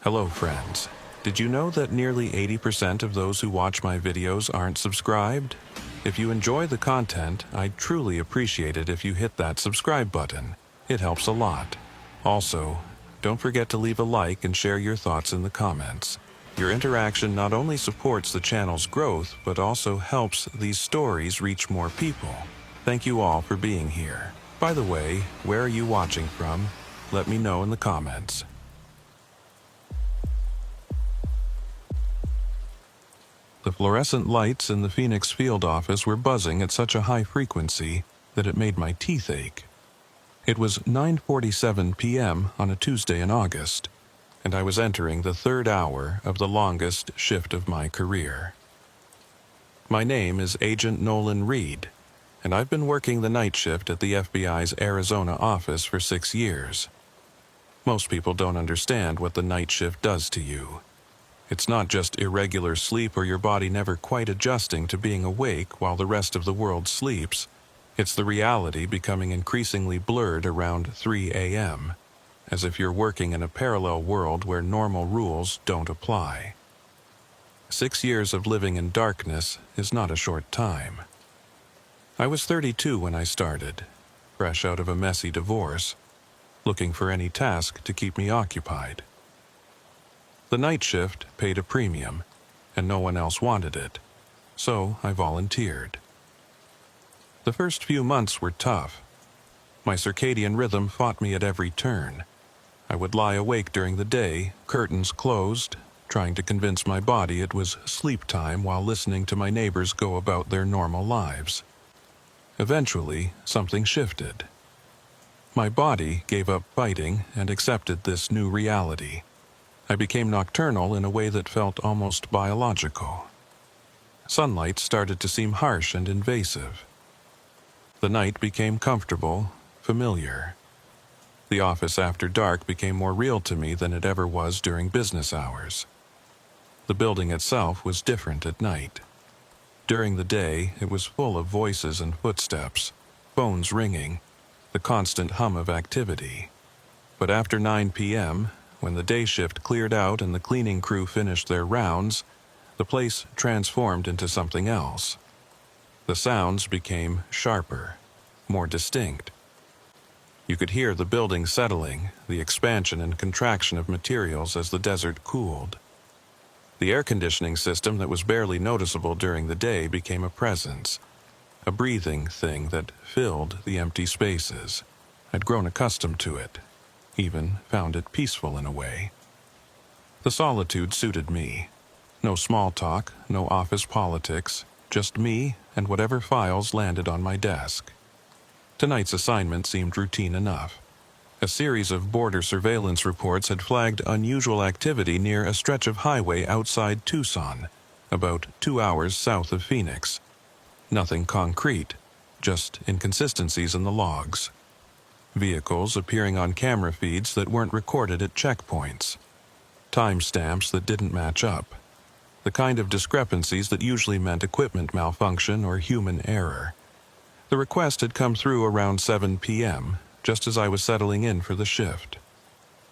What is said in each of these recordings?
Hello friends. Did you know that nearly 80% of those who watch my videos aren't subscribed? If you enjoy the content, I'd truly appreciate it if you hit that subscribe button. It helps a lot. Also, don't forget to leave a like and share your thoughts in the comments. Your interaction not only supports the channel's growth, but also helps these stories reach more people. Thank you all for being here. By the way, where are you watching from? Let me know in the comments. The fluorescent lights in the Phoenix field office were buzzing at such a high frequency that it made my teeth ache. It was 9:47 p.m. on a Tuesday in August, and I was entering the third hour of the longest shift of my career. My name is Agent Nolan Reed, and I've been working the night shift at the FBI's Arizona office for 6 years. Most people don't understand what the night shift does to you. It's not just irregular sleep or your body never quite adjusting to being awake while the rest of the world sleeps. It's the reality becoming increasingly blurred around 3 a.m., as if you're working in a parallel world where normal rules don't apply. 6 years of living in darkness is not a short time. I was 32 when I started, fresh out of a messy divorce, looking for any task to keep me occupied. The night shift paid a premium, and no one else wanted it, so I volunteered. The first few months were tough. My circadian rhythm fought me at every turn. I would lie awake during the day, curtains closed, trying to convince my body it was sleep time while listening to my neighbors go about their normal lives. Eventually, something shifted. My body gave up fighting and accepted this new reality. I became nocturnal in a way that felt almost biological. Sunlight started to seem harsh and invasive. The night became comfortable, familiar. The office after dark became more real to me than it ever was during business hours. The building itself was different at night. During the day, it was full of voices and footsteps, phones ringing, the constant hum of activity. But after 9 p.m., when the day shift cleared out and the cleaning crew finished their rounds, the place transformed into something else. The sounds became sharper, more distinct. You could hear the building settling, the expansion and contraction of materials as the desert cooled. The air conditioning system that was barely noticeable during the day became a presence, a breathing thing that filled the empty spaces. I'd grown accustomed to it. Even found it peaceful in a way. The solitude suited me. No small talk, no office politics, just me and whatever files landed on my desk. Tonight's assignment seemed routine enough. A series of border surveillance reports had flagged unusual activity near a stretch of highway outside Tucson, about 2 hours south of Phoenix. Nothing concrete, just inconsistencies in the logs. Vehicles appearing on camera feeds that weren't recorded at checkpoints. Timestamps that didn't match up. The kind of discrepancies that usually meant equipment malfunction or human error. The request had come through around 7 p.m., just as I was settling in for the shift.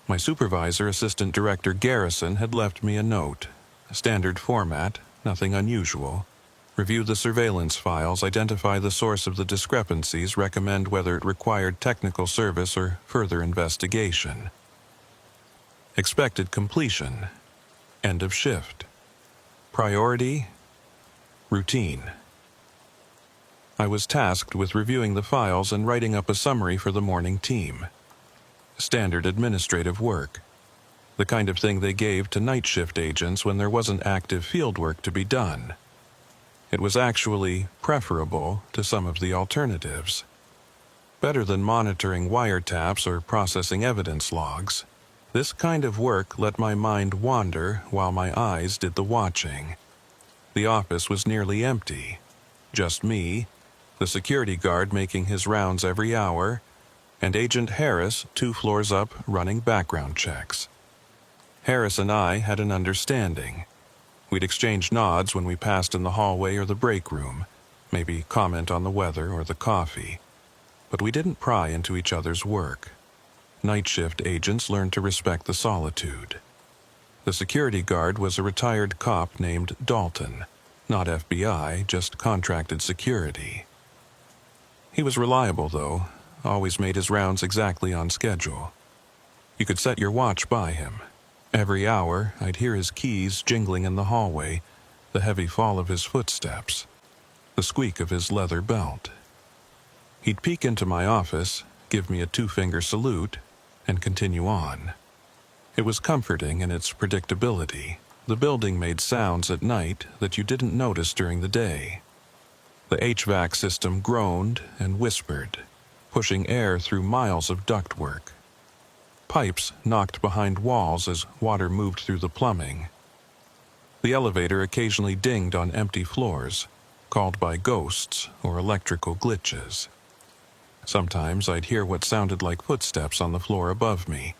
My supervisor, Assistant Director Garrison, had left me a note. Standard format, nothing unusual. Review the surveillance files, identify the source of the discrepancies, recommend whether it required technical service or further investigation. Expected completion. End of shift. Priority. Routine. I was tasked with reviewing the files and writing up a summary for the morning team. Standard administrative work. The kind of thing they gave to night shift agents when there wasn't active field work to be done. It was actually preferable to some of the alternatives. Better than monitoring wiretaps or processing evidence logs. This kind of work let my mind wander while my eyes did the watching. The office was nearly empty. Just me, the security guard making his rounds every hour, and Agent Harris 2 floors up running background checks. Harris and I had an understanding. We'd exchange nods when we passed in the hallway or the break room, maybe comment on the weather or the coffee. But we didn't pry into each other's work. Night shift agents learned to respect the solitude. The security guard was a retired cop named Dalton, not FBI, just contracted security. He was reliable, though, always made his rounds exactly on schedule. You could set your watch by him. Every hour, I'd hear his keys jingling in the hallway, the heavy fall of his footsteps, the squeak of his leather belt. He'd peek into my office, give me a two-finger salute, and continue on. It was comforting in its predictability. The building made sounds at night that you didn't notice during the day. The HVAC system groaned and whispered, pushing air through miles of ductwork. Pipes knocked behind walls as water moved through the plumbing. The elevator occasionally dinged on empty floors, called by ghosts or electrical glitches. Sometimes I'd hear what sounded like footsteps on the floor above me,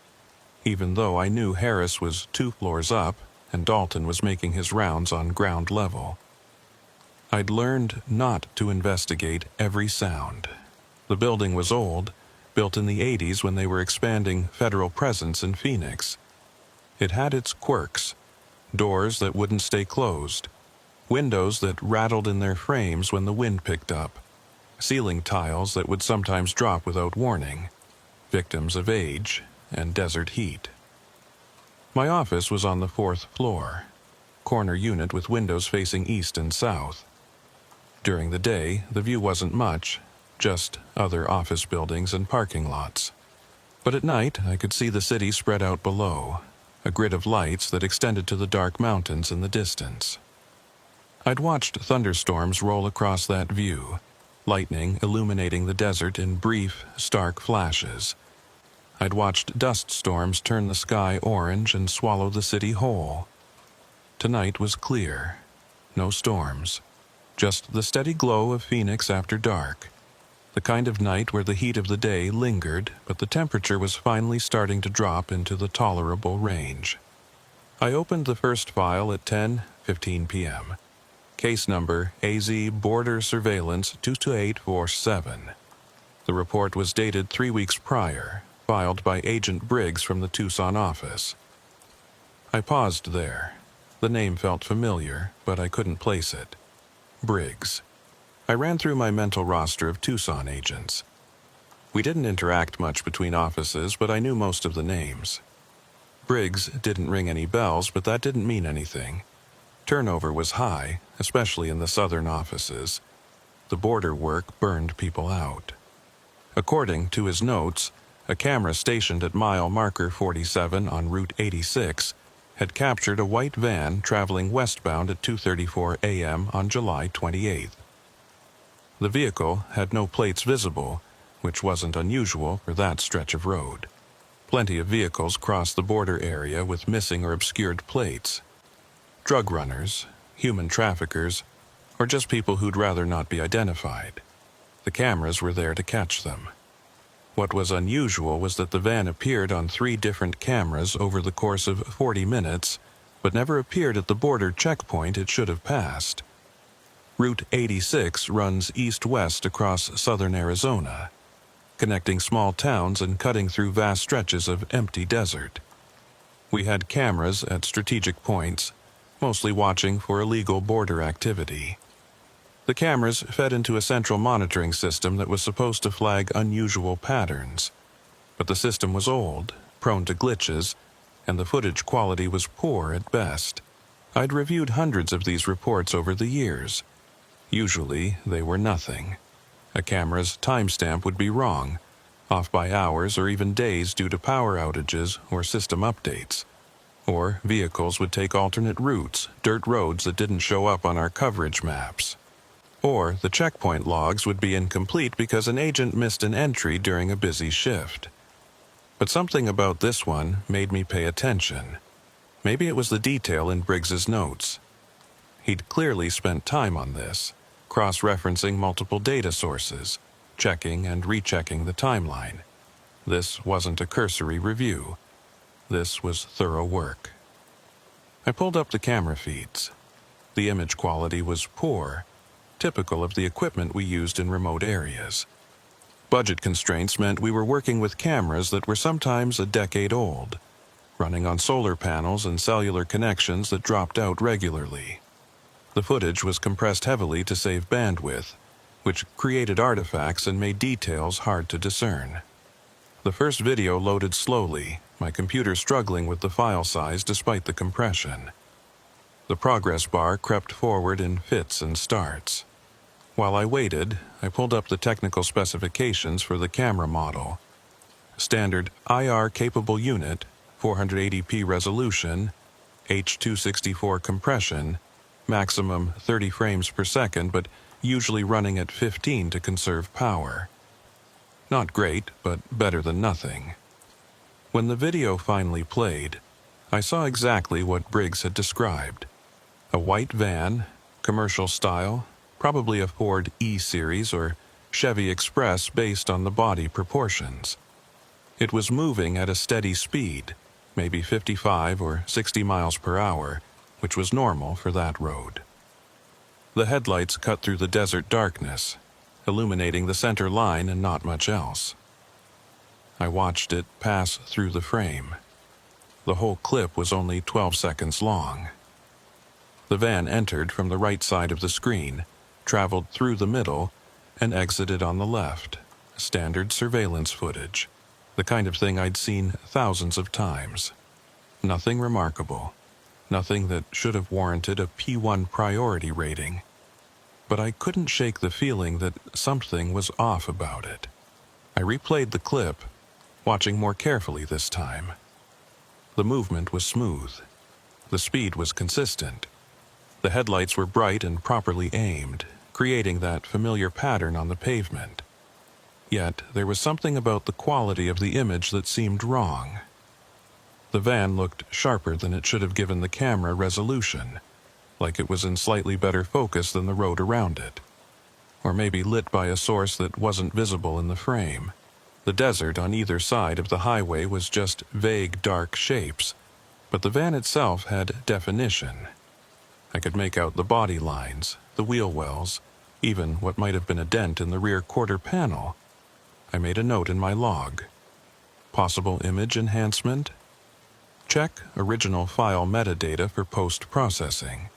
even though I knew Harris was 2 floors up and Dalton was making his rounds on ground level. I'd learned not to investigate every sound. The building was old, built in the 80s when they were expanding federal presence in Phoenix. It had its quirks: doors that wouldn't stay closed, windows that rattled in their frames when the wind picked up, ceiling tiles that would sometimes drop without warning, victims of age and desert heat. My office was on the 4th floor, corner unit with windows facing east and south. During the day, the view wasn't much, just other office buildings and parking lots. But at night, I could see the city spread out below, a grid of lights that extended to the dark mountains in the distance. I'd watched thunderstorms roll across that view, lightning illuminating the desert in brief, stark flashes. I'd watched dust storms turn the sky orange and swallow the city whole. Tonight was clear. No storms. Just the steady glow of Phoenix after dark. The kind of night where the heat of the day lingered, but the temperature was finally starting to drop into the tolerable range. I opened the first file at 10:15 p.m. Case number AZ Border Surveillance 22847. The report was dated 3 weeks prior, filed by Agent Briggs from the Tucson office. I paused there. The name felt familiar, but I couldn't place it. Briggs. I ran through my mental roster of Tucson agents. We didn't interact much between offices, but I knew most of the names. Briggs didn't ring any bells, but that didn't mean anything. Turnover was high, especially in the southern offices. The border work burned people out. According to his notes, a camera stationed at mile marker 47 on Route 86 had captured a white van traveling westbound at 2:34 a.m. on July 28th. The vehicle had no plates visible, which wasn't unusual for that stretch of road. Plenty of vehicles crossed the border area with missing or obscured plates. Drug runners, human traffickers, or just people who'd rather not be identified. The cameras were there to catch them. What was unusual was that the van appeared on 3 different cameras over the course of 40 minutes, but never appeared at the border checkpoint it should have passed. Route 86 runs east-west across southern Arizona, connecting small towns and cutting through vast stretches of empty desert. We had cameras at strategic points, mostly watching for illegal border activity. The cameras fed into a central monitoring system that was supposed to flag unusual patterns. But the system was old, prone to glitches, and the footage quality was poor at best. I'd reviewed hundreds of these reports over the years. Usually, they were nothing. A camera's timestamp would be wrong, off by hours or even days due to power outages or system updates. Or vehicles would take alternate routes, dirt roads that didn't show up on our coverage maps. Or the checkpoint logs would be incomplete because an agent missed an entry during a busy shift. But something about this one made me pay attention. Maybe it was the detail in Briggs's notes. He'd clearly spent time on this, cross-referencing multiple data sources, checking and rechecking the timeline. This wasn't a cursory review. This was thorough work. I pulled up the camera feeds. The image quality was poor, typical of the equipment we used in remote areas. Budget constraints meant we were working with cameras that were sometimes a decade old. running on solar panels and cellular connections that dropped out regularly. The footage was compressed heavily to save bandwidth, which created artifacts and made details hard to discern. The first video loaded slowly, my computer struggling with the file size despite the compression. The progress bar crept forward in fits and starts. While I waited, I pulled up the technical specifications for the camera model. Standard IR-capable unit, 480p resolution, H.264 compression, maximum 30 frames per second, but usually running at 15 to conserve power. Not great, but better than nothing. When the video finally played, I saw exactly what Briggs had described. A white van, commercial style, probably a Ford E-Series or Chevy Express based on the body proportions. It was moving at a steady speed, maybe 55 or 60 miles per hour, which was normal for that road. The headlights cut through the desert darkness, illuminating the center line and not much else. I watched it pass through the frame. The whole clip was only 12 seconds long. The van entered from the right side of the screen, traveled through the middle, and exited on the left. Standard surveillance footage. The kind of thing I'd seen thousands of times. Nothing remarkable. Nothing that should have warranted a P1 priority rating. But I couldn't shake the feeling that something was off about it. I replayed the clip, watching more carefully this time. The movement was smooth. The speed was consistent. The headlights were bright and properly aimed, creating that familiar pattern on the pavement. Yet there was something about the quality of the image that seemed wrong. The van looked sharper than it should have given the camera resolution, like it was in slightly better focus than the road around it. Or maybe lit by a source that wasn't visible in the frame. The desert on either side of the highway was just vague dark shapes, but the van itself had definition. I could make out the body lines, the wheel wells, even what might have been a dent in the rear quarter panel. I made a note in my log. Possible image enhancement? Check original file metadata for post-processing.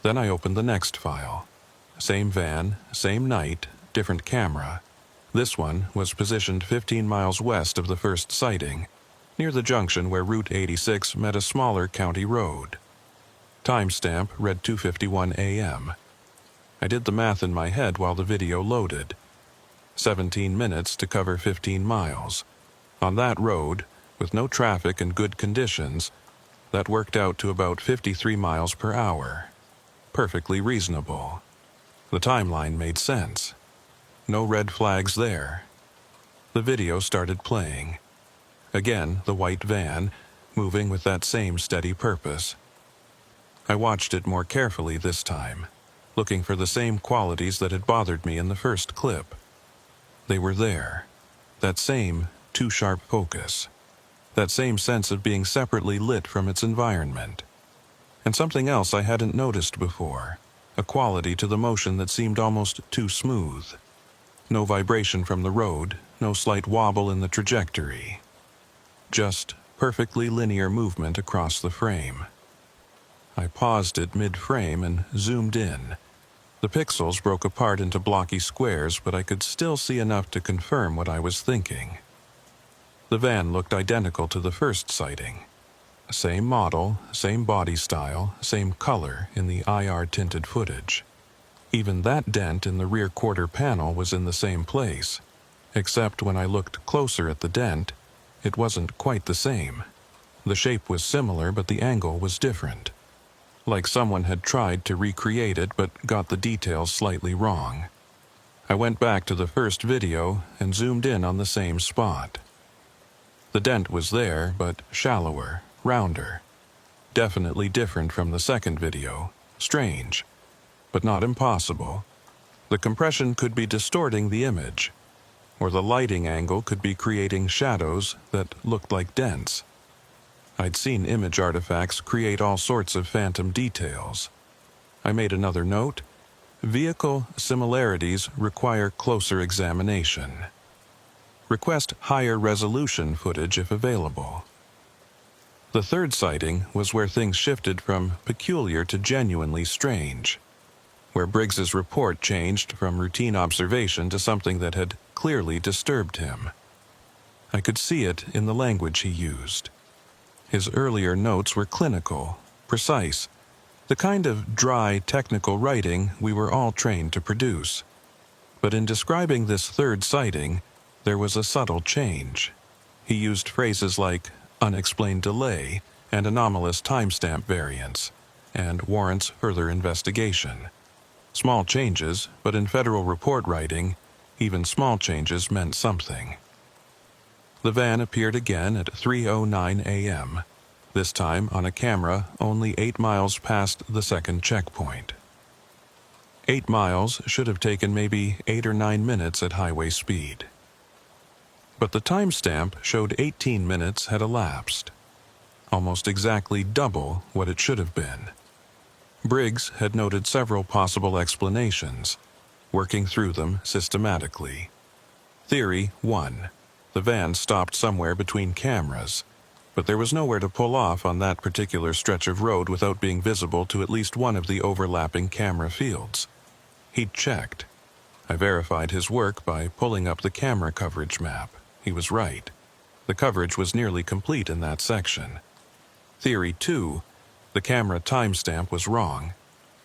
Then I opened the next file. Same van, same night, different camera. This one was positioned 15 miles west of the first sighting, near the junction where Route 86 met a smaller county road. Timestamp read 2:51 a.m. I did the math in my head while the video loaded. 17 minutes to cover 15 miles. On that road, with no traffic and good conditions, that worked out to about 53 miles per hour. Perfectly reasonable. The timeline made sense. No red flags there. The video started playing. Again, the white van, moving with that same steady purpose. I watched it more carefully this time, looking for the same qualities that had bothered me in the first clip. They were there. That same too-sharp focus. That same sense of being separately lit from its environment. And something else I hadn't noticed before, a quality to the motion that seemed almost too smooth. No vibration from the road, no slight wobble in the trajectory. Just perfectly linear movement across the frame. I paused it mid-frame and zoomed in. The pixels broke apart into blocky squares, but I could still see enough to confirm what I was thinking. The van looked identical to the first sighting. Same model, same body style, same color in the IR-tinted footage. Even that dent in the rear quarter panel was in the same place, except when I looked closer at the dent, it wasn't quite the same. The shape was similar, but the angle was different. Like someone had tried to recreate it but got the details slightly wrong. I went back to the first video and zoomed in on the same spot. The dent was there, but shallower, rounder. Definitely different from the second video. Strange, but not impossible. The compression could be distorting the image, or the lighting angle could be creating shadows that looked like dents. I'd seen image artifacts create all sorts of phantom details. I made another note. Vehicle similarities require closer examination. Request higher resolution footage if available. The third sighting was where things shifted from peculiar to genuinely strange, where Briggs's report changed from routine observation to something that had clearly disturbed him. I could see it in the language he used. His earlier notes were clinical, precise, the kind of dry, technical writing we were all trained to produce. But in describing this third sighting, there was a subtle change. He used phrases like unexplained delay and anomalous timestamp variance, and warrants further investigation. Small changes, but in federal report writing, even small changes meant something. The van appeared again at 3:09 a.m., this time on a camera only 8 miles past the second checkpoint. 8 miles should have taken maybe 8 or 9 minutes at highway speed. But the timestamp showed 18 minutes had elapsed, almost exactly double what it should have been. Briggs had noted several possible explanations, working through them systematically. Theory 1. The van stopped somewhere between cameras, but there was nowhere to pull off on that particular stretch of road without being visible to at least one of the overlapping camera fields. He'd checked. I verified his work by pulling up the camera coverage map. He was right. The coverage was nearly complete in that section. Theory 2. The camera timestamp was wrong,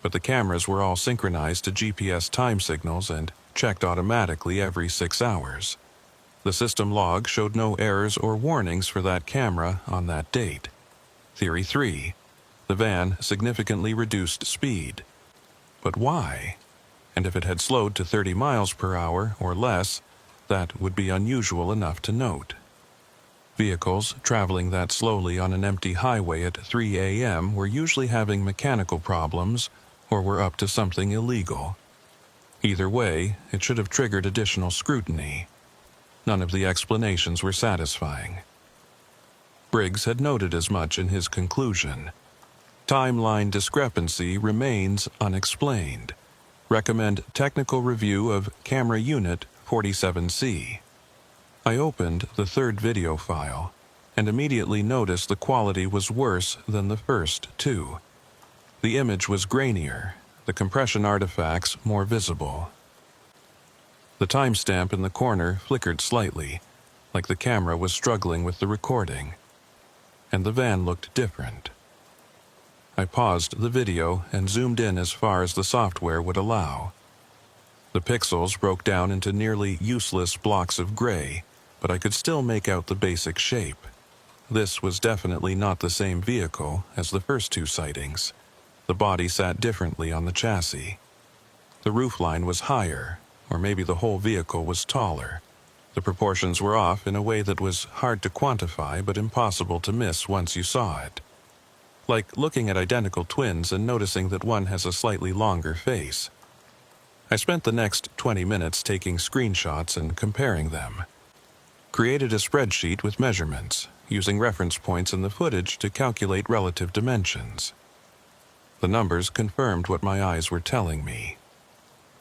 but the cameras were all synchronized to GPS time signals and checked automatically every 6 hours. The system log showed no errors or warnings for that camera on that date. Theory 3. The van significantly reduced speed. But why? And if it had slowed to 30 miles per hour or less, that would be unusual enough to note. Vehicles traveling that slowly on an empty highway at 3 a.m. were usually having mechanical problems or were up to something illegal. Either way, it should have triggered additional scrutiny. None of the explanations were satisfying. Briggs had noted as much in his conclusion. Timeline discrepancy remains unexplained. Recommend technical review of camera unit 47C. I opened the third video file and immediately noticed the quality was worse than the first two. The image was grainier, the compression artifacts more visible. The timestamp in the corner flickered slightly, like the camera was struggling with the recording. And the van looked different. I paused the video and zoomed in as far as the software would allow. The pixels broke down into nearly useless blocks of gray, but I could still make out the basic shape. This was definitely not the same vehicle as the first two sightings. The body sat differently on the chassis. The roofline was higher, or maybe the whole vehicle was taller. The proportions were off in a way that was hard to quantify but impossible to miss once you saw it. Like looking at identical twins and noticing that one has a slightly longer face. I spent the next 20 minutes taking screenshots and comparing them. Created a spreadsheet with measurements, using reference points in the footage to calculate relative dimensions. The numbers confirmed what my eyes were telling me.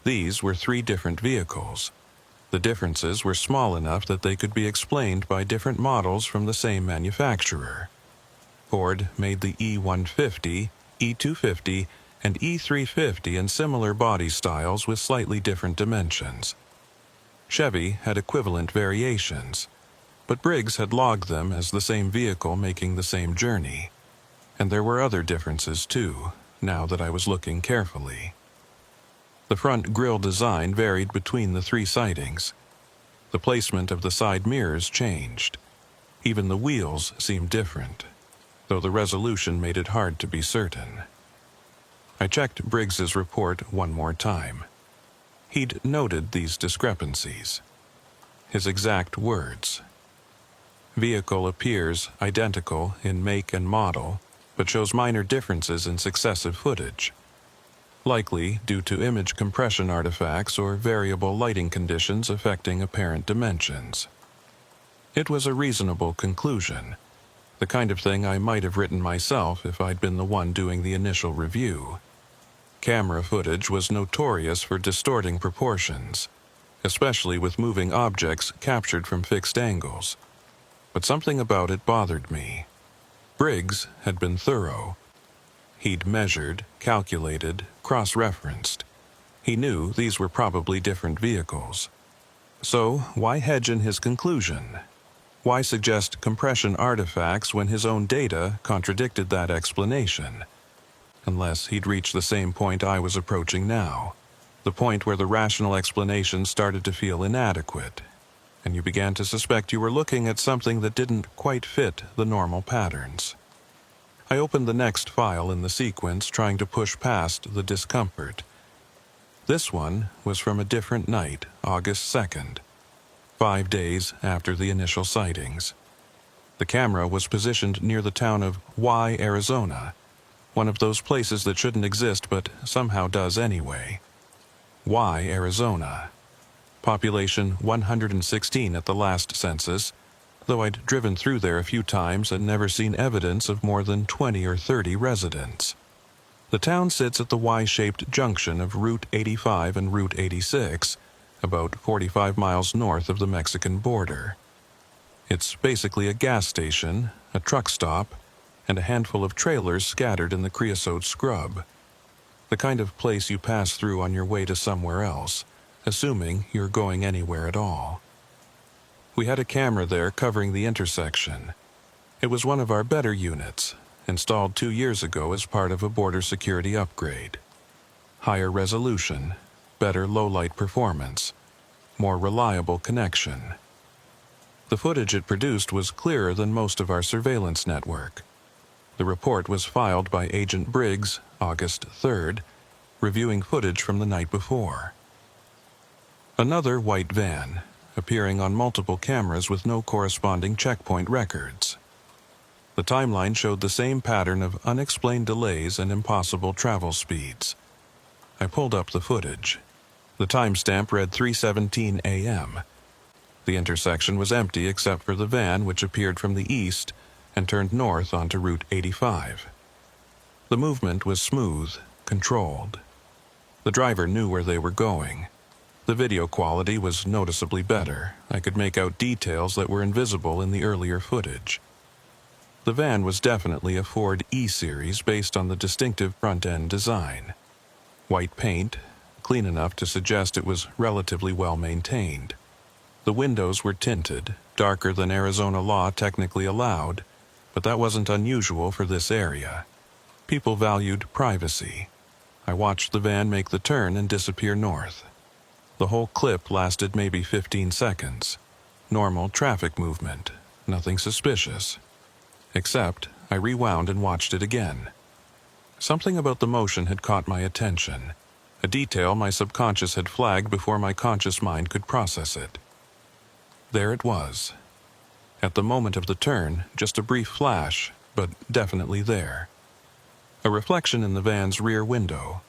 These were 3 different vehicles. The differences were small enough that they could be explained by different models from the same manufacturer. Ford made the E150, E250, and E350 in similar body styles with slightly different dimensions. Chevy had equivalent variations, but Briggs had logged them as the same vehicle making the same journey. And there were other differences too, now that I was looking carefully. The front grille design varied between the 3 sightings. The placement of the side mirrors changed. Even the wheels seemed different, though the resolution made it hard to be certain. I checked Briggs's report one more time. He'd noted these discrepancies. His exact words. Vehicle appears identical in make and model, but shows minor differences in successive footage. Likely due to image compression artifacts or variable lighting conditions affecting apparent dimensions. It was a reasonable conclusion, the kind of thing I might have written myself if I'd been the one doing the initial review. Camera footage was notorious for distorting proportions, especially with moving objects captured from fixed angles. But something about it bothered me. Briggs had been thorough. He'd measured, calculated, cross-referenced. He knew these were probably different vehicles. So why hedge in his conclusion? Why suggest compression artifacts when his own data contradicted that explanation? Unless he'd reached the same point I was approaching now, the point where the rational explanation started to feel inadequate, and you began to suspect you were looking at something that didn't quite fit the normal patterns. I opened the next file in the sequence, trying to push past the discomfort. This one was from a different night, August 2nd, 5 days after the initial sightings. The camera was positioned near the town of Y, Arizona, one of those places that shouldn't exist but somehow does anyway. Y, Arizona. Population 116 at the last census, though I'd driven through there a few times and never seen evidence of more than 20 or 30 residents. The town sits at the Y-shaped junction of Route 85 and Route 86, about 45 miles north of the Mexican border. It's basically a gas station, a truck stop, and a handful of trailers scattered in the creosote scrub. The kind of place you pass through on your way to somewhere else, assuming you're going anywhere at all. We had a camera there covering the intersection. It was one of our better units, installed 2 years ago as part of a border security upgrade. Higher resolution, better low-light performance, more reliable connection. The footage it produced was clearer than most of our surveillance network. The report was filed by Agent Briggs, August 3rd, reviewing footage from the night before. Another white van, appearing on multiple cameras with no corresponding checkpoint records. The timeline showed the same pattern of unexplained delays and impossible travel speeds. I pulled up the footage. The timestamp read 3:17 a.m. The intersection was empty except for the van, which appeared from the east and turned north onto Route 85. The movement was smooth, controlled. The driver knew where they were going. The video quality was noticeably better. I could make out details that were invisible in the earlier footage. The van was definitely a Ford E-Series based on the distinctive front-end design. White paint, clean enough to suggest it was relatively well maintained. The windows were tinted, darker than Arizona law technically allowed, but that wasn't unusual for this area. People valued privacy. I watched the van make the turn and disappear north. The whole clip lasted maybe 15 seconds. Normal traffic movement, nothing suspicious. Except, I rewound and watched it again. Something about the motion had caught my attention, a detail my subconscious had flagged before my conscious mind could process it. There it was. At the moment of the turn, just a brief flash, but definitely there. A reflection in the van's rear window.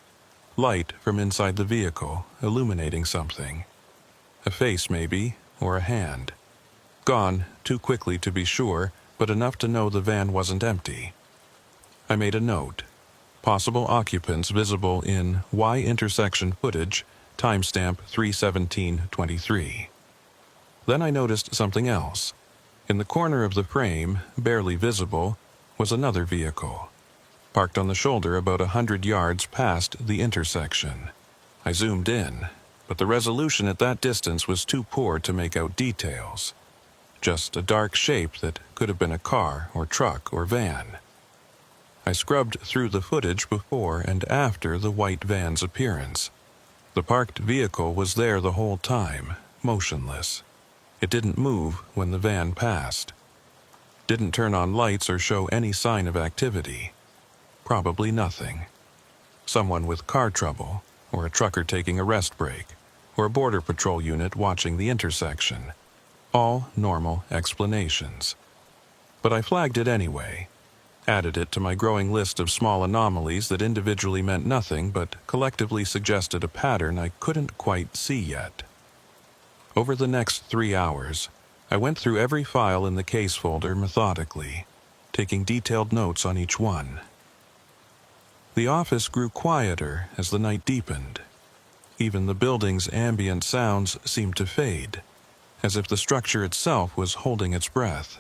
Light from inside the vehicle, illuminating something. A face maybe, or a hand. Gone, too quickly to be sure, but enough to know the van wasn't empty. I made a note. Possible occupants visible in Y intersection footage, timestamp 3:17:23. Then I noticed something else. In the corner of the frame, barely visible, was another vehicle, parked on the shoulder about 100 yards past the intersection. I zoomed in, but the resolution at that distance was too poor to make out details. Just a dark shape that could have been a car or truck or van. I scrubbed through the footage before and after the white van's appearance. The parked vehicle was there the whole time, motionless. It didn't move when the van passed. Didn't turn on lights or show any sign of activity. Probably nothing. Someone with car trouble, or a trucker taking a rest break, or a border patrol unit watching the intersection. All normal explanations. But I flagged it anyway. Added it to my growing list of small anomalies that individually meant nothing but collectively suggested a pattern I couldn't quite see yet. Over the next 3 hours, I went through every file in the case folder methodically, taking detailed notes on each one. The office grew quieter as the night deepened. Even the building's ambient sounds seemed to fade, as if the structure itself was holding its breath.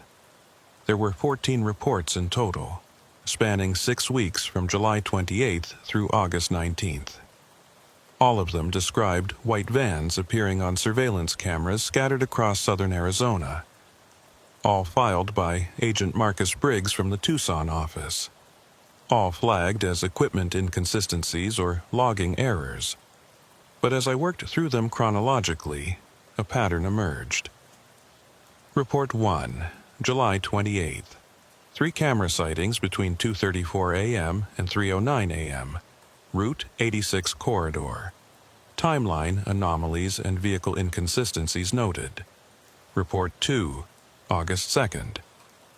There were 14 reports in total, spanning 6 weeks from July 28th through August 19th. All of them described white vans appearing on surveillance cameras scattered across southern Arizona, all filed by Agent Marcus Briggs from the Tucson office, all flagged as equipment inconsistencies or logging errors. But as I worked through them chronologically, a pattern emerged. Report 1, July 28th. 3 camera sightings between 2:34 a.m. and 3:09 a.m. Route 86 corridor. Timeline anomalies and vehicle inconsistencies noted. Report 2, August 2nd.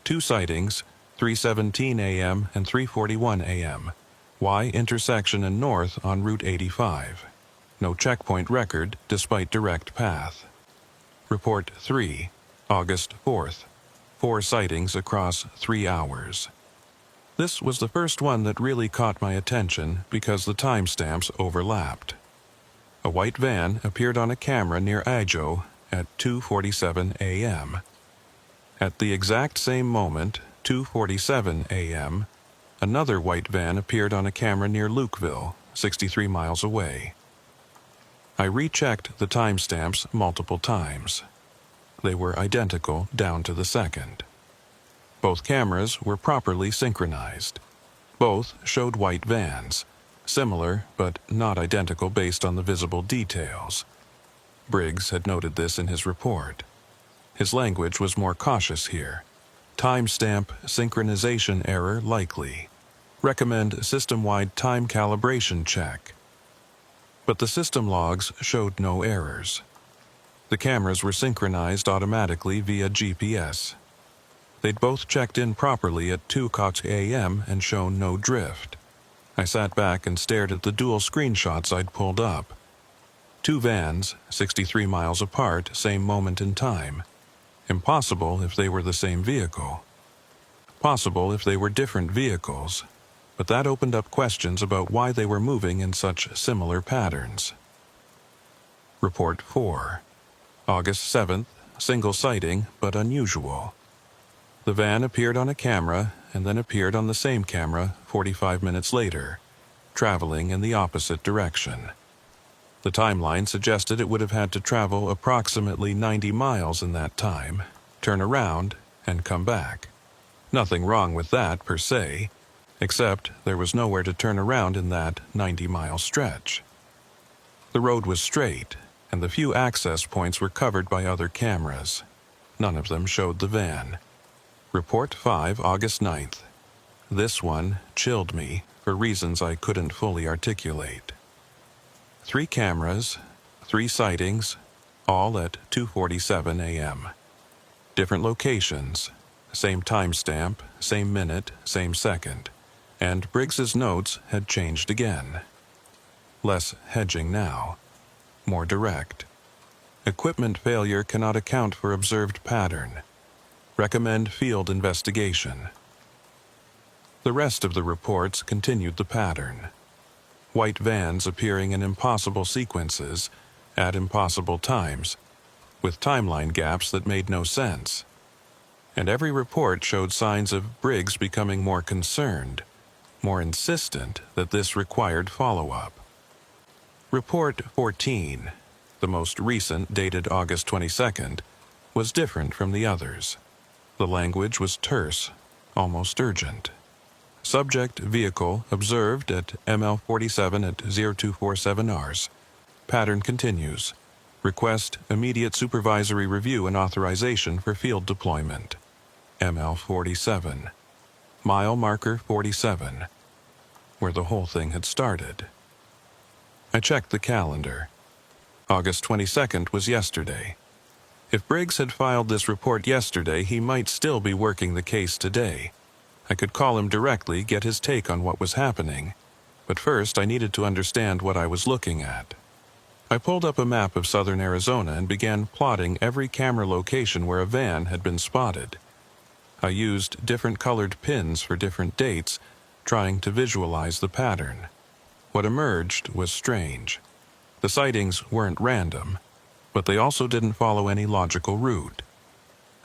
2 sightings, 3:17 a.m. and 3:41 a.m. Y intersection and north on Route 85. No checkpoint record despite direct path. Report 3, August 4th. 4 sightings across 3 hours. This was the first one that really caught my attention because the timestamps overlapped. A white van appeared on a camera near Ajo at 2:47 a.m. At the exact same moment, 2:47 a.m., another white van appeared on a camera near Lukeville, 63 miles away. I rechecked the timestamps multiple times. They were identical down to the second. Both cameras were properly synchronized. Both showed white vans, similar but not identical based on the visible details. Briggs had noted this in his report. His language was more cautious here. Timestamp synchronization error likely. Recommend system-wide time calibration check. But the system logs showed no errors. The cameras were synchronized automatically via GPS. They'd both checked in properly at 2:00 a.m. and shown no drift. I sat back and stared at the dual screenshots I'd pulled up. 2 vans, 63 miles apart, same moment in time. Impossible if they were the same vehicle. Possible if they were different vehicles, but that opened up questions about why they were moving in such similar patterns. Report 4. August 7th, single sighting, but unusual. The van appeared on a camera and then appeared on the same camera 45 minutes later, traveling in the opposite direction. The timeline suggested it would have had to travel approximately 90 miles in that time, turn around, and come back. Nothing wrong with that per se, except there was nowhere to turn around in that 90-mile stretch. The road was straight, and the few access points were covered by other cameras. None of them showed the van. Report 5, August 9th. This one chilled me for reasons I couldn't fully articulate. 3 cameras, 3 sightings, all at 2:47 a.m. Different locations, same timestamp, same minute, same second, and Briggs's notes had changed again. Less hedging now. More direct. Equipment failure cannot account for observed pattern. Recommend field investigation. The rest of the reports continued the pattern. White vans appearing in impossible sequences, at impossible times, with timeline gaps that made no sense. And every report showed signs of Briggs becoming more concerned, more insistent that this required follow-up. Report 14, the most recent, dated August 22nd, was different from the others. The language was terse, almost urgent. Subject vehicle observed at ML47 at 0247 hours. Pattern continues. Request immediate supervisory review and authorization for field deployment. ML47. Mile marker 47. Where the whole thing had started. I checked the calendar. August 22nd was yesterday. If Briggs had filed this report yesterday, he might still be working the case today. I could call him directly, get his take on what was happening, but first I needed to understand what I was looking at. I pulled up a map of southern Arizona and began plotting every camera location where a van had been spotted. I used different colored pins for different dates, trying to visualize the pattern. What emerged was strange. The sightings weren't random, but they also didn't follow any logical route.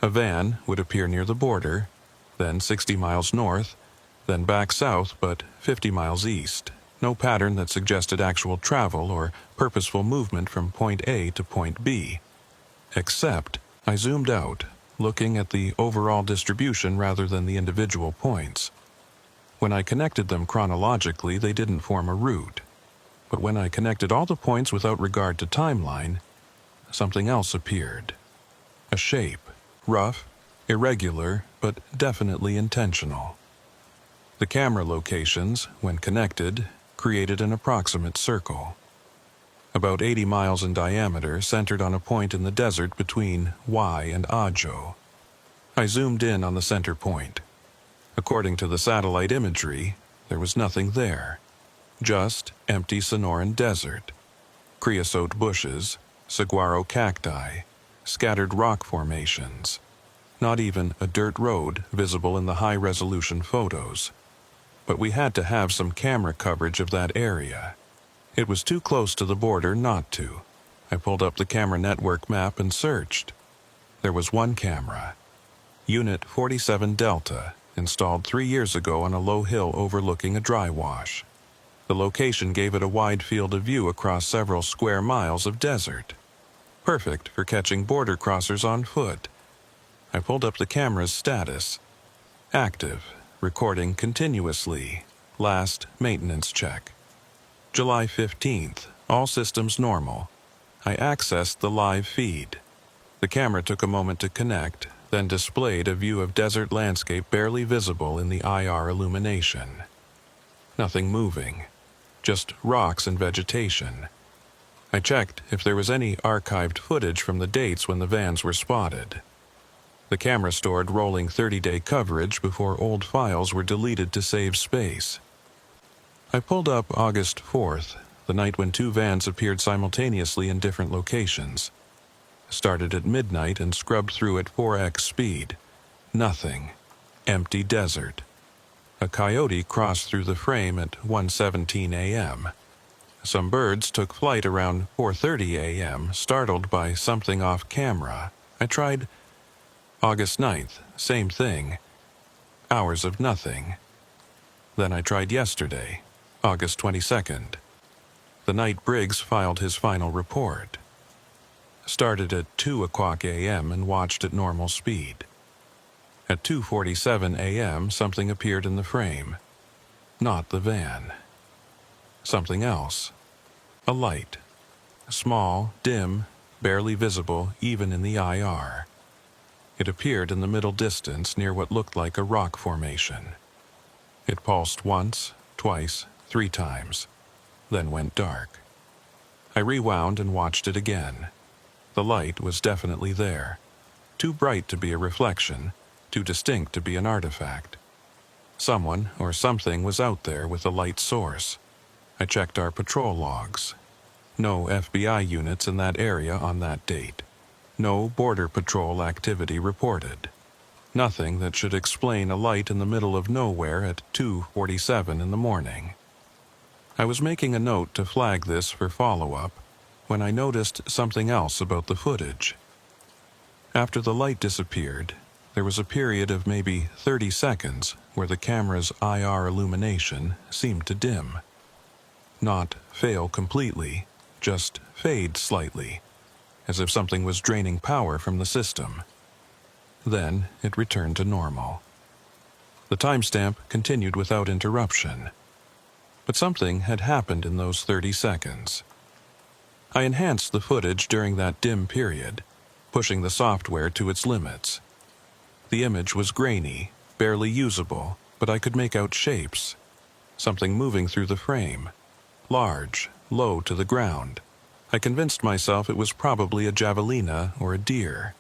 A van would appear near the border, then 60 miles north, then back south but 50 miles east. No pattern that suggested actual travel or purposeful movement from point A to point B. Except, I zoomed out, looking at the overall distribution rather than the individual points. When I connected them chronologically, they didn't form a route. But when I connected all the points without regard to timeline, something else appeared. A shape, rough, irregular, but definitely intentional. The camera locations, when connected, created an approximate circle. About 80 miles in diameter, centered on a point in the desert between Y and Ajo. I zoomed in on the center point. According to the satellite imagery, there was nothing there. Just empty Sonoran desert. Creosote bushes, saguaro cacti, scattered rock formations. Not even a dirt road visible in the high-resolution photos. But we had to have some camera coverage of that area. It was too close to the border not to. I pulled up the camera network map and searched. There was one camera. Unit 47 Delta, installed 3 years ago on a low hill overlooking a dry wash. The location gave it a wide field of view across several square miles of desert. Perfect for catching border crossers on foot. I pulled up the camera's status. Active, recording continuously. Last maintenance check. July 15th, all systems normal. I accessed the live feed. The camera took a moment to connect, then displayed a view of desert landscape barely visible in the IR illumination. Nothing moving, just rocks and vegetation. I checked if there was any archived footage from the dates when the vans were spotted. The camera stored rolling 30-day coverage before old files were deleted to save space. I pulled up August 4th, the night when 2 vans appeared simultaneously in different locations. Started at midnight and scrubbed through at 4x speed. Nothing. Empty desert. A coyote crossed through the frame at 1:17 a.m. Some birds took flight around 4:30 a.m., startled by something off camera. I tried August 9th, same thing. Hours of nothing. Then I tried yesterday, August 22nd. The night Briggs filed his final report. Started at 2 o'clock a.m. and watched at normal speed. At 2:47 a.m., something appeared in the frame. Not the van. Something else. A light. Small, dim, barely visible even in the IR. It appeared in the middle distance near what looked like a rock formation. It pulsed once, twice, 3 times, then went dark. I rewound and watched it again. The light was definitely there. Too bright to be a reflection, too distinct to be an artifact. Someone or something was out there with a light source. I checked our patrol logs. No FBI units in that area on that date. No border patrol activity reported. Nothing that should explain a light in the middle of nowhere at 2:47 in the morning. I was making a note to flag this for follow-up when I noticed something else about the footage. After the light disappeared, there was a period of maybe 30 seconds where the camera's IR illumination seemed to dim. Not fail completely, just fade slightly, as if something was draining power from the system. Then it returned to normal. The timestamp continued without interruption. But something had happened in those 30 seconds. I enhanced the footage during that dim period, pushing the software to its limits. The image was grainy, barely usable, but I could make out shapes. Something moving through the frame. Large, low to the ground. I convinced myself it was probably a javelina or a deer.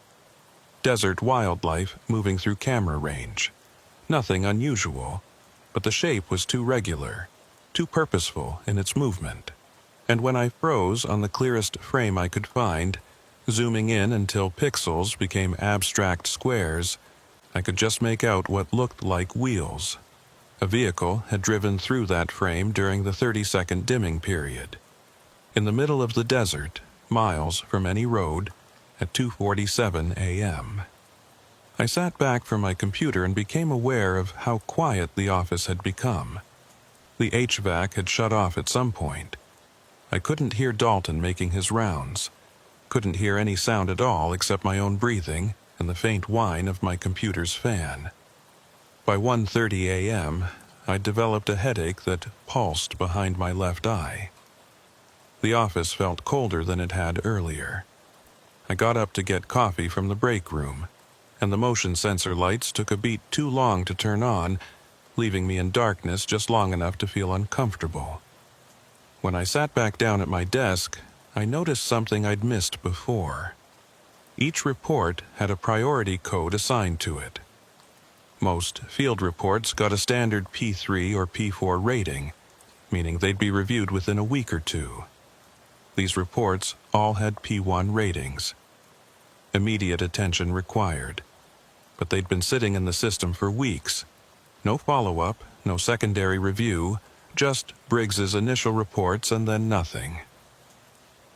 Desert wildlife moving through camera range. Nothing unusual, but the shape was too regular, too purposeful in its movement. And when I froze on the clearest frame I could find, zooming in until pixels became abstract squares, I could just make out what looked like wheels. A vehicle had driven through that frame during the 30-second dimming period. In the middle of the desert, miles from any road, at 2:47 a.m. I sat back from my computer and became aware of how quiet the office had become. The HVAC had shut off at some point. I couldn't hear Dalton making his rounds. Couldn't hear any sound at all except my own breathing and the faint whine of my computer's fan. By 1:30 a.m., I'd developed a headache that pulsed behind my left eye. The office felt colder than it had earlier. I got up to get coffee from the break room, and the motion sensor lights took a beat too long to turn on, leaving me in darkness just long enough to feel uncomfortable. When I sat back down at my desk, I noticed something I'd missed before. Each report had a priority code assigned to it. Most field reports got a standard P3 or P4 rating, meaning they'd be reviewed within a week or two. These reports all had P1 ratings. Immediate attention required. But they'd been sitting in the system for weeks. No follow-up, no secondary review, just Briggs's initial reports and then nothing.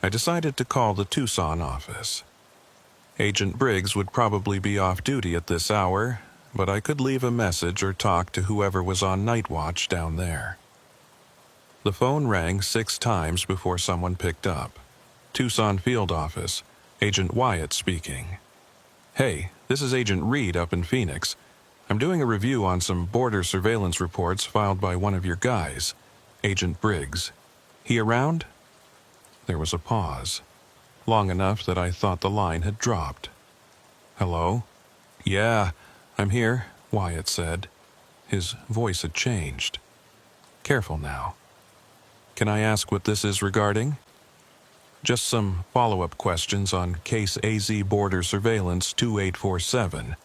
I decided to call the Tucson office. Agent Briggs would probably be off duty at this hour, but I could leave a message or talk to whoever was on night watch down there. The phone rang 6 times before someone picked up. Tucson field office, Agent Wyatt speaking. "Hey, this is Agent Reed up in Phoenix. I'm doing a review on some border surveillance reports filed by one of your guys, Agent Briggs. He around?" There was a pause, long enough that I thought the line had dropped. "Hello?" "Yeah, I'm here," Wyatt said. His voice had changed. "Careful now. Can I ask what this is regarding?" "Just some follow-up questions on case AZ Border Surveillance 2847.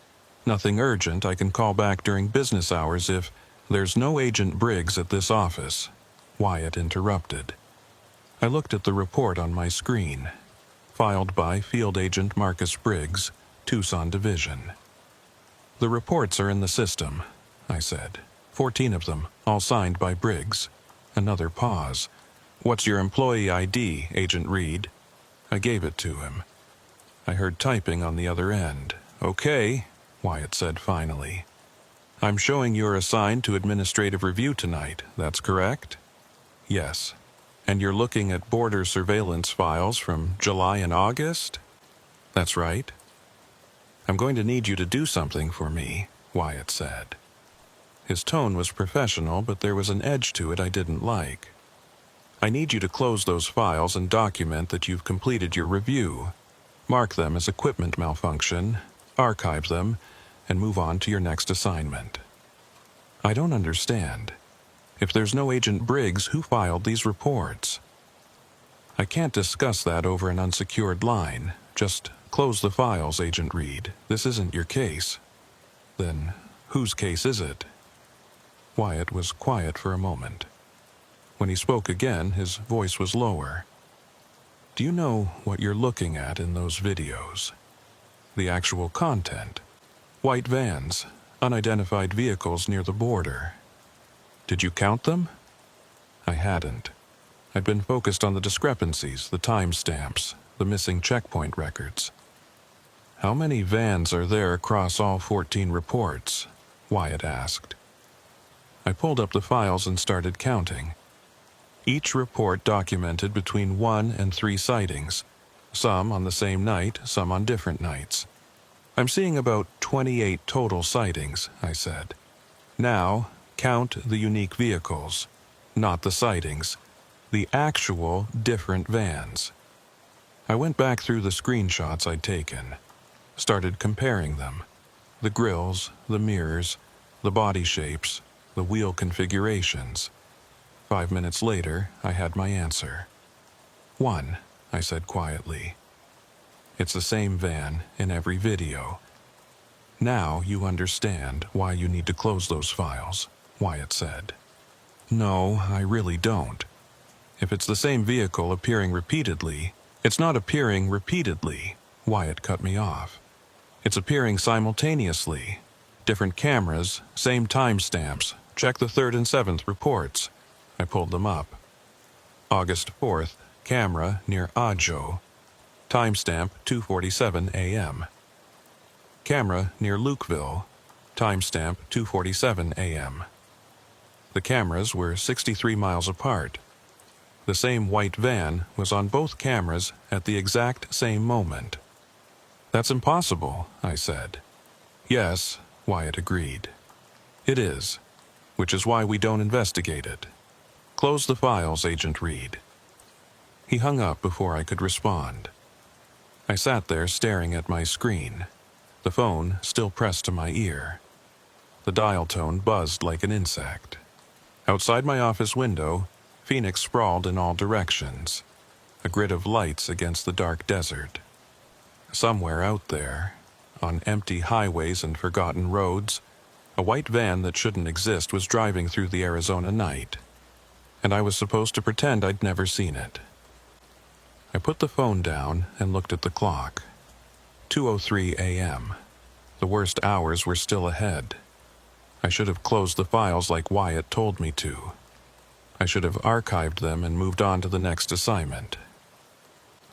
Nothing urgent. I can call back during business hours if..." "There's no Agent Briggs at this office," Wyatt interrupted. I looked at the report on my screen. Filed by Field Agent Marcus Briggs, Tucson Division. "The reports are in the system," I said. 14 of them, all signed by Briggs. Another pause. "What's your employee ID, Agent Reed?" I gave it to him. I heard typing on the other end. "Okay," Wyatt said finally. "I'm showing you're assigned to administrative review tonight, that's correct?" "Yes." "And you're looking at border surveillance files from July and August?" "That's right." "I'm going to need you to do something for me," Wyatt said. His tone was professional, but there was an edge to it I didn't like. "I need you to close those files and document that you've completed your review. Mark them as equipment malfunction, archive them, and move on to your next assignment." "I don't understand. If there's no Agent Briggs, who filed these reports?" "I can't discuss that over an unsecured line. Just close the files, Agent Reed. This isn't your case." "Then whose case is it?" Wyatt was quiet for a moment. When he spoke again, his voice was lower. "Do you know what you're looking at in those videos? The actual content. White vans, unidentified vehicles near the border. Did you count them?" I hadn't. I'd been focused on the discrepancies, the timestamps, the missing checkpoint records. "How many vans are there across all 14 reports?" Wyatt asked. I pulled up the files and started counting. Each report documented between 1 and 3 sightings, some on the same night, some on different nights. "I'm seeing about 28 total sightings," I said. "Now, count the unique vehicles, not the sightings, the actual different vans." I went back through the screenshots I'd taken, started comparing them. The grills, the mirrors, the body shapes, the wheel configurations. 5 minutes later, I had my answer. "1," I said quietly. "It's the same van in every video." "Now you understand why you need to close those files," Wyatt said. "No, I really don't. If it's the same vehicle appearing repeatedly..." "It's not appearing repeatedly," Wyatt cut me off. "It's appearing simultaneously. Different cameras, same timestamps. Check the 3rd and 7th reports." I pulled them up. August 4th, camera near Ajo. Timestamp 2:47 a.m. Camera near Lukeville. Timestamp 2:47 a.m. The cameras were 63 miles apart. The same white van was on both cameras at the exact same moment. That's impossible, I said. Yes, Wyatt agreed. It is, which is why we don't investigate it. Close the files, Agent Reed. He hung up before I could respond. I sat there staring at my screen, the phone still pressed to my ear. The dial tone buzzed like an insect. Outside my office window, Phoenix sprawled in all directions, a grid of lights against the dark desert. Somewhere out there, on empty highways and forgotten roads, a white van that shouldn't exist was driving through the Arizona night, and I was supposed to pretend I'd never seen it. I put the phone down and looked at the clock. 2:03 a.m. The worst hours were still ahead. I should have closed the files like Wyatt told me to. I should have archived them and moved on to the next assignment.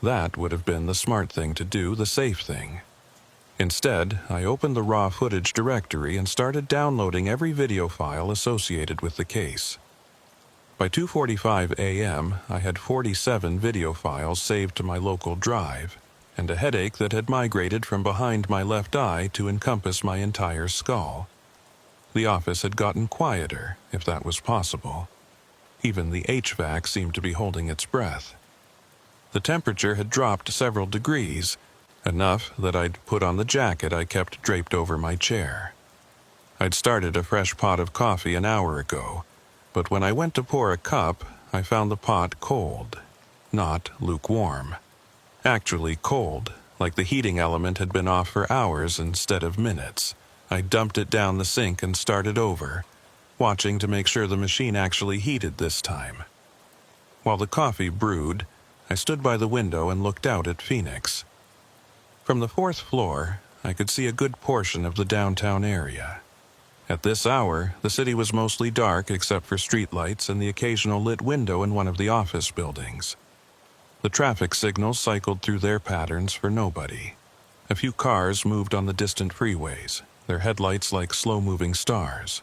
That would have been the smart thing to do, the safe thing. Instead, I opened the raw footage directory and started downloading every video file associated with the case. By 2:45 a.m., I had 47 video files saved to my local drive, and a headache that had migrated from behind my left eye to encompass my entire skull. The office had gotten quieter, if that was possible. Even the HVAC seemed to be holding its breath. The temperature had dropped several degrees, enough that I'd put on the jacket I kept draped over my chair. I'd started a fresh pot of coffee an hour ago, but when I went to pour a cup, I found the pot cold, not lukewarm. Actually cold, like the heating element had been off for hours instead of minutes. I dumped it down the sink and started over, watching to make sure the machine actually heated this time. While the coffee brewed, I stood by the window and looked out at Phoenix. From the 4th floor, I could see a good portion of the downtown area. At this hour, the city was mostly dark except for streetlights and the occasional lit window in one of the office buildings. The traffic signals cycled through their patterns for nobody. A few cars moved on the distant freeways, their headlights like slow-moving stars.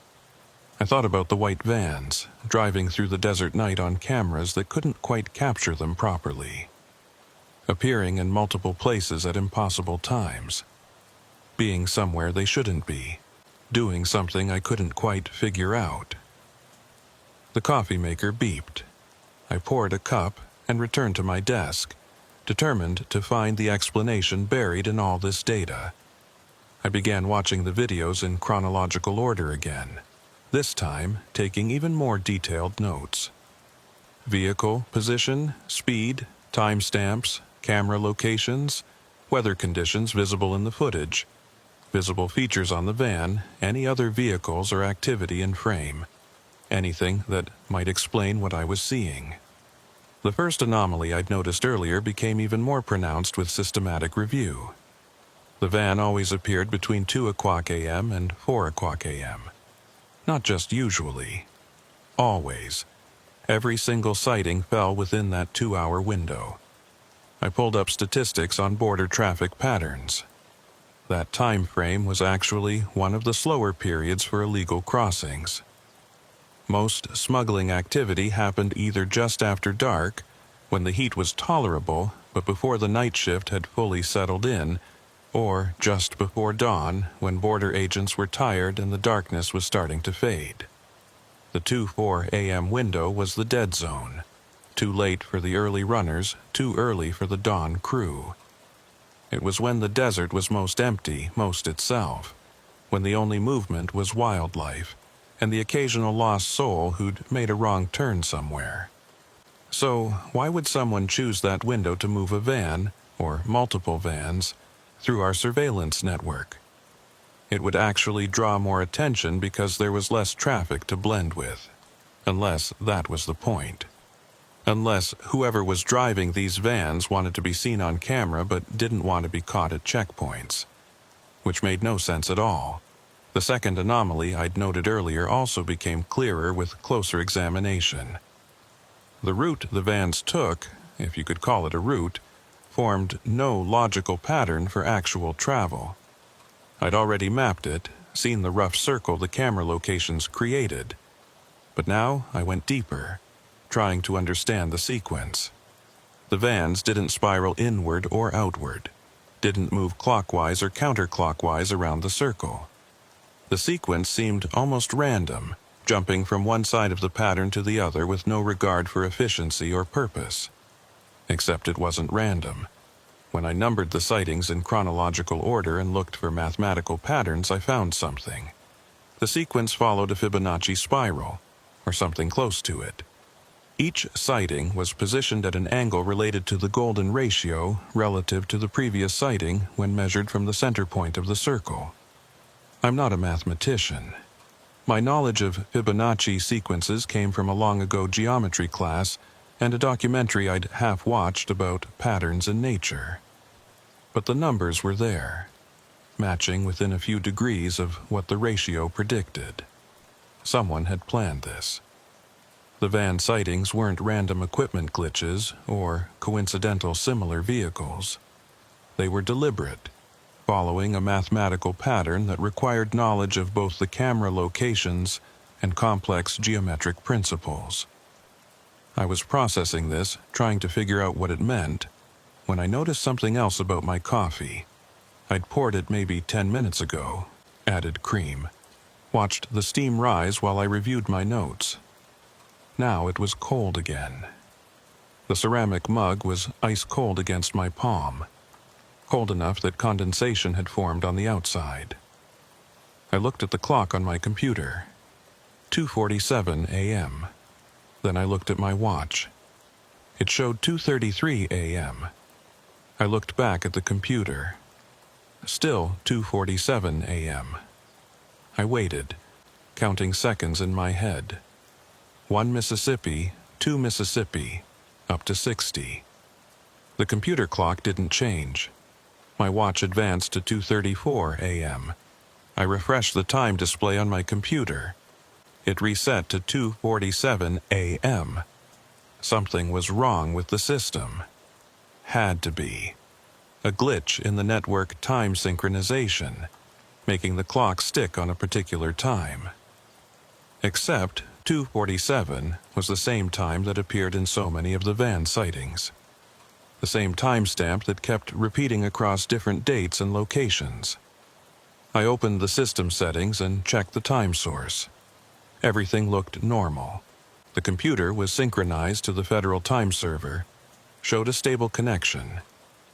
I thought about the white vans, driving through the desert night on cameras that couldn't quite capture them properly. Appearing in multiple places at impossible times. Being somewhere they shouldn't be. Doing something I couldn't quite figure out. The coffee maker beeped. I poured a cup and returned to my desk, determined to find the explanation buried in all this data. I began watching the videos in chronological order again, this time taking even more detailed notes. Vehicle position, speed, timestamps, camera locations, weather conditions visible in the footage, visible features on the van, any other vehicles or activity in frame, anything that might explain what I was seeing. The first anomaly I'd noticed earlier became even more pronounced with systematic review. The van always appeared between 2:00 a.m. and 4:00 a.m. Not just usually. Always. Every single sighting fell within that 2-hour window. I pulled up statistics on border traffic patterns. That time frame was actually one of the slower periods for illegal crossings. Most smuggling activity happened either just after dark, when the heat was tolerable but before the night shift had fully settled in, or just before dawn when border agents were tired and the darkness was starting to fade. The 2:04 a.m. window was the dead zone. Too late for the early runners, too early for the dawn crew. It was when the desert was most empty, most itself, when the only movement was wildlife, and the occasional lost soul who'd made a wrong turn somewhere. So, why would someone choose that window to move a van, or multiple vans, through our surveillance network? It would actually draw more attention because there was less traffic to blend with. Unless that was the point. Unless whoever was driving these vans wanted to be seen on camera but didn't want to be caught at checkpoints. Which made no sense at all. The second anomaly I'd noted earlier also became clearer with closer examination. The route the vans took, if you could call it a route, formed no logical pattern for actual travel. I'd already mapped it, seen the rough circle the camera locations created. But now I went deeper, trying to understand the sequence. The vans didn't spiral inward or outward, didn't move clockwise or counterclockwise around the circle. The sequence seemed almost random, jumping from one side of the pattern to the other with no regard for efficiency or purpose. Except it wasn't random. When I numbered the sightings in chronological order and looked for mathematical patterns, I found something. The sequence followed a Fibonacci spiral, or something close to it. Each sighting was positioned at an angle related to the golden ratio relative to the previous sighting when measured from the center point of the circle. I'm not a mathematician. My knowledge of Fibonacci sequences came from a long-ago geometry class and a documentary I'd half-watched about patterns in nature. But the numbers were there, matching within a few degrees of what the ratio predicted. Someone had planned this. The van sightings weren't random equipment glitches or coincidental similar vehicles. They were deliberate, following a mathematical pattern that required knowledge of both the camera locations and complex geometric principles. I was processing this, trying to figure out what it meant, when I noticed something else about my coffee. I'd poured it maybe 10 minutes ago, added cream, watched the steam rise while I reviewed my notes. Now it was cold again. The ceramic mug was ice cold against my palm, cold enough that condensation had formed on the outside. I looked at the clock on my computer. 2:47 a.m. Then I looked at my watch. It showed 2:33 a.m. I looked back at the computer. Still 2:47 a.m. I waited, counting seconds in my head. 1 Mississippi, 2 Mississippi, up to 60. The computer clock didn't change. My watch advanced to 2:34 a.m. I refreshed the time display on my computer. It reset to 2:47 a.m. Something was wrong with the system. Had to be. A glitch in the network time synchronization, making the clock stick on a particular time. Except 2:47 was the same time that appeared in so many of the van sightings. The same timestamp that kept repeating across different dates and locations. I opened the system settings and checked the time source. Everything looked normal. The computer was synchronized to the federal time server, showed a stable connection,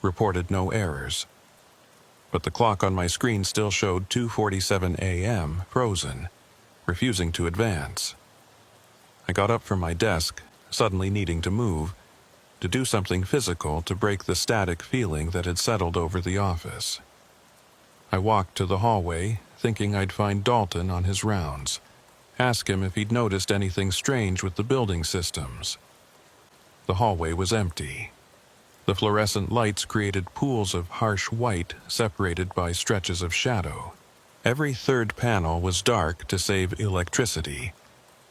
reported no errors. But the clock on my screen still showed 2:47 a.m. frozen, refusing to advance. I got up from my desk, suddenly needing to move, to do something physical to break the static feeling that had settled over the office. I walked to the hallway, thinking I'd find Dalton on his rounds, ask him if he'd noticed anything strange with the building systems. The hallway was empty. The fluorescent lights created pools of harsh white separated by stretches of shadow. Every third panel was dark to save electricity,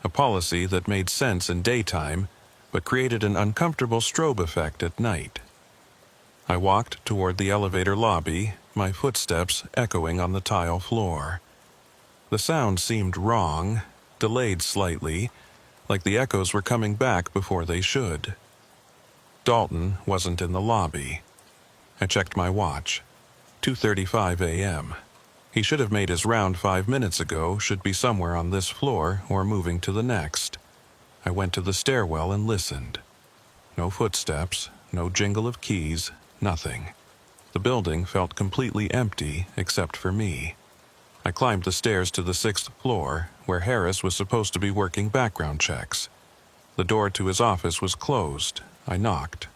a policy that made sense in daytime but created an uncomfortable strobe effect at night. I walked toward the elevator lobby, my footsteps echoing on the tile floor. The sound seemed wrong, delayed slightly, like the echoes were coming back before they should. Dalton wasn't in the lobby. I checked my watch. 2:35 a.m. He should have made his round 5 minutes ago, should be somewhere on this floor or moving to the next. I went to the stairwell and listened. No footsteps, no jingle of keys, nothing. The building felt completely empty except for me. I climbed the stairs to the 6th floor, where Harris was supposed to be working background checks. The door to his office was closed. I knocked.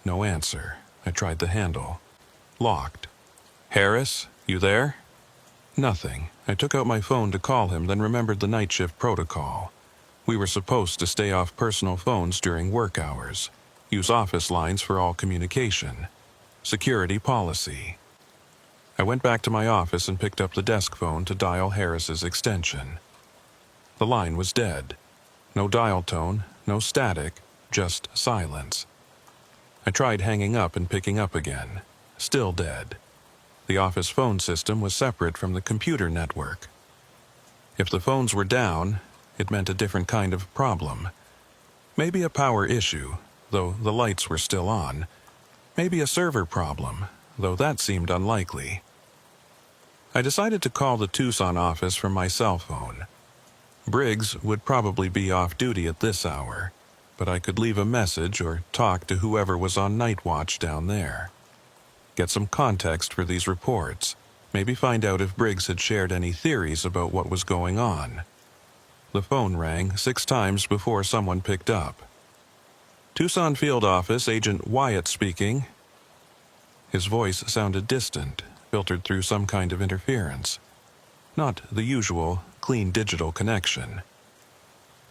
No answer. I tried the handle. Locked. "Harris, you there?" Nothing. I took out my phone to call him, then remembered the night shift protocol. We were supposed to stay off personal phones during work hours, use office lines for all communication. Security policy. I went back to my office and picked up the desk phone to dial Harris's extension. The line was dead. No dial tone, no static, just silence. I tried hanging up and picking up again. Still dead. The office phone system was separate from the computer network. If the phones were down, it meant a different kind of problem. Maybe a power issue, though the lights were still on. Maybe a server problem, though that seemed unlikely. I decided to call the Tucson office from my cell phone. Briggs would probably be off duty at this hour, but I could leave a message or talk to whoever was on night watch down there. Get some context for these reports, maybe find out if Briggs had shared any theories about what was going on. The phone rang 6 times before someone picked up. Tucson Field Office, Agent Wyatt speaking. His voice sounded distant, filtered through some kind of interference. Not the usual, clean digital connection.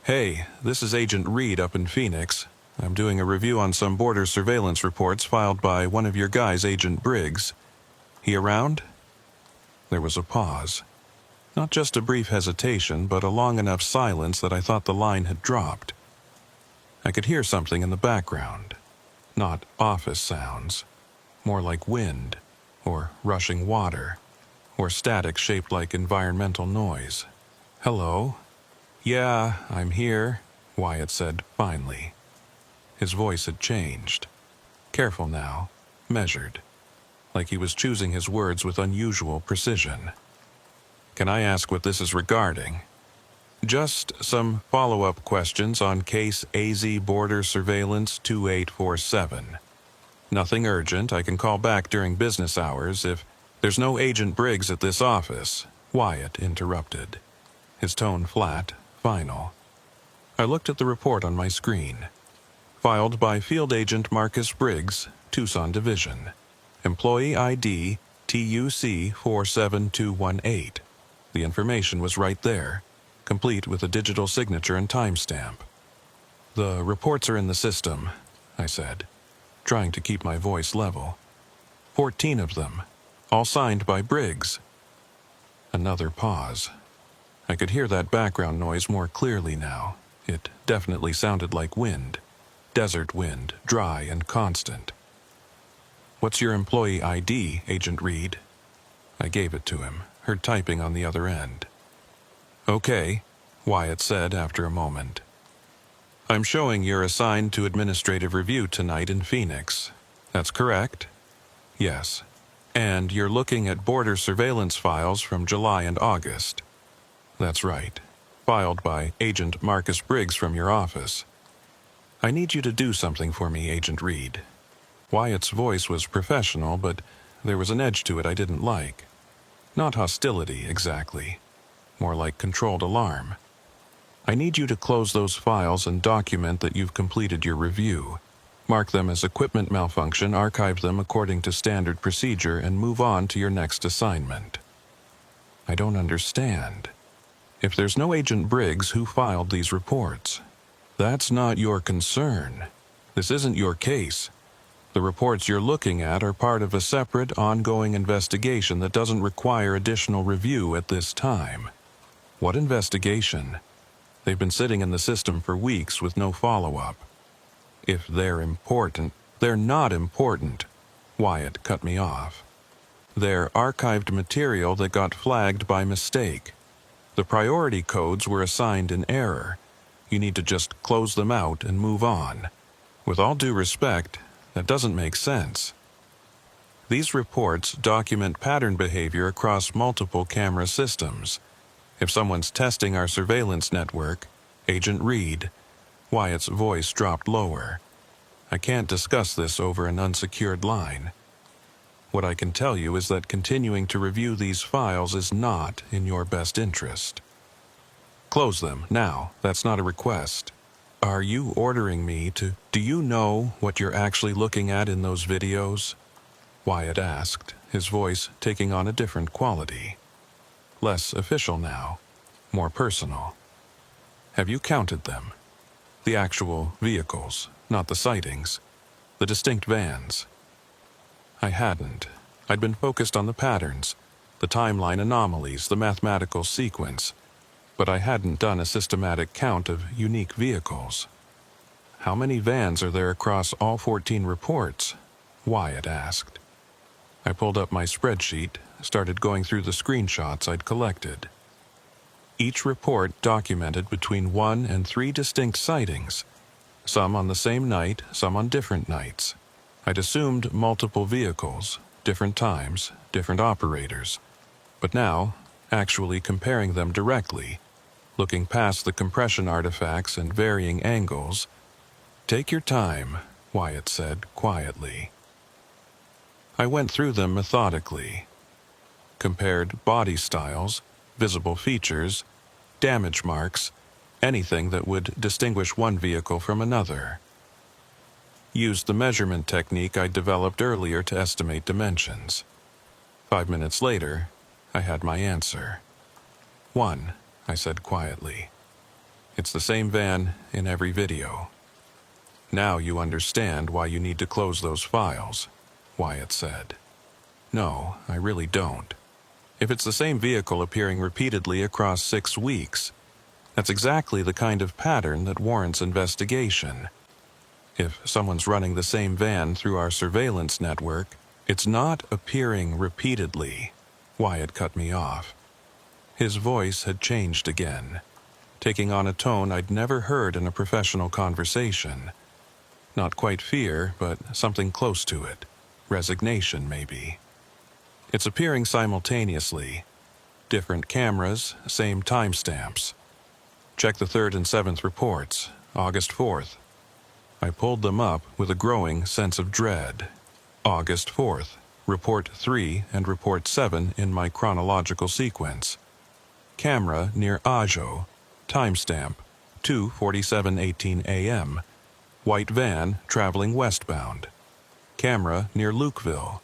Hey, this is Agent Reed up in Phoenix. I'm doing a review on some border surveillance reports filed by one of your guys, Agent Briggs. He around? There was a pause. Not just a brief hesitation, but a long enough silence that I thought the line had dropped. I could hear something in the background. Not office sounds. More like wind, or rushing water, or static shaped like environmental noise. Hello? Yeah, I'm here, Wyatt said finally. His voice had changed. Careful now, measured, like he was choosing his words with unusual precision. Can I ask what this is regarding? Just some follow-up questions on case AZ Border Surveillance 2847. Nothing urgent. I can call back during business hours if there's no Agent Briggs at this office, Wyatt interrupted. His tone flat, final. I looked at the report on my screen. Filed by Field Agent Marcus Briggs, Tucson Division. Employee ID TUC 47218. The information was right there, complete with a digital signature and timestamp. The reports are in the system, I said, trying to keep my voice level. 14 of them, all signed by Briggs. Another pause. I could hear that background noise more clearly now. It definitely sounded like wind. Desert wind, dry and constant. What's your employee ID, Agent Reed? I gave it to him, heard typing on the other end. Okay, Wyatt said after a moment. I'm showing you're assigned to administrative review tonight in Phoenix. That's correct? Yes. And you're looking at border surveillance files from July and August. That's right. Filed by Agent Marcus Briggs from your office. I need you to do something for me, Agent Reed. Wyatt's voice was professional, but there was an edge to it I didn't like. Not hostility, exactly. More like controlled alarm. I need you to close those files and document that you've completed your review. Mark them as equipment malfunction, archive them according to standard procedure, and move on to your next assignment. I don't understand. If there's no Agent Briggs, who filed these reports? That's not your concern. This isn't your case. The reports you're looking at are part of a separate, ongoing investigation that doesn't require additional review at this time. What investigation? They've been sitting in the system for weeks with no follow-up. If they're important, they're not important. Wyatt cut me off. They're archived material that got flagged by mistake. The priority codes were assigned in error. You need to just close them out and move on. With all due respect, that doesn't make sense. These reports document pattern behavior across multiple camera systems. If someone's testing our surveillance network, Agent Reed, Wyatt's voice dropped lower. I can't discuss this over an unsecured line. What I can tell you is that continuing to review these files is not in your best interest. Close them, now. That's not a request. Are you ordering me to... Do you know what you're actually looking at in those videos? Wyatt asked, his voice taking on a different quality. Less official now, more personal. Have you counted them? The actual vehicles, not the sightings. The distinct vans. I hadn't. I'd been focused on the patterns, the timeline anomalies, the mathematical sequence, but I hadn't done a systematic count of unique vehicles. How many vans are there across all 14 reports? Wyatt asked. I pulled up my spreadsheet, started going through the screenshots I'd collected. Each report documented between 1 and 3 distinct sightings, some on the same night, some on different nights. I'd assumed multiple vehicles, different times, different operators. But now, actually comparing them directly, looking past the compression artifacts and varying angles, "Take your time," Wyatt said quietly. I went through them methodically, compared body styles, visible features, damage marks, anything that would distinguish one vehicle from another. Used the measurement technique I developed earlier to estimate dimensions. 5 minutes later, I had my answer. 1, I said quietly. It's the same van in every video. Now you understand why you need to close those files, Wyatt said. No, I really don't. If it's the same vehicle appearing repeatedly across 6 weeks, that's exactly the kind of pattern that warrants investigation. If someone's running the same van through our surveillance network, it's not appearing repeatedly. Wyatt cut me off. His voice had changed again, taking on a tone I'd never heard in a professional conversation. Not quite fear, but something close to it. Resignation, maybe. It's appearing simultaneously. Different cameras, same timestamps. Check the 3rd and 7th reports, August 4th. I pulled them up with a growing sense of dread. August 4th, Report 3 and Report 7 in my chronological sequence. Camera near Ajo, timestamp 2:47:18 a.m. White van traveling westbound. Camera near Lukeville,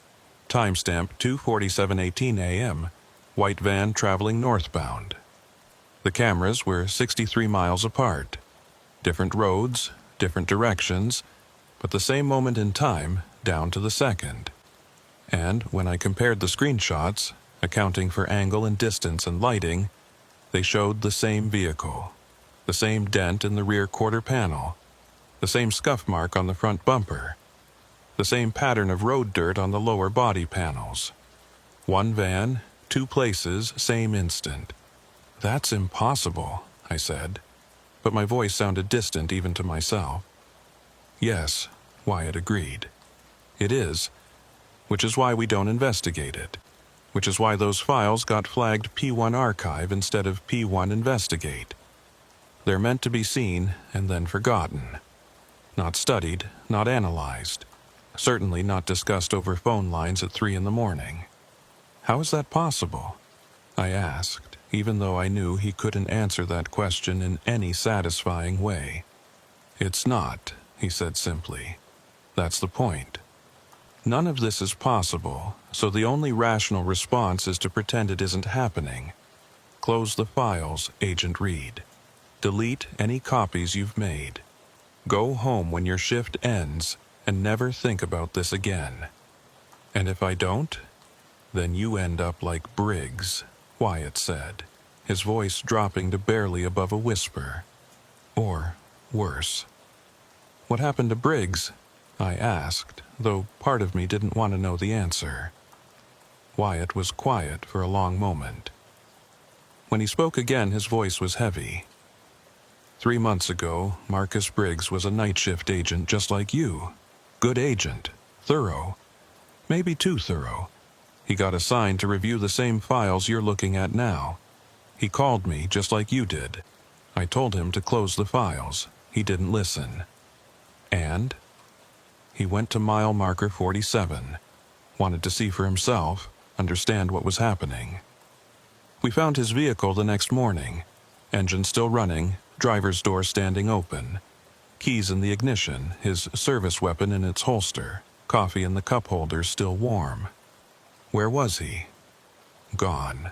timestamp 2:47:18 a.m. White van traveling northbound. The cameras were 63 miles apart. Different roads, different directions, but the same moment in time down to the second. And when I compared the screenshots, accounting for angle and distance and lighting, they showed the same vehicle, the same dent in the rear quarter panel, the same scuff mark on the front bumper, the same pattern of road dirt on the lower body panels. One van, 2 places, same instant. That's impossible, I said, but my voice sounded distant even to myself. Yes, Wyatt agreed. It is, which is why we don't investigate it, which is why those files got flagged P1 Archive instead of P1 Investigate. They're meant to be seen and then forgotten. Not studied, not analyzed. Certainly not discussed over phone lines at 3 in the morning. How is that possible? I asked, even though I knew he couldn't answer that question in any satisfying way. It's not, he said simply. That's the point. None of this is possible, so the only rational response is to pretend it isn't happening. Close the files, Agent Reed. Delete any copies you've made. Go home when your shift ends and never think about this again. And if I don't, then you end up like Briggs, Wyatt said, his voice dropping to barely above a whisper. Or worse. What happened to Briggs? I asked, though part of me didn't want to know the answer. Wyatt was quiet for a long moment. When he spoke again, his voice was heavy. 3 months ago, Marcus Briggs was a night shift agent just like you. Good agent. Thorough. Maybe too thorough. He got assigned to review the same files you're looking at now. He called me just like you did. I told him to close the files. He didn't listen. And he went to mile marker 47. Wanted to see for himself, understand what was happening. We found his vehicle the next morning. Engine still running, driver's door standing open. Keys in the ignition, his service weapon in its holster, coffee in the cup holder still warm. Where was he? Gone.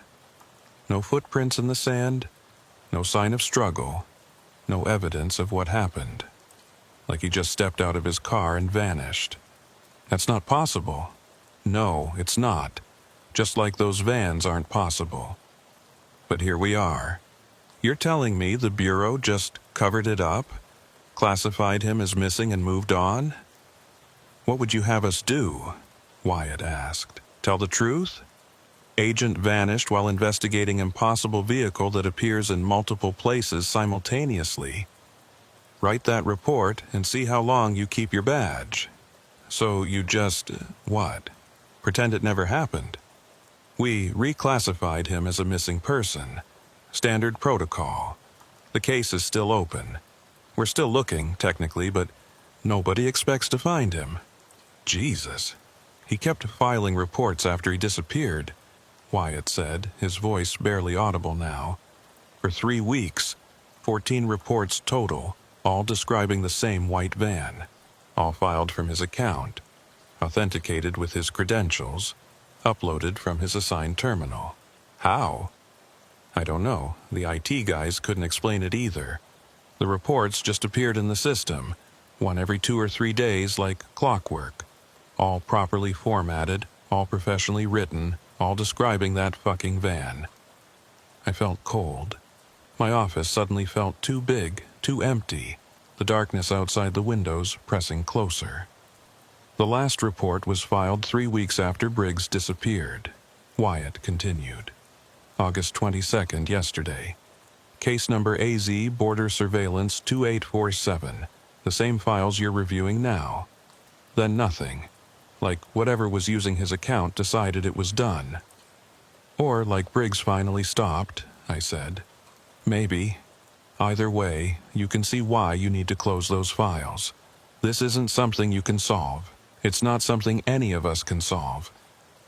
No footprints in the sand, no sign of struggle, no evidence of what happened. Like he just stepped out of his car and vanished. That's not possible. No, it's not. Just like those vans aren't possible. But here we are. You're telling me the Bureau just covered it up? Classified him as missing and moved on? What would you have us do? Wyatt asked. Tell the truth? Agent vanished while investigating impossible vehicle that appears in multiple places simultaneously. Write that report and see how long you keep your badge. So you just, what? Pretend it never happened? We reclassified him as a missing person. Standard protocol. The case is still open. We're still looking, technically, but nobody expects to find him. Jesus. He kept filing reports after he disappeared, Wyatt said, his voice barely audible now. For 3 weeks, 14 reports total, all describing the same white van, all filed from his account, authenticated with his credentials, uploaded from his assigned terminal. How? I don't know. The IT guys couldn't explain it either. The reports just appeared in the system, one every 2 or 3 days like clockwork. All properly formatted, all professionally written, all describing that fucking van. I felt cold. My office suddenly felt too big, too empty, the darkness outside the windows pressing closer. The last report was filed 3 weeks after Briggs disappeared. Wyatt continued. August 22nd, yesterday. Case number AZ Border Surveillance 2847. The same files you're reviewing now. Then nothing. Like whatever was using his account decided it was done. Or like Briggs finally stopped, I said. Maybe. Either way, you can see why you need to close those files. This isn't something you can solve. It's not something any of us can solve.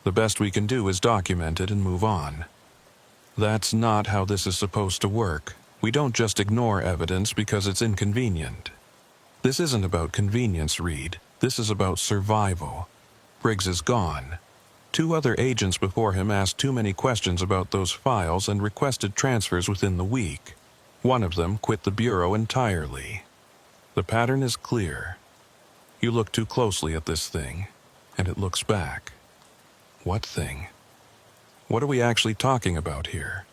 The best we can do is document it and move on. That's not how this is supposed to work. We don't just ignore evidence because it's inconvenient. This isn't about convenience, Reed. This is about survival. Briggs is gone. 2 other agents before him asked too many questions about those files and requested transfers within the week. One of them quit the Bureau entirely. The pattern is clear. You look too closely at this thing, and it looks back. What thing? What are we actually talking about here?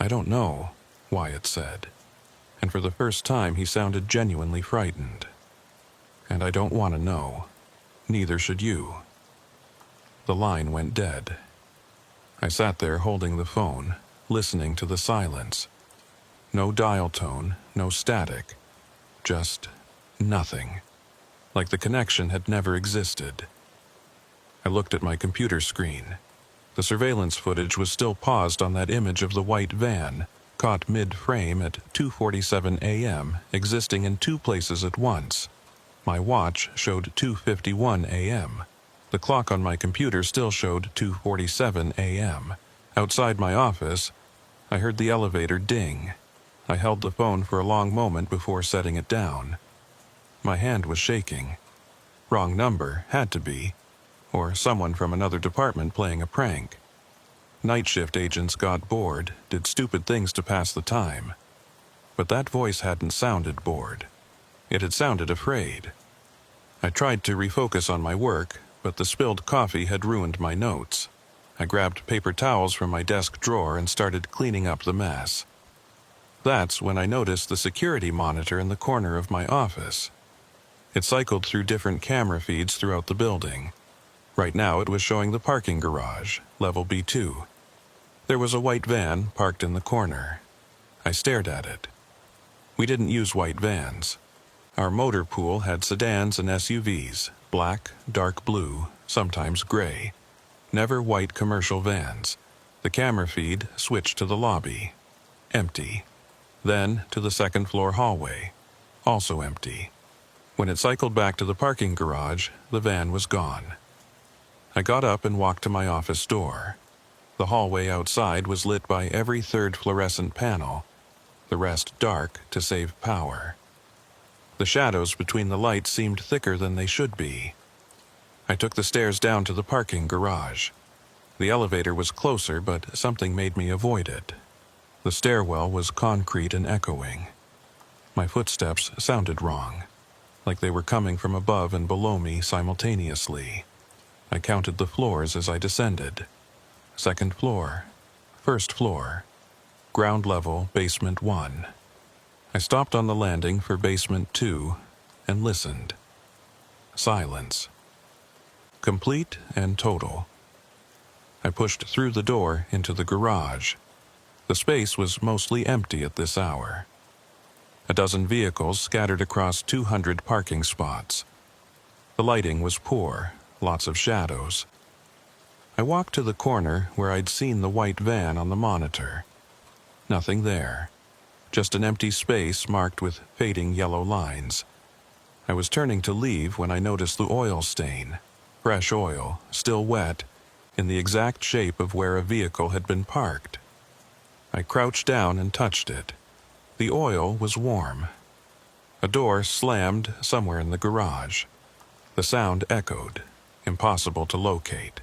I don't know, Wyatt said, and for the first time he sounded genuinely frightened. And I don't want to know. Neither should you. The line went dead. I sat there holding the phone, listening to the silence. No dial tone, no static. Just nothing. Like the connection had never existed. I looked at my computer screen. The surveillance footage was still paused on that image of the white van, caught mid-frame at 2:47 a.m., existing in 2 places at once. My watch showed 2:51 a.m. The clock on my computer still showed 2:47 a.m. Outside my office, I heard the elevator ding. I held the phone for a long moment before setting it down. My hand was shaking. Wrong number, had to be. Or someone from another department playing a prank. Night shift agents got bored, did stupid things to pass the time. But that voice hadn't sounded bored. It had sounded afraid. I tried to refocus on my work, but the spilled coffee had ruined my notes. I grabbed paper towels from my desk drawer and started cleaning up the mess. That's when I noticed the security monitor in the corner of my office. It cycled through different camera feeds throughout the building. Right now it was showing the parking garage, level B2. There was a white van parked in the corner. I stared at it. We didn't use white vans. Our motor pool had sedans and SUVs, black, dark blue, sometimes gray. Never white commercial vans. The camera feed switched to the lobby. Empty. Then to the second-floor hallway. Also empty. When it cycled back to the parking garage, the van was gone. I got up and walked to my office door. The hallway outside was lit by every third fluorescent panel, the rest dark to save power. The shadows between the lights seemed thicker than they should be. I took the stairs down to the parking garage. The elevator was closer, but something made me avoid it. The stairwell was concrete and echoing. My footsteps sounded wrong, like they were coming from above and below me simultaneously. I counted the floors as I descended. 2nd floor, 1st floor, ground level, basement 1. I stopped on the landing for basement 2 and listened. Silence. Complete and total. I pushed through the door into the garage. The space was mostly empty at this hour. A dozen vehicles scattered across 200 parking spots. The lighting was poor, lots of shadows. I walked to the corner where I'd seen the white van on the monitor. Nothing there. Just an empty space marked with fading yellow lines. I was turning to leave when I noticed the oil stain. Fresh oil, still wet, in the exact shape of where a vehicle had been parked. I crouched down and touched it. The oil was warm. A door slammed somewhere in the garage. The sound echoed, impossible to locate.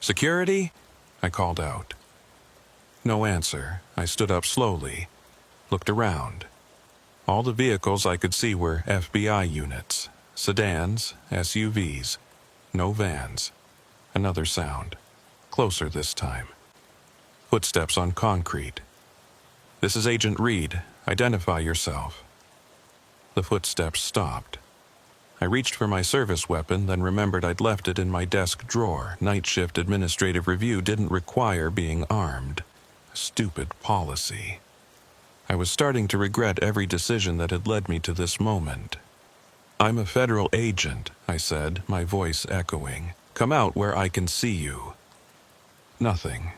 "Security?" I called out. No answer. I stood up slowly, looked around. All the vehicles I could see were FBI units, sedans, SUVs, no vans. Another sound, closer this time. Footsteps on concrete. "This is Agent Reed. Identify yourself." The footsteps stopped. I reached for my service weapon, then remembered I'd left it in my desk drawer. Night shift administrative review didn't require being armed. Stupid policy. I was starting to regret every decision that had led me to this moment. "I'm a federal agent," I said, my voice echoing. "Come out where I can see you." Nothing.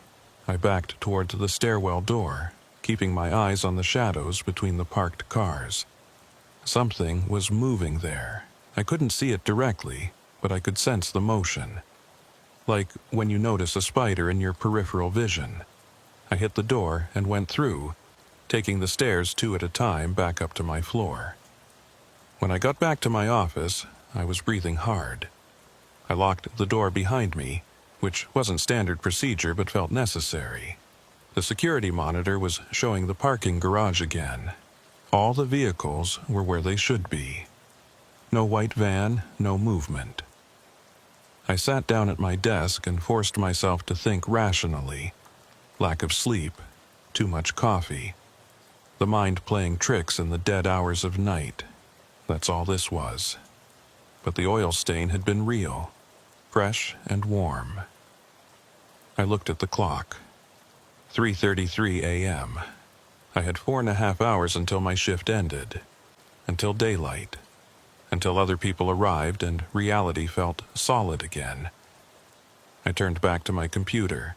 I backed toward the stairwell door, keeping my eyes on the shadows between the parked cars. Something was moving there. I couldn't see it directly, but I could sense the motion. Like when you notice a spider in your peripheral vision. I hit the door and went through, taking the stairs 2 at a time back up to my floor. When I got back to my office, I was breathing hard. I locked the door behind me, which wasn't standard procedure but felt necessary. The security monitor was showing the parking garage again. All the vehicles were where they should be. No white van, no movement. I sat down at my desk and forced myself to think rationally. Lack of sleep, too much coffee. The mind playing tricks in the dead hours of night. That's all this was. But the oil stain had been real, fresh and warm. I looked at the clock. 3:33 a.m. I had 4.5 hours until my shift ended. Until daylight. Until other people arrived and reality felt solid again. I turned back to my computer.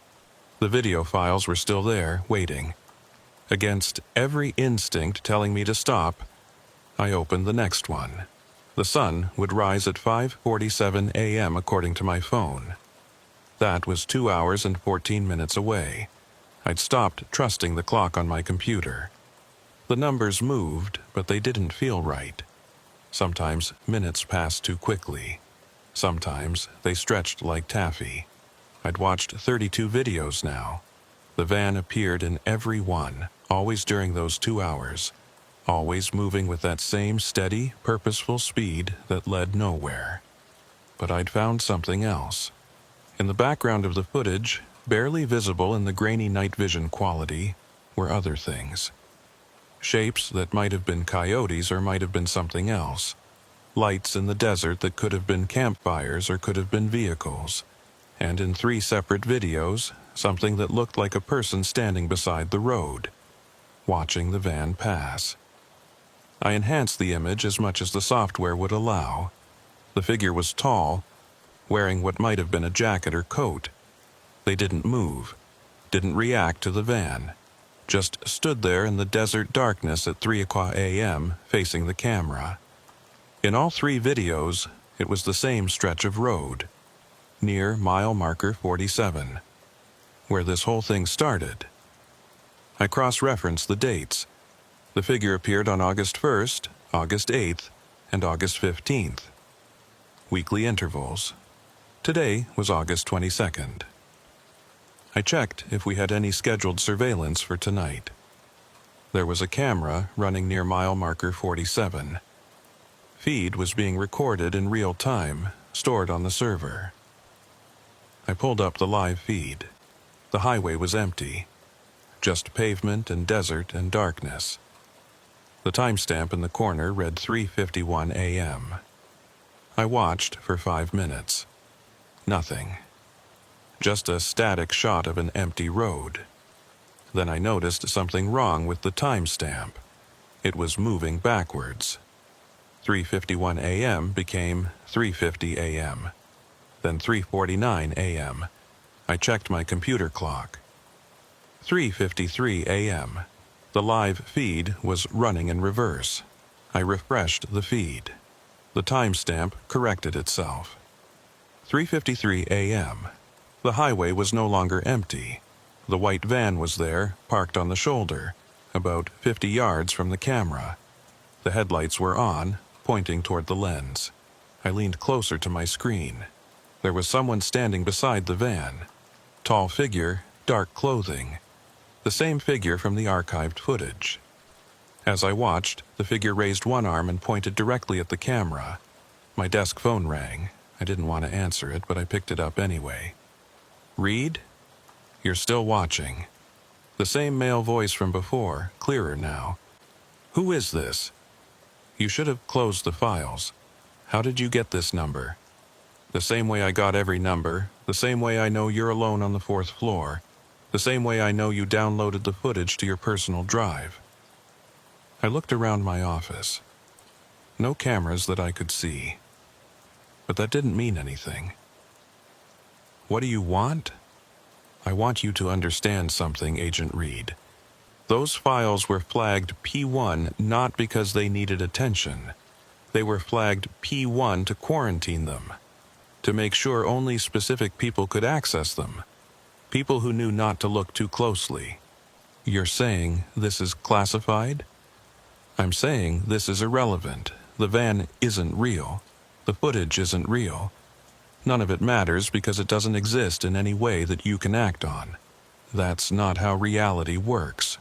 The video files were still there, waiting. Against every instinct telling me to stop, I opened the next one. The sun would rise at 5:47 a.m. according to my phone. That was 2 hours and 14 minutes away. I'd stopped trusting the clock on my computer. The numbers moved, but they didn't feel right. Sometimes minutes passed too quickly. Sometimes they stretched like taffy. I'd watched 32 videos now. The van appeared in every one, always during those 2 hours, always moving with that same steady, purposeful speed that led nowhere. But I'd found something else. In the background of the footage, barely visible in the grainy night vision quality, were other things. Shapes that might have been coyotes or might have been something else. Lights in the desert that could have been campfires or could have been vehicles. And in 3 separate videos, something that looked like a person standing beside the road, watching the van pass. I enhanced the image as much as the software would allow. The figure was tall, wearing what might have been a jacket or coat. They didn't move, didn't react to the van. Just stood there in the desert darkness at 3 o'clock a.m., facing the camera. In all 3 videos, it was the same stretch of road, near mile marker 47, where this whole thing started. I cross-referenced the dates. The figure appeared on August 1st, August 8th, and August 15th. Weekly intervals. Today was August 22nd. I checked if we had any scheduled surveillance for tonight. There was a camera running near mile marker 47. Feed was being recorded in real time, stored on the server. I pulled up the live feed. The highway was empty. Just pavement and desert and darkness. The timestamp in the corner read 3:51 a.m. I watched for 5 minutes. Nothing. just a static shot of an empty road. Then I noticed something wrong with the timestamp. It was moving backwards. 3:51 a.m. became 3:50 a.m., then 3:49 a.m. I checked my computer clock. 3:53 a.m. The live feed was running in reverse. I refreshed the feed. The timestamp corrected itself. 3:53 a.m. The highway was no longer empty. The white van was there, parked on the shoulder, about 50 yards from the camera. The headlights were on, pointing toward the lens. I leaned closer to my screen. There was someone standing beside the van. Tall figure, dark clothing. The same figure from the archived footage. As I watched, the figure raised one arm and pointed directly at the camera. My desk phone rang. I didn't want to answer it, but I picked it up anyway. "Reed? You're still watching." The same male voice from before, clearer now. "Who is this? You should have closed the files. How did you get this number?" "The same way I got every number, the same way I know you're alone on the 4th floor, the same way I know you downloaded the footage to your personal drive." I looked around my office. No cameras that I could see. But that didn't mean anything. "What do you want?" "I want you to understand something, Agent Reed. Those files were flagged P1 not because they needed attention. They were flagged P1 to quarantine them, to make sure only specific people could access them, people who knew not to look too closely." "You're saying this is classified?" "I'm saying this is irrelevant. The van isn't real. The footage isn't real. None of it matters because it doesn't exist in any way that you can act on. That's not how reality works.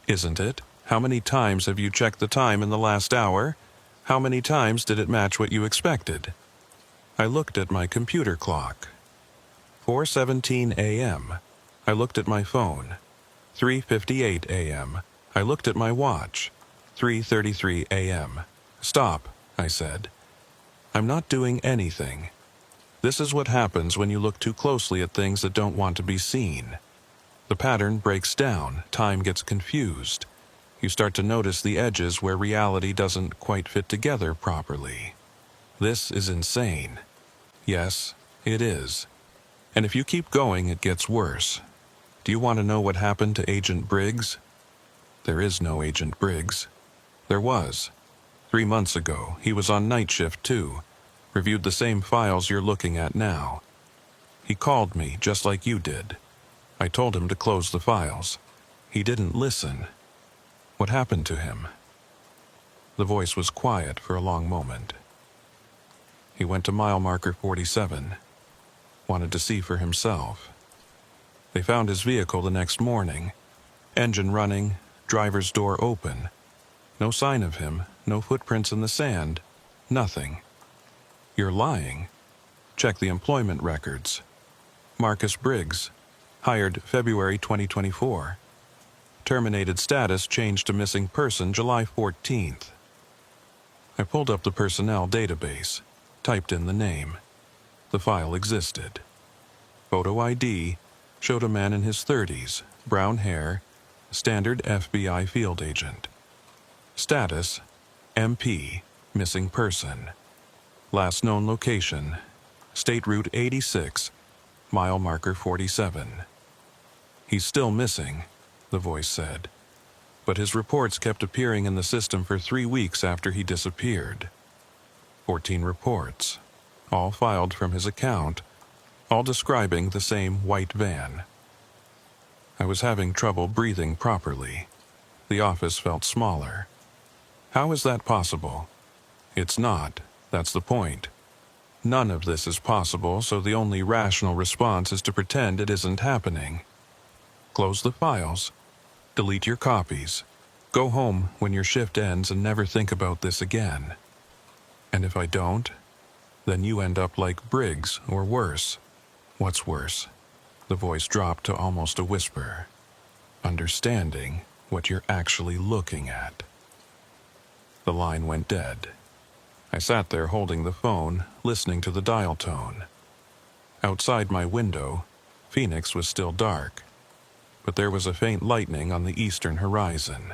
Isn't it? How many times have you checked the time in the last hour? How many times did it match what you expected?" I looked at my computer clock. 4:17 a.m. I looked at my phone. 3:58 a.m. I looked at my watch. 3:33 a.m. "Stop," I said. "I'm not doing anything. This is what happens when you look too closely at things that don't want to be seen. The pattern breaks down, time gets confused. You start to notice the edges where reality doesn't quite fit together properly. This is insane." "Yes, it is. And if you keep going, it gets worse. Do you want to know what happened to Agent Briggs?" "There is no Agent Briggs." "There was. 3 months ago, he was on night shift too. Reviewed the same files you're looking at now. He called me, just like you did. I told him to close the files. He didn't listen." "What happened to him?" The voice was quiet for a long moment. "He went to mile marker 47. Wanted to see for himself. They found his vehicle the next morning. Engine running, driver's door open. No sign of him, no footprints in the sand, nothing." "You're lying. Check the employment records. Marcus Briggs, hired February 2024. Terminated status changed to missing person July 14th. I pulled up the personnel database, typed in the name. The file existed. Photo ID showed a man in his 30s, brown hair, standard FBI field agent. Status, MP, missing person. Last known location, State Route 86, mile marker 47. "He's still missing," the voice said. "But his reports kept appearing in the system for 3 weeks after he disappeared. 14 reports, all filed from his account, all describing the same white van." I was having trouble breathing properly. The office felt smaller. "How is that possible?" "It's not. That's the point. None of this is possible, so the only rational response is to pretend it isn't happening. Close the files. Delete your copies. Go home when your shift ends and never think about this again. And if I don't, then you end up like Briggs or worse." "What's worse?" The voice dropped to almost a whisper. "Understanding what you're actually looking at." The line went dead. I sat there holding the phone, listening to the dial tone. Outside my window, Phoenix was still dark, but there was a faint lightening on the eastern horizon.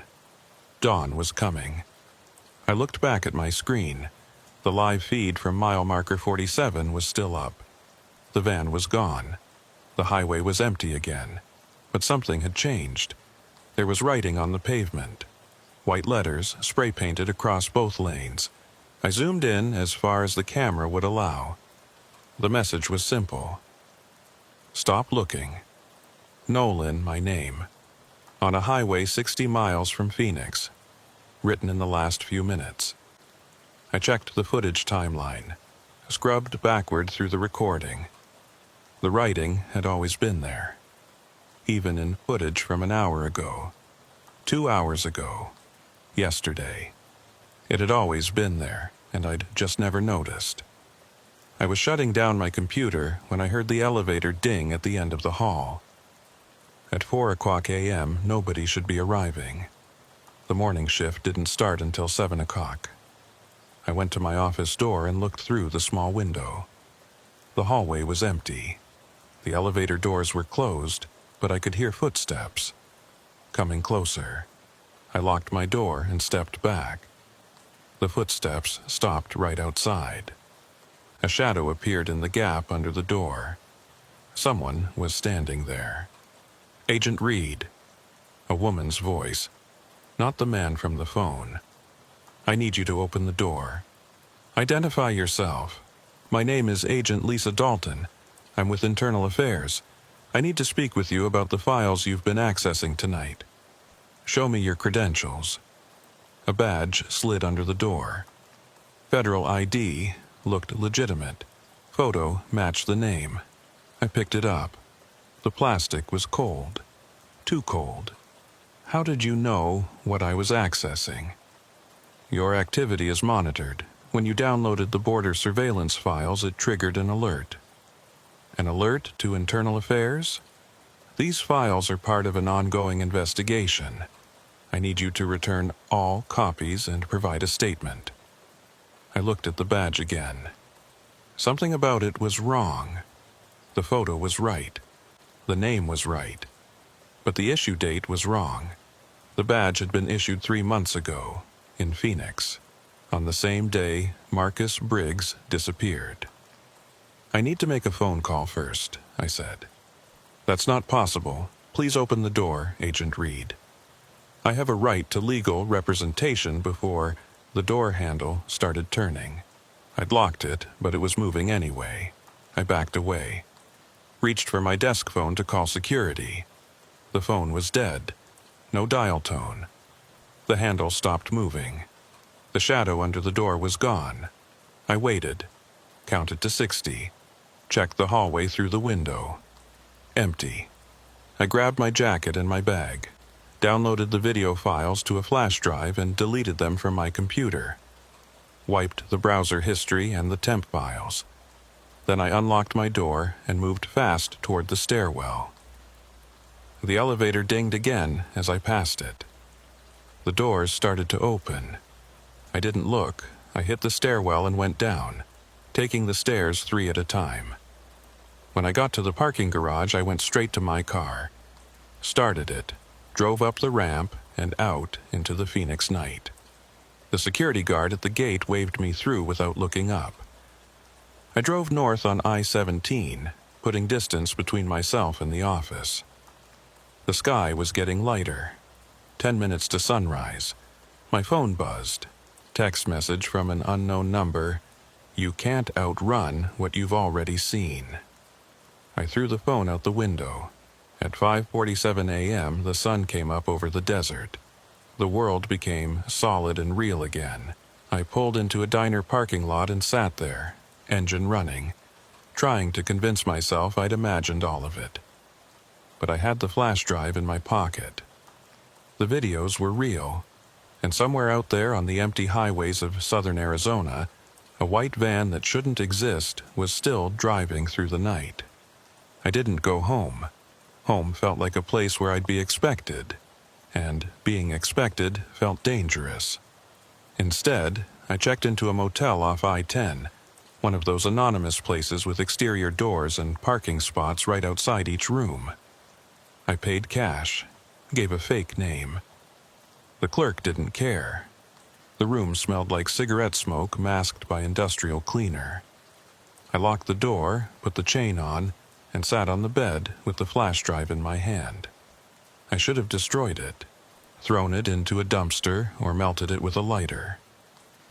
Dawn was coming. I looked back at my screen. The live feed from mile marker 47 was still up. The van was gone. The highway was empty again. But something had changed. There was writing on the pavement. White letters spray-painted across both lanes. I zoomed in as far as the camera would allow. The message was simple. Stop looking. Nolan, my name. On a highway 60 miles from Phoenix. Written in the last few minutes. I checked the footage timeline. Scrubbed backward through the recording. The writing had always been there. Even in footage from an hour ago. 2 hours ago. Yesterday. It had always been there, and I'd just never noticed. I was shutting down my computer when I heard the elevator ding at the end of the hall. At 4 o'clock a.m., nobody should be arriving. The morning shift didn't start until 7 o'clock. I went to my office door and looked through the small window. The hallway was empty. The elevator doors were closed, but I could hear footsteps. Coming closer. I locked my door and stepped back. The footsteps stopped right outside. A shadow appeared in the gap under the door. Someone was standing there. Agent Reed. A woman's voice. Not the man from the phone. I need you to open the door. Identify yourself. My name is Agent Lisa Dalton. I'm with Internal Affairs. I need to speak with you about the files you've been accessing tonight. Show me your credentials. A badge slid under the door. Federal ID looked legitimate. Photo matched the name. I picked it up. The plastic was cold. Too cold. How did you know what I was accessing? Your activity is monitored. When you downloaded the border surveillance files, it triggered an alert. An alert to Internal Affairs? These files are part of an ongoing investigation. I need you to return all copies and provide a statement. I looked at the badge again. Something about it was wrong. The photo was right. The name was right. But the issue date was wrong. The badge had been issued 3 months ago, in Phoenix, on the same day Marcus Briggs disappeared. I need to make a phone call first, I said. That's not possible. Please open the door, Agent Reed. I have a right to legal representation before the door handle started turning. I'd locked it, but it was moving anyway. I backed away. Reached for my desk phone to call security. The phone was dead. No dial tone. The handle stopped moving. The shadow under the door was gone. I waited. Counted to 60. Checked the hallway through the window. Empty. I grabbed my jacket and my bag. Downloaded the video files to a flash drive and deleted them from my computer. Wiped the browser history and the temp files. Then I unlocked my door and moved fast toward the stairwell. The elevator dinged again as I passed it. The doors started to open. I didn't look. I hit the stairwell and went down, taking the stairs 3 at a time. When I got to the parking garage, I went straight to my car. Started it, drove up the ramp and out into the Phoenix night. The security guard at the gate waved me through without looking up. I drove north on I-17, putting distance between myself and the office. The sky was getting lighter. 10 minutes to sunrise. My phone buzzed. Text message from an unknown number. You can't outrun what you've already seen. I threw the phone out the window. At 5:47 a.m., the sun came up over the desert. The world became solid and real again. I pulled into a diner parking lot and sat there, engine running, trying to convince myself I'd imagined all of it. But I had the flash drive in my pocket. The videos were real, and somewhere out there on the empty highways of southern Arizona, a white van that shouldn't exist was still driving through the night. I didn't go home. Home felt like a place where I'd be expected, and being expected felt dangerous. Instead, I checked into a motel off I-10, one of those anonymous places with exterior doors and parking spots right outside each room. I paid cash, gave a fake name. The clerk didn't care. The room smelled like cigarette smoke masked by industrial cleaner. I locked the door, put the chain on, and sat on the bed with the flash drive in my hand. I should have destroyed it, thrown it into a dumpster, or melted it with a lighter.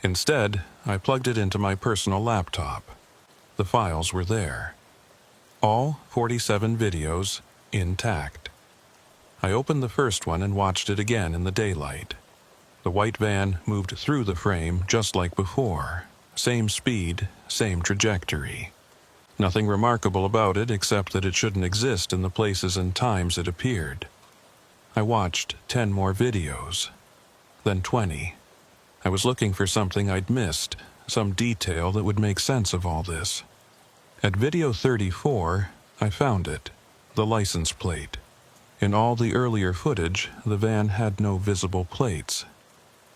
Instead, I plugged it into my personal laptop. The files were there. All 47 videos intact. I opened the first one and watched it again in the daylight. The white van moved through the frame just like before. Same speed, same trajectory. Nothing remarkable about it except that it shouldn't exist in the places and times it appeared. I watched 10 more videos, then 20. I was looking for something I'd missed, some detail that would make sense of all this. At video 34, I found it, the license plate. In all the earlier footage, the van had no visible plates.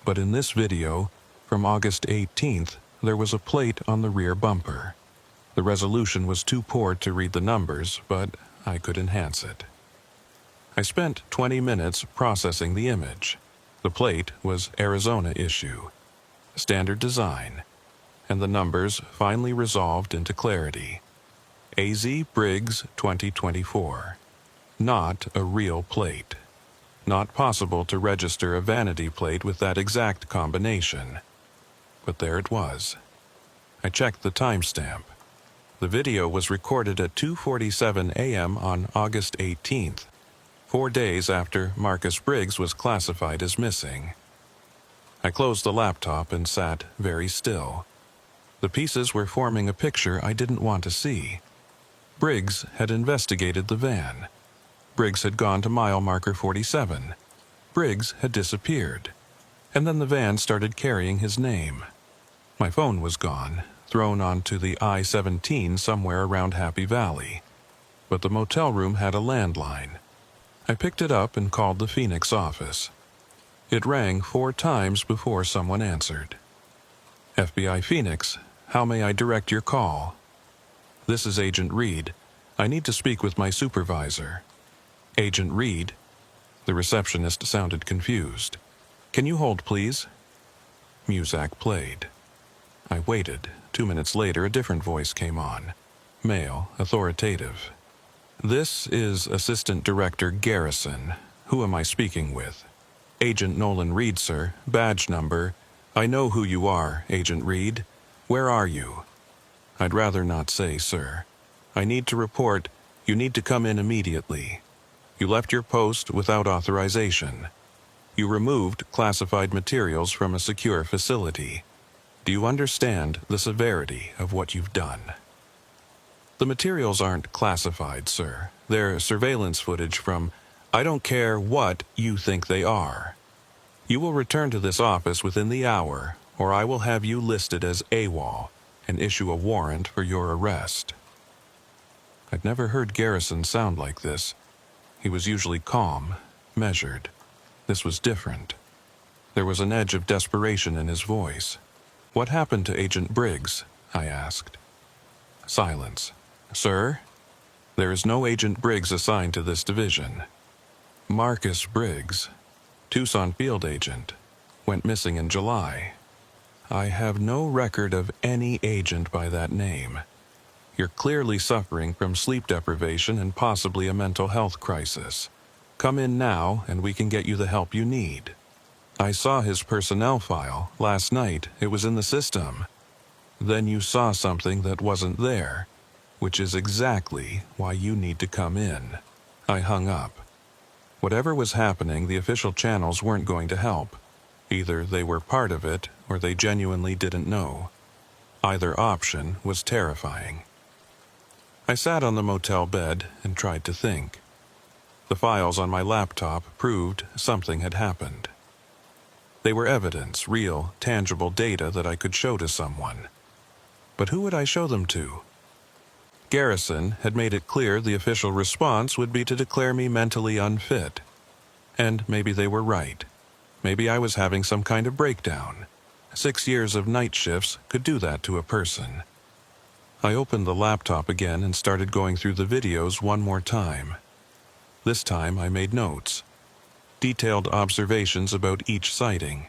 But in this video, from August 18th, there was a plate on the rear bumper. The resolution was too poor to read the numbers, but I could enhance it. I spent 20 minutes processing the image. The plate was Arizona issue, standard design, and the numbers finally resolved into clarity. AZ Briggs 2024. Not a real plate. Not possible to register a vanity plate with that exact combination. But there it was. I checked the timestamp. The video was recorded at 2:47 a.m. on August 18th, 4 days after Marcus Briggs was classified as missing. I closed the laptop and sat very still. The pieces were forming a picture I didn't want to see. Briggs had investigated the van. Briggs had gone to mile marker 47. Briggs had disappeared. And then the van started carrying his name. My phone was gone, thrown onto the I-17 somewhere around Happy Valley. But the motel room had a landline. I picked it up and called the Phoenix office. It rang 4 times before someone answered. FBI Phoenix, how may I direct your call? This is Agent Reed. I need to speak with my supervisor. Agent Reed? The receptionist sounded confused. Can you hold, please? Muzak played. I waited. 2 minutes later, a different voice came on. Male, authoritative. This is Assistant Director Garrison. Who am I speaking with? Agent Nolan Reed, sir. Badge number. I know who you are, Agent Reed. Where are you? I'd rather not say, sir. I need to report. You need to come in immediately. You left your post without authorization. You removed classified materials from a secure facility. Do you understand the severity of what you've done? The materials aren't classified, sir. They're surveillance footage from I don't care what you think they are. You will return to this office within the hour, or I will have you listed as AWOL and issue a warrant for your arrest. I'd never heard Garrison sound like this. He was usually calm, measured. This was different. There was an edge of desperation in his voice. What happened to Agent Briggs? I asked. Silence. Sir? There is no Agent Briggs assigned to this division. Marcus Briggs, Tucson field agent, went missing in July. I have no record of any agent by that name. You're clearly suffering from sleep deprivation and possibly a mental health crisis. Come in now and we can get you the help you need. I saw his personnel file last night. It was in the system. Then you saw something that wasn't there, which is exactly why you need to come in. I hung up. Whatever was happening, the official channels weren't going to help. Either they were part of it or they genuinely didn't know. Either option was terrifying. I sat on the motel bed and tried to think. The files on my laptop proved something had happened. They were evidence, real, tangible data that I could show to someone. But who would I show them to? Garrison had made it clear the official response would be to declare me mentally unfit. And maybe they were right. Maybe I was having some kind of breakdown. 6 years of night shifts could do that to a person. I opened the laptop again and started going through the videos one more time. This time I made notes. Detailed observations about each sighting.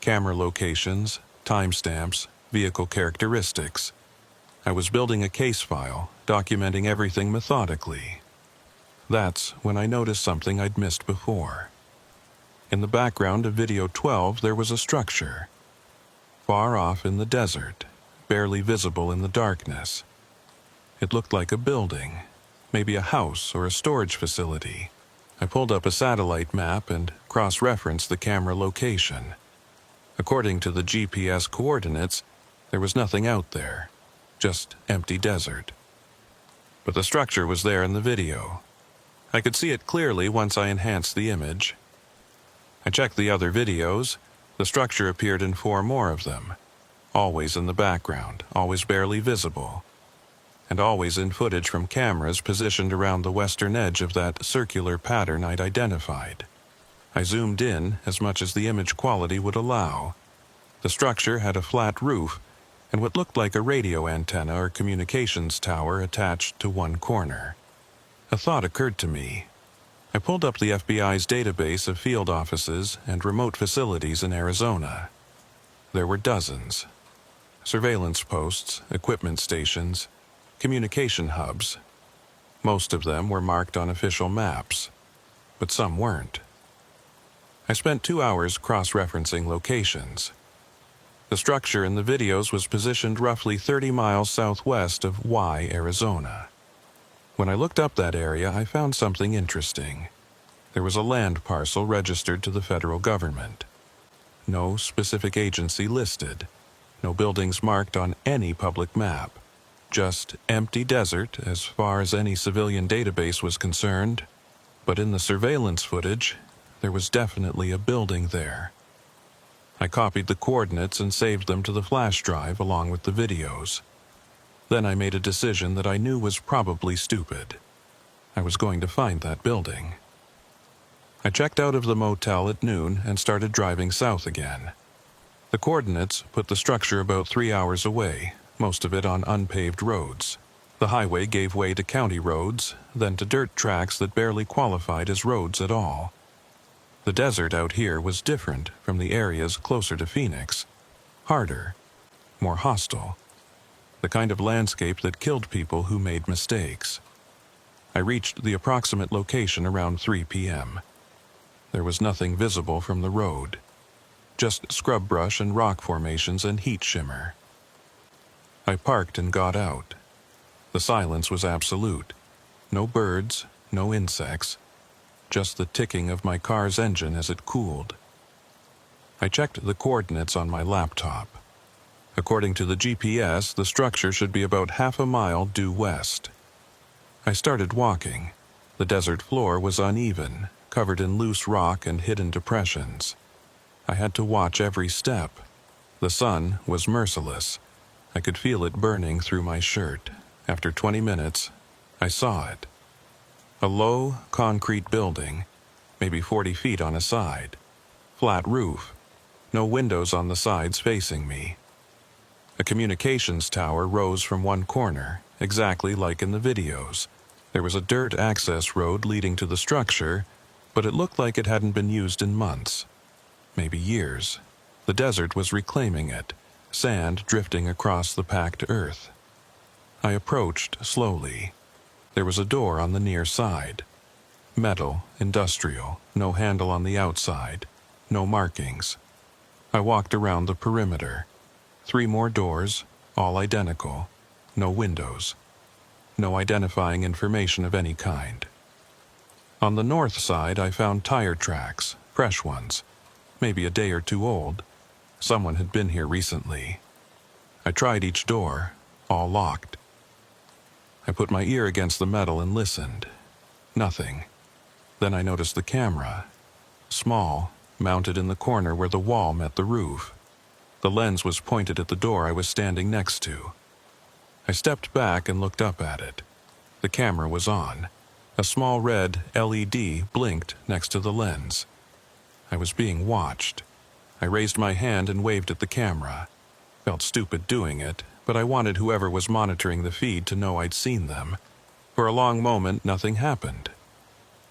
Camera locations, timestamps, vehicle characteristics. I was building a case file, documenting everything methodically. That's when I noticed something I'd missed before. In the background of video 12, there was a structure. Far off in the desert, barely visible in the darkness. It looked like a building, maybe a house or a storage facility. I pulled up a satellite map and cross-referenced the camera location. According to the GPS coordinates, there was nothing out there, just empty desert. But the structure was there in the video. I could see it clearly once I enhanced the image. I checked the other videos. The structure appeared in 4 more of them, always in the background, always barely visible, and always in footage from cameras positioned around the western edge of that circular pattern I'd identified. I zoomed in as much as the image quality would allow. The structure had a flat roof and what looked like a radio antenna or communications tower attached to one corner. A thought occurred to me. I pulled up the FBI's database of field offices and remote facilities in Arizona. There were dozens. Surveillance posts, equipment stations, communication hubs. Most of them were marked on official maps, but some weren't. I spent 2 hours cross-referencing locations. The structure in the videos was positioned roughly 30 miles southwest of Y, Arizona. When I looked up that area, I found something interesting. There was a land parcel registered to the federal government. No specific agency listed. No buildings marked on any public map. Just empty desert as far as any civilian database was concerned. But in the surveillance footage, there was definitely a building there. I copied the coordinates and saved them to the flash drive along with the videos. Then I made a decision that I knew was probably stupid. I was going to find that building. I checked out of the motel at noon and started driving south again. The coordinates put the structure about 3 hours away, most of it on unpaved roads. The highway gave way to county roads, then to dirt tracks that barely qualified as roads at all. The desert out here was different from the areas closer to Phoenix. Harder, more hostile. The kind of landscape that killed people who made mistakes. I reached the approximate location around 3 p.m. There was nothing visible from the road. Just scrub brush and rock formations and heat shimmer. I parked and got out. The silence was absolute. No birds, no insects. Just the ticking of my car's engine as it cooled. I checked the coordinates on my laptop. According to the GPS, the structure should be about half a mile due west. I started walking. The desert floor was uneven, covered in loose rock and hidden depressions. I had to watch every step. The sun was merciless. I could feel it burning through my shirt. After 20 minutes, I saw it. A low, concrete building, maybe 40 feet on a side. Flat roof. No windows on the sides facing me. A communications tower rose from one corner, exactly like in the videos. There was a dirt access road leading to the structure, but it looked like it hadn't been used in months. Maybe years. The desert was reclaiming it, sand drifting across the packed earth. I approached slowly. There was a door on the near side. Metal, industrial, no handle on the outside, no markings. I walked around the perimeter. 3 more doors, all identical, no windows. No identifying information of any kind. On the north side, I found tire tracks, fresh ones, maybe a day or 2 old. Someone had been here recently. I tried each door, all locked. I put my ear against the metal and listened. Nothing. Then I noticed the camera. Small, mounted in the corner where the wall met the roof. The lens was pointed at the door I was standing next to. I stepped back and looked up at it. The camera was on. A small red LED blinked next to the lens. I was being watched. I raised my hand and waved at the camera. Felt stupid doing it, but I wanted whoever was monitoring the feed to know I'd seen them. For a long moment, nothing happened.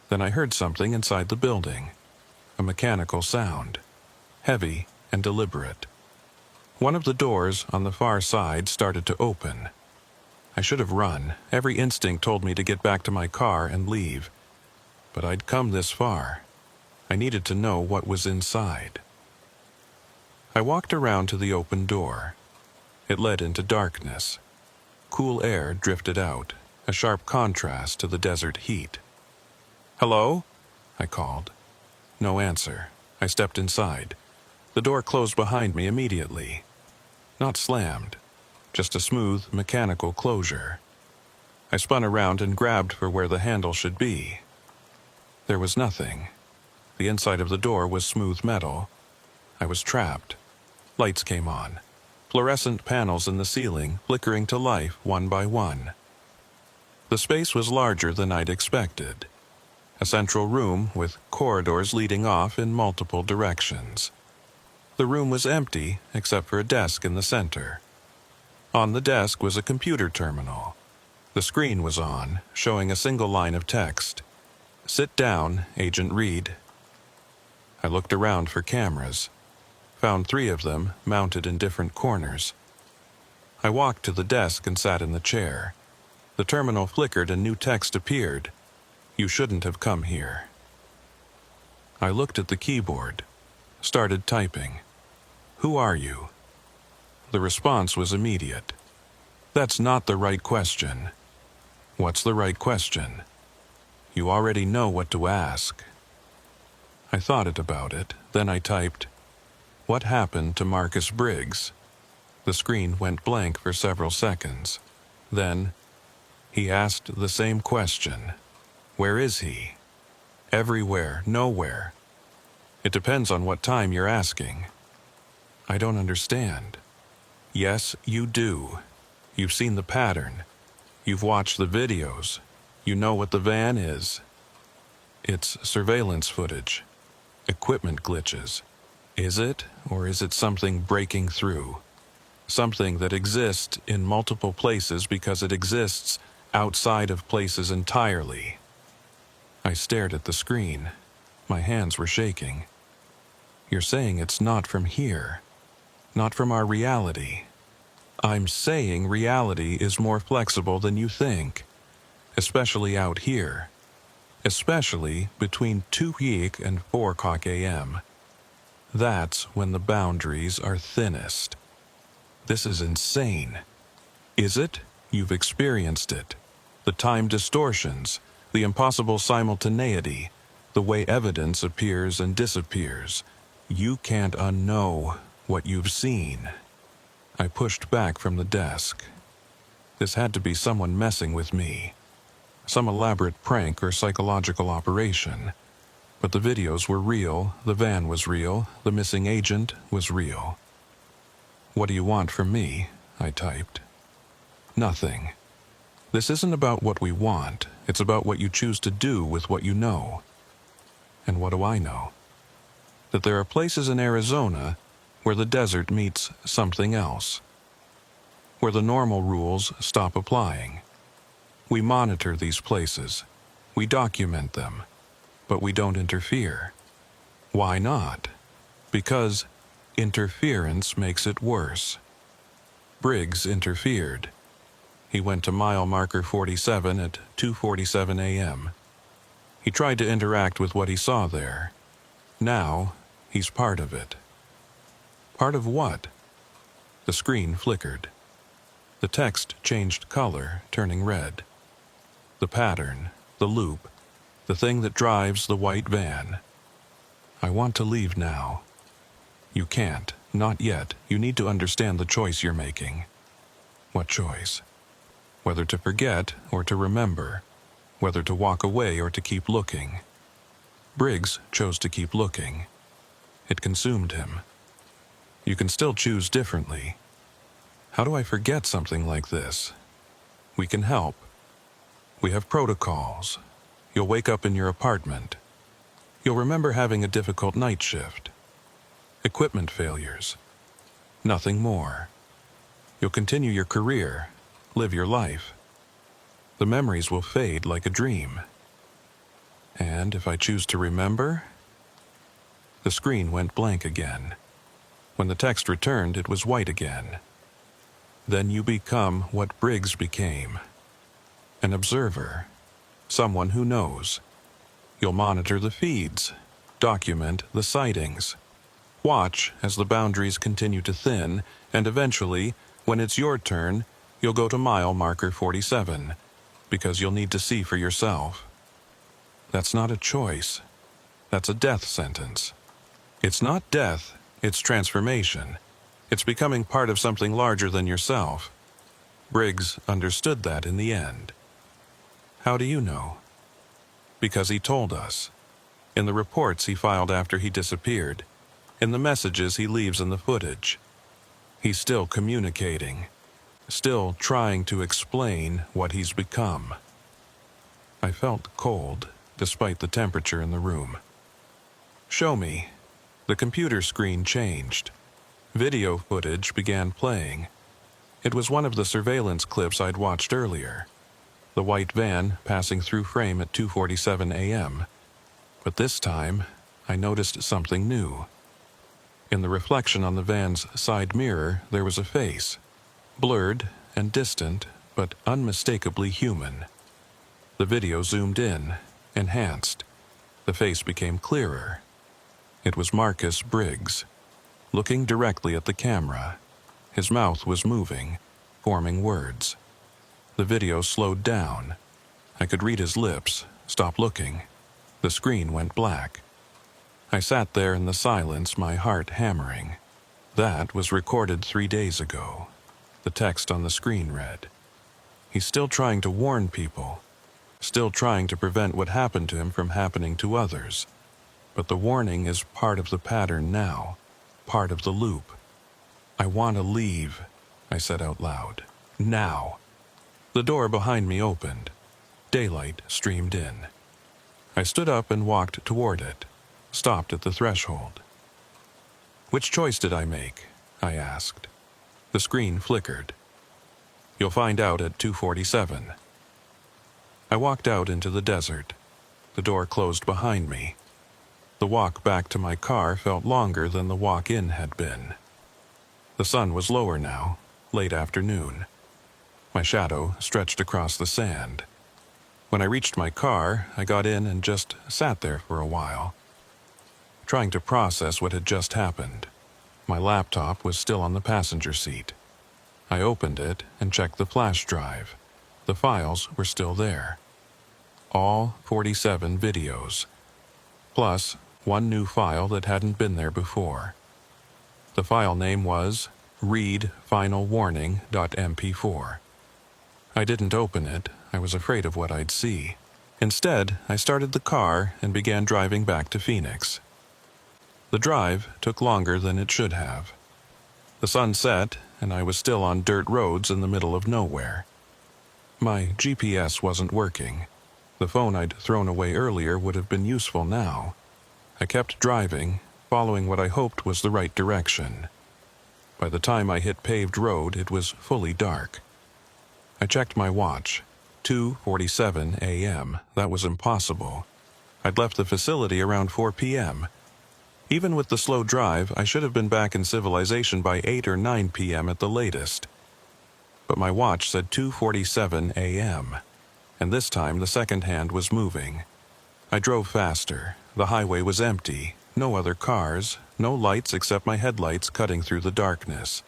Then I heard something inside the building. A mechanical sound. Heavy and deliberate. One of the doors on the far side started to open. I should have run. Every instinct told me to get back to my car and leave. But I'd come this far. I needed to know what was inside. I walked around to the open door. It led into darkness. Cool air drifted out, a sharp contrast to the desert heat. "Hello?" I called. No answer. I stepped inside. The door closed behind me immediately. Not slammed, just a smooth, mechanical closure. I spun around and grabbed for where the handle should be. There was nothing. The inside of the door was smooth metal. I was trapped. Lights came on. Fluorescent panels in the ceiling flickering to life one by one. The space was larger than I'd expected. A central room with corridors leading off in multiple directions. The room was empty except for a desk in the center. On the desk was a computer terminal. The screen was on, showing a single line of text. "Sit down, Agent Reed." I looked around for cameras. Found 3 of them mounted in different corners. I walked to the desk and sat in the chair. The terminal flickered and new text appeared. "You shouldn't have come here." I looked at the keyboard. Started typing. "Who are you?" The response was immediate. "That's not the right question." "What's the right question?" "You already know what to ask." I thought about it, then I typed, "What happened to Marcus Briggs?" The screen went blank for several seconds. Then, "He asked the same question. Where is he?" "Everywhere, nowhere." "It depends on what time you're asking." "I don't understand." "Yes, you do. You've seen the pattern. You've watched the videos. You know what the van is. It's surveillance footage. Equipment glitches. Is it, or is it something breaking through? Something that exists in multiple places because it exists outside of places entirely." I stared at the screen. My hands were shaking. "You're saying it's not from here. Not from our reality." "I'm saying reality is more flexible than you think. Especially out here. Especially between 2 p.m. and 4 a.m. That's when the boundaries are thinnest." This is insane. Is it? You've experienced it. The time distortions, the impossible simultaneity, the way evidence appears and disappears. You can't unknow what you've seen. I pushed back from the desk. This had to be someone messing with me. Some elaborate prank or psychological operation. But the videos were real, the van was real, the missing agent was real. "What do you want from me?" I typed. "Nothing. This isn't about what we want, it's about what you choose to do with what you know." "And what do I know?" "That there are places in Arizona where the desert meets something else. Where the normal rules stop applying. We monitor these places. We document them. But we don't interfere. Why not? Because interference makes it worse. Briggs interfered. He went to mile marker 47 at 2:47 a.m. He tried to interact with what he saw there. Now, he's part of it." "Part of what?" The screen flickered. The text changed color, turning red. The pattern, the loop, the thing that drives the white van. "I want to leave now." "You can't, not yet. You need to understand the choice you're making." "What choice?" "Whether to forget or to remember. Whether to walk away or to keep looking." Briggs chose to keep looking. It consumed him. You can still choose differently. How do I forget something like this? We can help. We have protocols. You'll wake up in your apartment. You'll remember having a difficult night shift. Equipment failures. Nothing more. You'll continue your career, live your life. The memories will fade like a dream. And if I choose to remember... The screen went blank again. When the text returned, it was white again. Then you become what Briggs became. An observer. Someone who knows. You'll monitor the feeds, document the sightings, watch as the boundaries continue to thin, and eventually, when it's your turn, you'll go to mile marker 47, because you'll need to see for yourself. That's not a choice. That's a death sentence. It's not death, it's transformation. It's becoming part of something larger than yourself. Briggs understood that in the end. How do you know? Because he told us. In the reports he filed after he disappeared. In the messages he leaves in the footage. He's still communicating. Still trying to explain what he's become. I felt cold, despite the temperature in the room. Show me. The computer screen changed. Video footage began playing. It was one of the surveillance clips I'd watched earlier. The white van passing through frame at 2:47 a.m. But this time, I noticed something new. In the reflection on the van's side mirror, there was a face. Blurred and distant, but unmistakably human. The video zoomed in, enhanced. The face became clearer. It was Marcus Briggs, looking directly at the camera. His mouth was moving, forming words. The video slowed down. I could read his lips, stop looking. The screen went black. I sat there in the silence, my heart hammering. That was recorded 3 days ago. The text on the screen read, "He's still trying to warn people, still trying to prevent what happened to him from happening to others. But the warning is part of the pattern now, part of the loop. I want to leave," I said out loud. "Now." The door behind me opened. Daylight streamed in. I stood up and walked toward it, stopped at the threshold. "Which choice did I make?" I asked. The screen flickered. "You'll find out at 2:47. I walked out into the desert. The door closed behind me. The walk back to my car felt longer than the walk in had been. The sun was lower now, late afternoon. My shadow stretched across the sand. When I reached my car, I got in and just sat there for a while, trying to process what had just happened. My laptop was still on the passenger seat. I opened it and checked the flash drive. The files were still there. All 47 videos, plus one new file that hadn't been there before. The file name was readfinalwarning.mp4. I didn't open it. I was afraid of what I'd see. Instead, I started the car and began driving back to Phoenix. The drive took longer than it should have. The sun set, and I was still on dirt roads in the middle of nowhere. My GPS wasn't working. The phone I'd thrown away earlier would have been useful now. I kept driving, following what I hoped was the right direction. By the time I hit paved road, it was fully dark. I checked my watch. 2:47 a.m. That was impossible. I'd left the facility around 4 p.m. Even with the slow drive, I should have been back in civilization by 8 or 9 p.m. at the latest. But my watch said 2:47 a.m., and this time the second hand was moving. I drove faster. The highway was empty. No other cars, no lights except my headlights cutting through the darkness.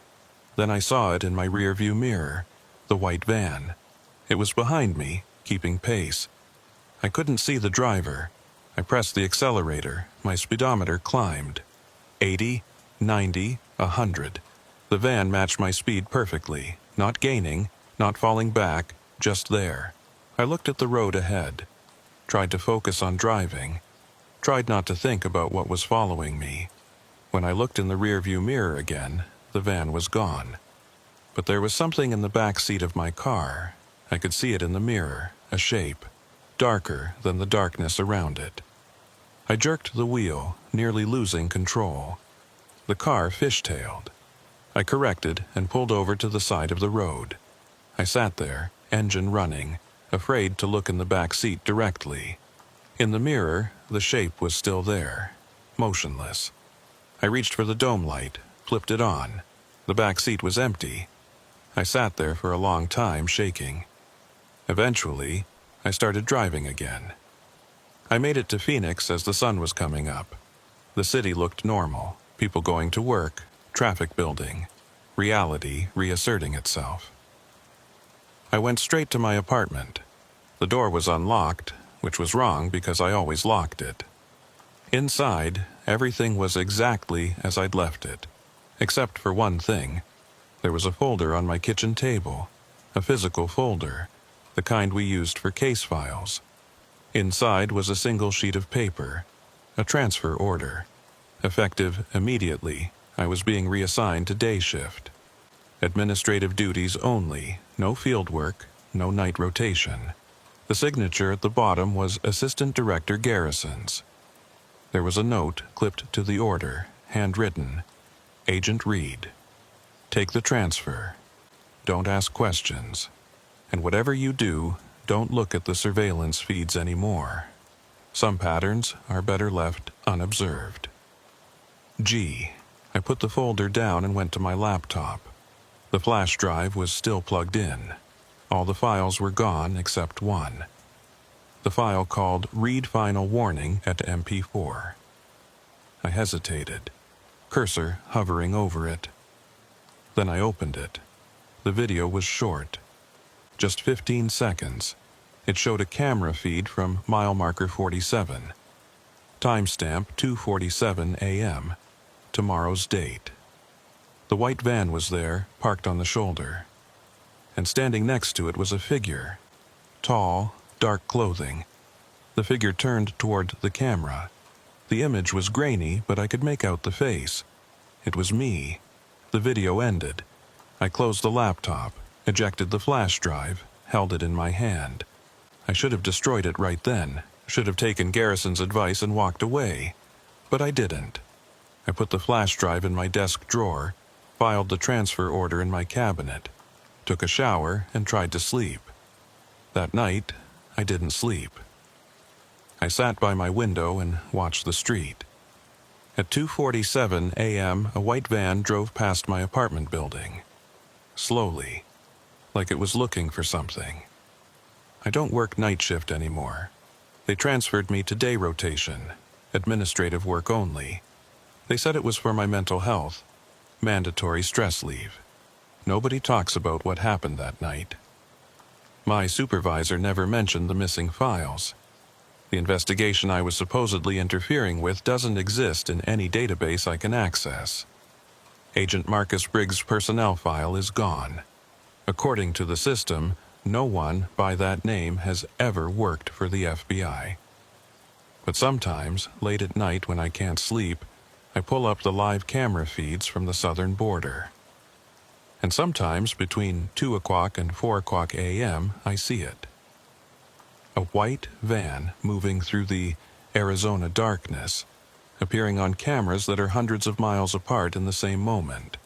Then I saw it in my rearview mirror, the white van. It was behind me, keeping pace. I couldn't see the driver. I pressed the accelerator. My speedometer climbed. 80, 90, 100. The van matched my speed perfectly, not gaining, not falling back, just there. I looked at the road ahead, tried to focus on driving, tried not to think about what was following me. When I looked in the rearview mirror again, the van was gone. But there was something in the back seat of my car. I could see it in the mirror, a shape, darker than the darkness around it. I jerked the wheel, nearly losing control. The car fishtailed. I corrected and pulled over to the side of the road. I sat there, engine running, afraid to look in the back seat directly. In the mirror, the shape was still there, motionless. I reached for the dome light, flipped it on. The back seat was empty. I sat there for a long time, shaking. Eventually, I started driving again. I made it to Phoenix as the sun was coming up. The city looked normal, people going to work, traffic building, reality reasserting itself. I went straight to my apartment. The door was unlocked, which was wrong because I always locked it. Inside, everything was exactly as I'd left it, except for one thing. There was a folder on my kitchen table, a physical folder, the kind we used for case files. Inside was a single sheet of paper, a transfer order. Effective immediately, I was being reassigned to day shift. Administrative duties only, no field work, no night rotation. The signature at the bottom was Assistant Director Garrison's. There was a note clipped to the order, handwritten, Agent Reed. Take the transfer. Don't ask questions. And whatever you do, don't look at the surveillance feeds anymore. Some patterns are better left unobserved. G. I put the folder down and went to my laptop. The flash drive was still plugged in. All the files were gone except one. The file called Read Final Warning at MP4. I hesitated, cursor hovering over it. Then I opened it. The video was short. Just 15 seconds. It showed a camera feed from mile marker 47. Timestamp 2:47 a.m. Tomorrow's date. The white van was there, parked on the shoulder. And standing next to it was a figure. Tall, dark clothing. The figure turned toward the camera. The image was grainy, but I could make out the face. It was me. The video ended. I closed the laptop, ejected the flash drive, held it in my hand. I should have destroyed it right then, should have taken Garrison's advice and walked away. But I didn't. I put the flash drive in my desk drawer, filed the transfer order in my cabinet, took a shower, and tried to sleep. That night, I didn't sleep. I sat by my window and watched the street. At 2:47 a.m., a white van drove past my apartment building. Slowly, like it was looking for something. I don't work night shift anymore. They transferred me to day rotation, administrative work only. They said it was for my mental health, mandatory stress leave. Nobody talks about what happened that night. My supervisor never mentioned the missing files. The investigation I was supposedly interfering with doesn't exist in any database I can access. Agent Marcus Briggs' personnel file is gone. According to the system, no one by that name has ever worked for the FBI. But sometimes, late at night when I can't sleep, I pull up the live camera feeds from the southern border. And sometimes between 2 o'clock and 4 o'clock a.m., I see it. A white van moving through the Arizona darkness, appearing on cameras that are hundreds of miles apart in the same moment.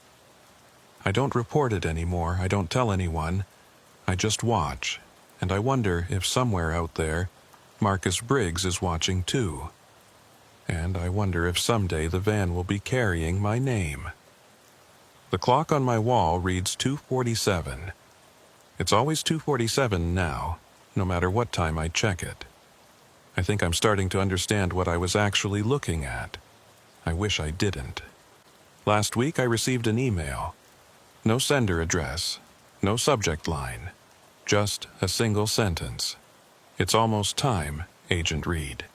I don't report it anymore, I don't tell anyone, I just watch, and I wonder if somewhere out there, Marcus Briggs is watching too. And I wonder if someday the van will be carrying my name. The clock on my wall reads 2:47. It's always 2:47 now, no matter what time I check it. I think I'm starting to understand what I was actually looking at. I wish I didn't. Last week I received an email. No sender address, no subject line, just a single sentence. It's almost time, Agent Reed.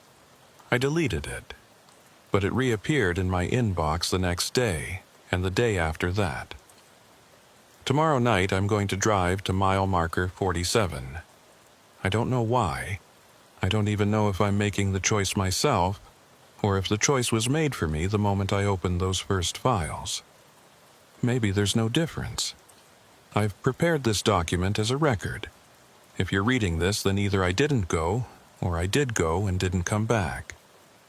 I deleted it, but it reappeared in my inbox the next day and the day after that. Tomorrow night I'm going to drive to mile marker 47. I don't know why. I don't even know if I'm making the choice myself, or if the choice was made for me the moment I opened those first files. Maybe there's no difference. I've prepared this document as a record. If you're reading this, then either I didn't go, or I did go and didn't come back.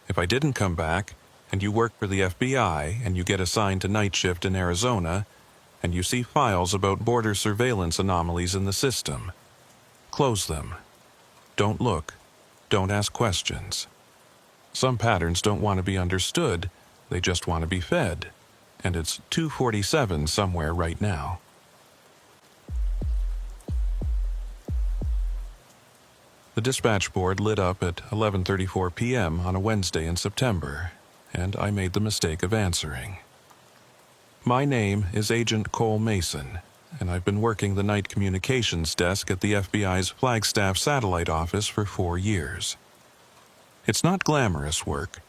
If I didn't come back, and you work for the FBI and you get assigned to night shift in Arizona, and you see files about border surveillance anomalies in the system. Close them. Don't look. Don't ask questions. Some patterns don't want to be understood, they just want to be fed. And it's 2:47 somewhere right now. The dispatch board lit up at 11:34 p.m. on a Wednesday in September, and I made the mistake of answering. My name is Agent Cole Mason, and I've been working the night communications desk at the FBI's Flagstaff satellite office for 4 years. It's not glamorous work.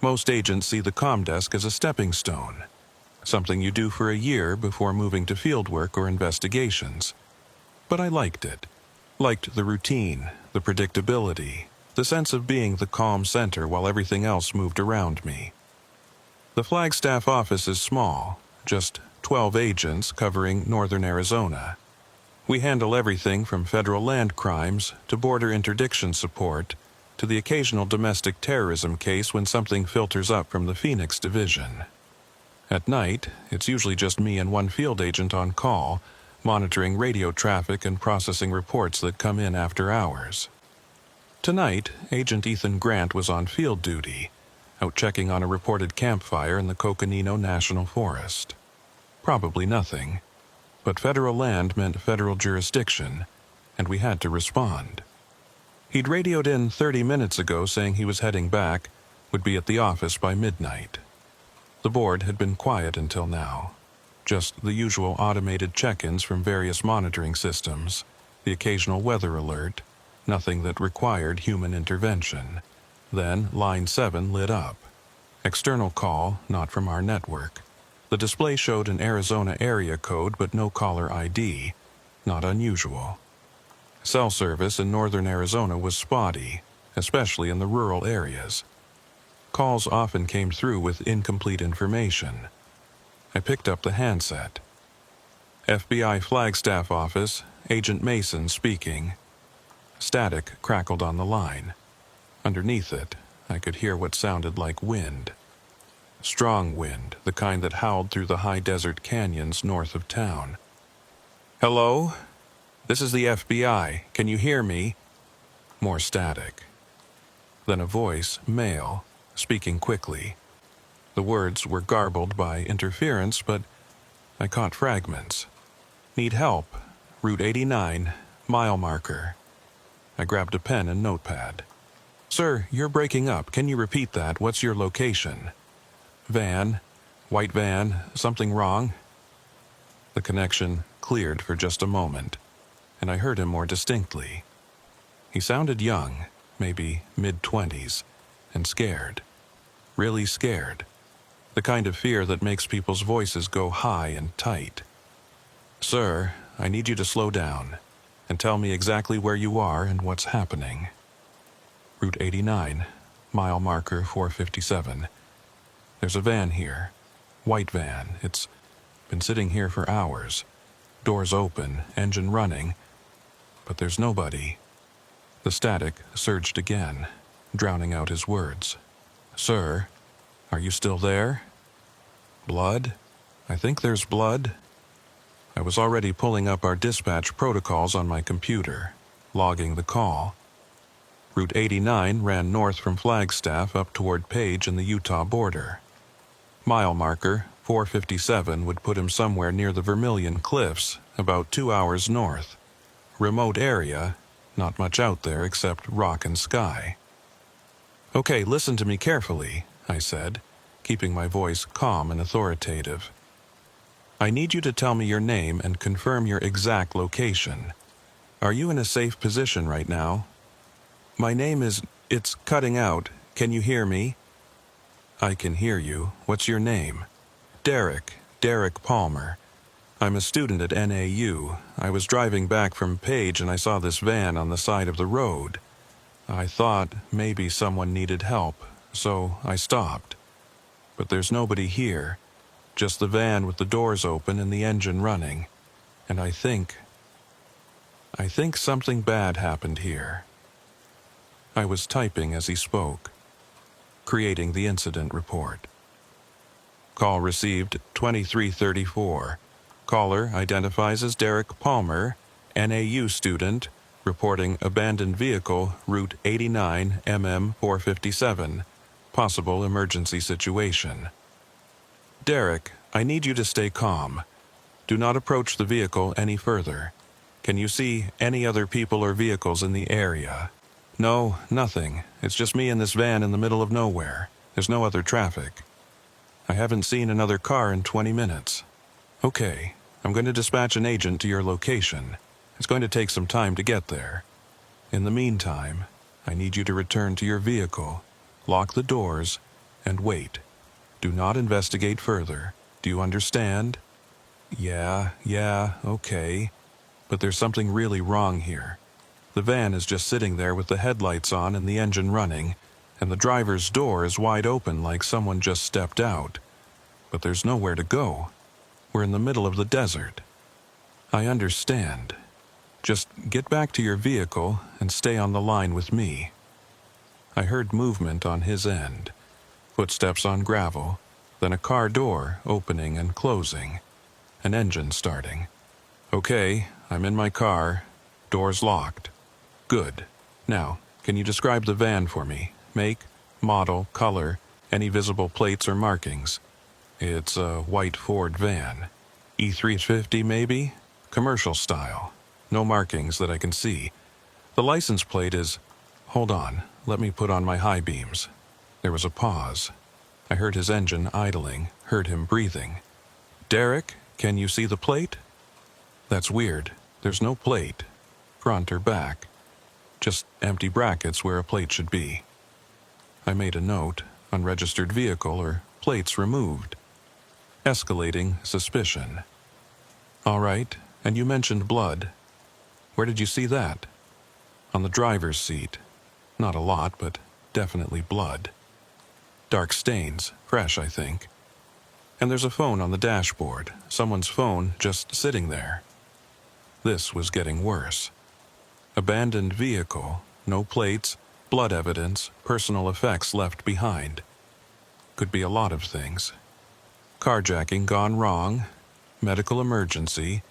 Most agents see the comm desk as a stepping stone, something you do for a year before moving to fieldwork or investigations. But I liked it. Liked the routine, the predictability, the sense of being the calm center while everything else moved around me. The Flagstaff office is small, just 12 agents covering northern Arizona. We handle everything from federal land crimes to border interdiction support to the occasional domestic terrorism case when something filters up from the Phoenix division. At night, it's usually just me and one field agent on call, monitoring radio traffic and processing reports that come in after hours. Tonight, Agent Ethan Grant was on field duty, out checking on a reported campfire in the Coconino National Forest. Probably nothing, but federal land meant federal jurisdiction, and we had to respond. He'd radioed in 30 minutes ago saying he was heading back, would be at the office by midnight. The board had been quiet until now. Just the usual automated check-ins from various monitoring systems, the occasional weather alert, nothing that required human intervention. Then Line 7 lit up. External call, not from our network. The display showed an Arizona area code but no caller ID. Not unusual. Cell service in northern Arizona was spotty, especially in the rural areas. Calls often came through with incomplete information. I picked up the handset. FBI Flagstaff office, Agent Mason speaking. Static crackled on the line. Underneath it, I could hear what sounded like wind. Strong wind, the kind that howled through the high desert canyons north of town. Hello? This is the FBI. Can you hear me? More static. Then a voice, male, speaking quickly. The words were garbled by interference, but I caught fragments. Need help. Route 89, mile marker. I grabbed a pen and notepad. Sir, you're breaking up. Can you repeat that? What's your location? Van. White van. Something wrong? The connection cleared for just a moment, and I heard him more distinctly. He sounded young, maybe mid-20s, and scared. Really scared. The kind of fear that makes people's voices go high and tight. Sir, I need you to slow down and tell me exactly where you are and what's happening. Route 89, mile marker 457. There's a van here. White van. It's been sitting here for hours. Doors open, engine running, but there's nobody. The static surged again, drowning out his words. Sir, are you still there? Blood? I think there's blood. I was already pulling up our dispatch protocols on my computer, logging the call. Route 89 ran north from Flagstaff up toward Page and the Utah border. Mile marker 457 would put him somewhere near the Vermilion Cliffs, about 2 hours north. Remote area, not much out there except rock and sky. Okay, listen to me carefully, I said, keeping my voice calm and authoritative. I need you to tell me your name and confirm your exact location. Are you in a safe position right now? My name is... It's cutting out. Can you hear me? I can hear you. What's your name? Derek Palmer. I'm a student at NAU. I was driving back from Page and I saw this van on the side of the road. I thought maybe someone needed help, so I stopped. But there's nobody here, just the van with the doors open and the engine running. And I think something bad happened here. I was typing as he spoke, creating the incident report. Call received 2334. Caller identifies as Derek Palmer, NAU student, reporting abandoned vehicle, Route 89, MM 457. Possible emergency situation. Derek, I need you to stay calm. Do not approach the vehicle any further. Can you see any other people or vehicles in the area? No, nothing. It's just me and this van in the middle of nowhere. There's no other traffic. I haven't seen another car in 20 minutes. Okay, I'm going to dispatch an agent to your location. It's going to take some time to get there. In the meantime, I need you to return to your vehicle, lock the doors, and wait. Do not investigate further. Do you understand? Yeah, okay. But there's something really wrong here. The van is just sitting there with the headlights on and the engine running, and the driver's door is wide open like someone just stepped out. But there's nowhere to go. We're in the middle of the desert. I understand. Just get back to your vehicle and stay on the line with me. I heard movement on his end. Footsteps on gravel, then a car door opening and closing. An engine starting. Okay, I'm in my car. Doors locked. Good. Now, can you describe the van for me? Make, model, color, any visible plates or markings? It's a white Ford van. E350 maybe? Commercial style. No markings that I can see. The license plate is... Hold on, let me put on my high beams. There was a pause. I heard his engine idling, heard him breathing. Derek, can you see the plate? That's weird. There's no plate. Front or back. Just empty brackets where a plate should be. I made a note, unregistered vehicle or plates removed. Escalating suspicion. All right, and you mentioned blood. Where did you see that? On the driver's seat. Not a lot, but definitely blood. Dark stains, fresh, I think. And there's a phone on the dashboard, someone's phone just sitting there. This was getting worse. Abandoned vehicle, no plates, blood evidence, personal effects left behind. Could be a lot of things. Carjacking gone wrong, medical emergency,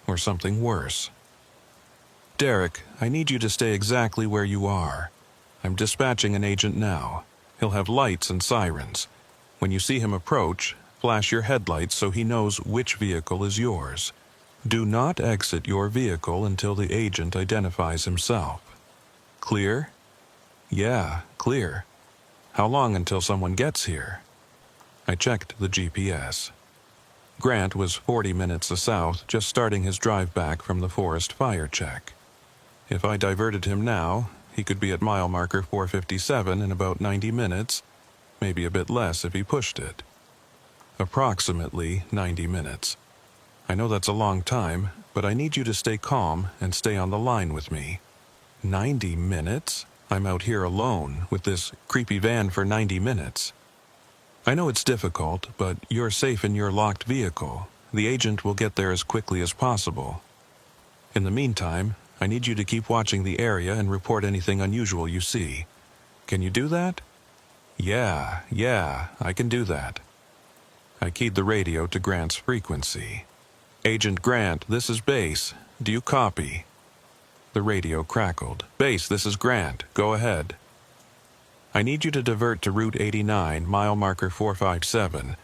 or something worse. Derek, I need you to stay exactly where you are. I'm dispatching an agent now. He'll have lights and sirens. When you see him approach, flash your headlights so he knows which vehicle is yours. Do not exit your vehicle until the agent identifies himself. Clear? Yeah, clear. How long until someone gets here? I checked the GPS. Grant was 40 minutes south, just starting his drive back from the forest fire check. If I diverted him now, he could be at mile marker 457 in about 90 minutes, maybe a bit less if he pushed it. Approximately 90 minutes. I know that's a long time, but I need you to stay calm and stay on the line with me. 90 minutes? I'm out here alone with this creepy van for 90 minutes. I know it's difficult, but you're safe in your locked vehicle. The agent will get there as quickly as possible. In the meantime, I need you to keep watching the area and report anything unusual you see. Can you do that? Yeah, I can do that. I keyed the radio to Grant's frequency. Agent Grant, this is Base. Do you copy? The radio crackled. Base, this is Grant. Go ahead. I need you to divert to Route 89, mile marker 457.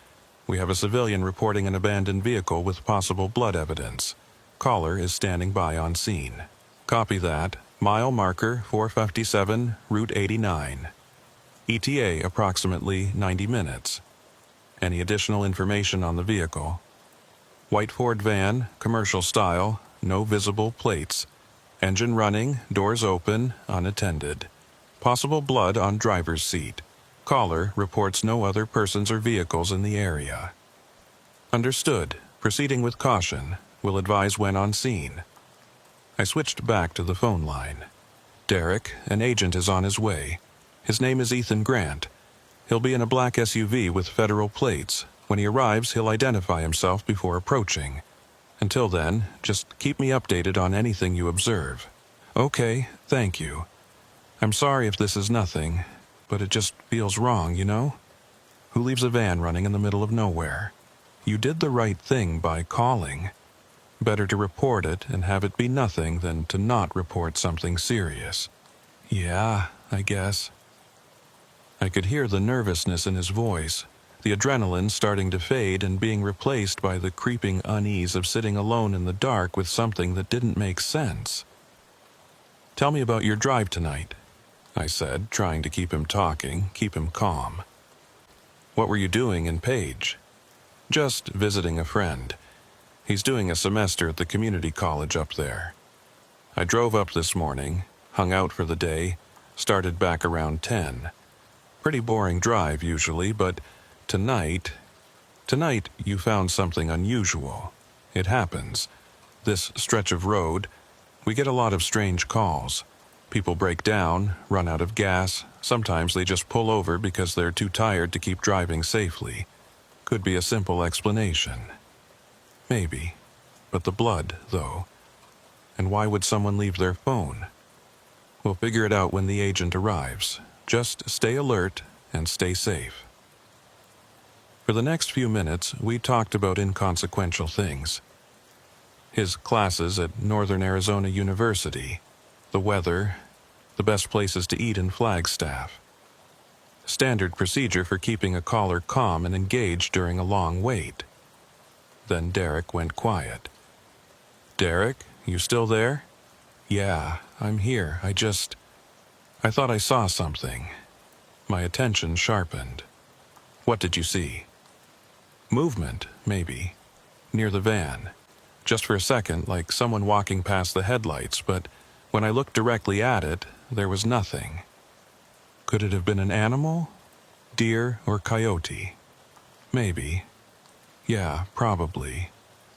We have a civilian reporting an abandoned vehicle with possible blood evidence. Caller is standing by on scene. Copy that. Mile marker 457, Route 89. ETA approximately 90 minutes. Any additional information on the vehicle? White Ford van, commercial style, no visible plates. Engine running, doors open, unattended. Possible blood on driver's seat. Caller reports no other persons or vehicles in the area. Understood. Proceeding with caution. Will advise when on scene. I switched back to the phone line. Derek, an agent is on his way. His name is Ethan Grant. He'll be in a black SUV with federal plates. When he arrives, he'll identify himself before approaching. Until then, just keep me updated on anything you observe. Okay, thank you. I'm sorry if this is nothing, but it just feels wrong, you know? Who leaves a van running in the middle of nowhere? You did the right thing by calling. Better to report it and have it be nothing than to not report something serious. Yeah, I guess. I could hear the nervousness in his voice, the adrenaline starting to fade and being replaced by the creeping unease of sitting alone in the dark with something that didn't make sense. "Tell me about your drive tonight," I said, trying to keep him talking, keep him calm. "What were you doing in Page?" "Just visiting a friend. He's doing a semester at the community college up there. I drove up this morning, hung out for the day, started back around 10. Pretty boring drive usually, but tonight you found something unusual. It happens. This stretch of road, we get a lot of strange calls. People break down, run out of gas. Sometimes they just pull over because they're too tired to keep driving safely. Could be a simple explanation. Maybe. But the blood, though. And why would someone leave their phone? We'll figure it out when the agent arrives. Just stay alert and stay safe." For the next few minutes, we talked about inconsequential things. His classes at Northern Arizona University, the weather, the best places to eat in Flagstaff. Standard procedure for keeping a caller calm and engaged during a long wait. Then Derek went quiet. "Derek, you still there?" "Yeah, I'm here. I thought I saw something." My attention sharpened. "What did you see?" "Movement, maybe. Near the van. Just for a second, like someone walking past the headlights, but when I looked directly at it, there was nothing." "Could it have been an animal? Deer or coyote?" "Maybe. Yeah, probably.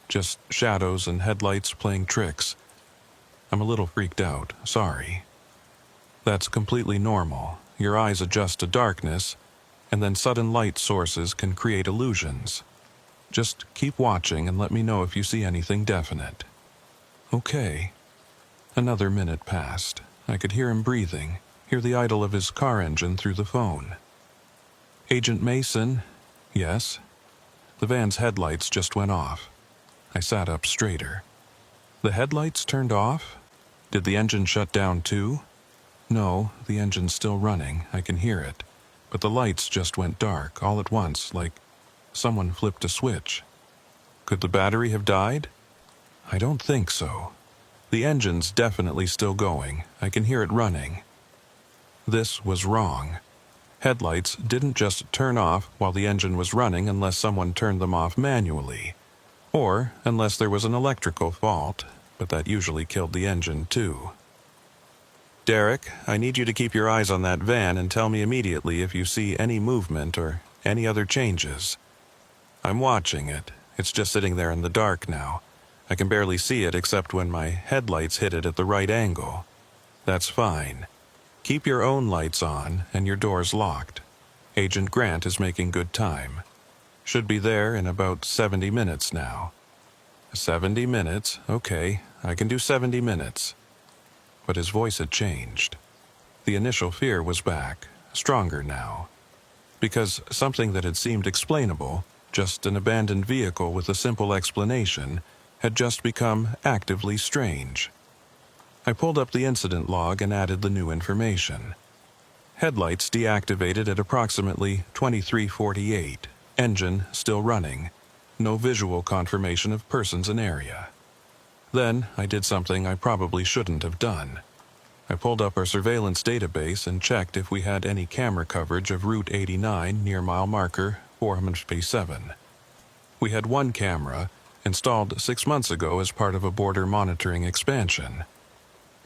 Just shadows and headlights playing tricks. I'm a little freaked out, sorry." "That's completely normal. Your eyes adjust to darkness, and then sudden light sources can create illusions. Just keep watching and let me know if you see anything definite." "Okay." Another minute passed. I could hear him breathing, hear the idle of his car engine through the phone. "Agent Mason?" "Yes." "The van's headlights just went off." I sat up straighter. "The headlights turned off? Did the engine shut down too?" "No, the engine's still running. I can hear it. But the lights just went dark, all at once, like someone flipped a switch." "Could the battery have died?" "I don't think so. The engine's definitely still going. I can hear it running." This was wrong. Headlights didn't just turn off while the engine was running unless someone turned them off manually. Or unless there was an electrical fault, but that usually killed the engine too. "Derek, I need you to keep your eyes on that van and tell me immediately if you see any movement or any other changes." "I'm watching it. It's just sitting there in the dark now. I can barely see it except when my headlights hit it at the right angle." "That's fine. Keep your own lights on and your doors locked. Agent Grant is making good time. Should be there in about 70 minutes now." 70 minutes? Okay, I can do 70 minutes. But his voice had changed. The initial fear was back, stronger now. Because something that had seemed explainable, just an abandoned vehicle with a simple explanation, had just become actively strange. I pulled up the incident log and added the new information. Headlights deactivated at approximately 23:48. Engine still running. No visual confirmation of persons in area. Then I did something I probably shouldn't have done. I pulled up our surveillance database and checked if we had any camera coverage of Route 89 near mile marker 457. We had one camera, installed 6 months ago as part of a border monitoring expansion.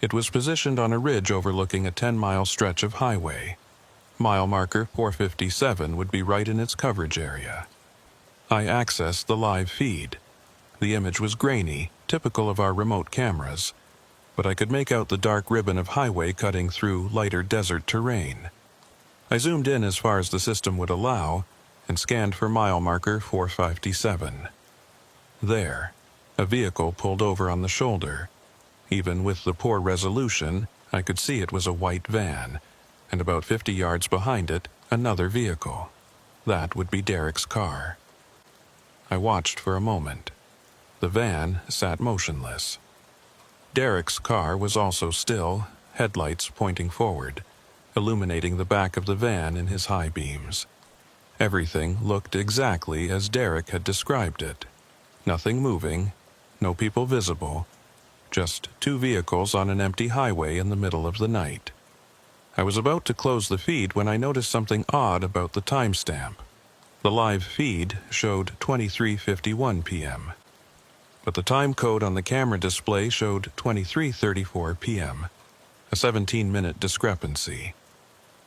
It was positioned on a ridge overlooking a 10-mile stretch of highway. Mile marker 457 would be right in its coverage area. I accessed the live feed. The image was grainy, typical of our remote cameras, but I could make out the dark ribbon of highway cutting through lighter desert terrain. I zoomed in as far as the system would allow and scanned for mile marker 457. There, a vehicle pulled over on the shoulder. Even with the poor resolution, I could see it was a white van, and about 50 yards behind it, another vehicle. That would be Derek's car. I watched for a moment. The van sat motionless. Derek's car was also still, headlights pointing forward, illuminating the back of the van in his high beams. Everything looked exactly as Derek had described it. Nothing moving, no people visible, just two vehicles on an empty highway in the middle of the night. I was about to close the feed when I noticed something odd about the timestamp. The live feed showed 23:51 p.m., but the time code on the camera display showed 23:34 p.m., a 17-minute discrepancy.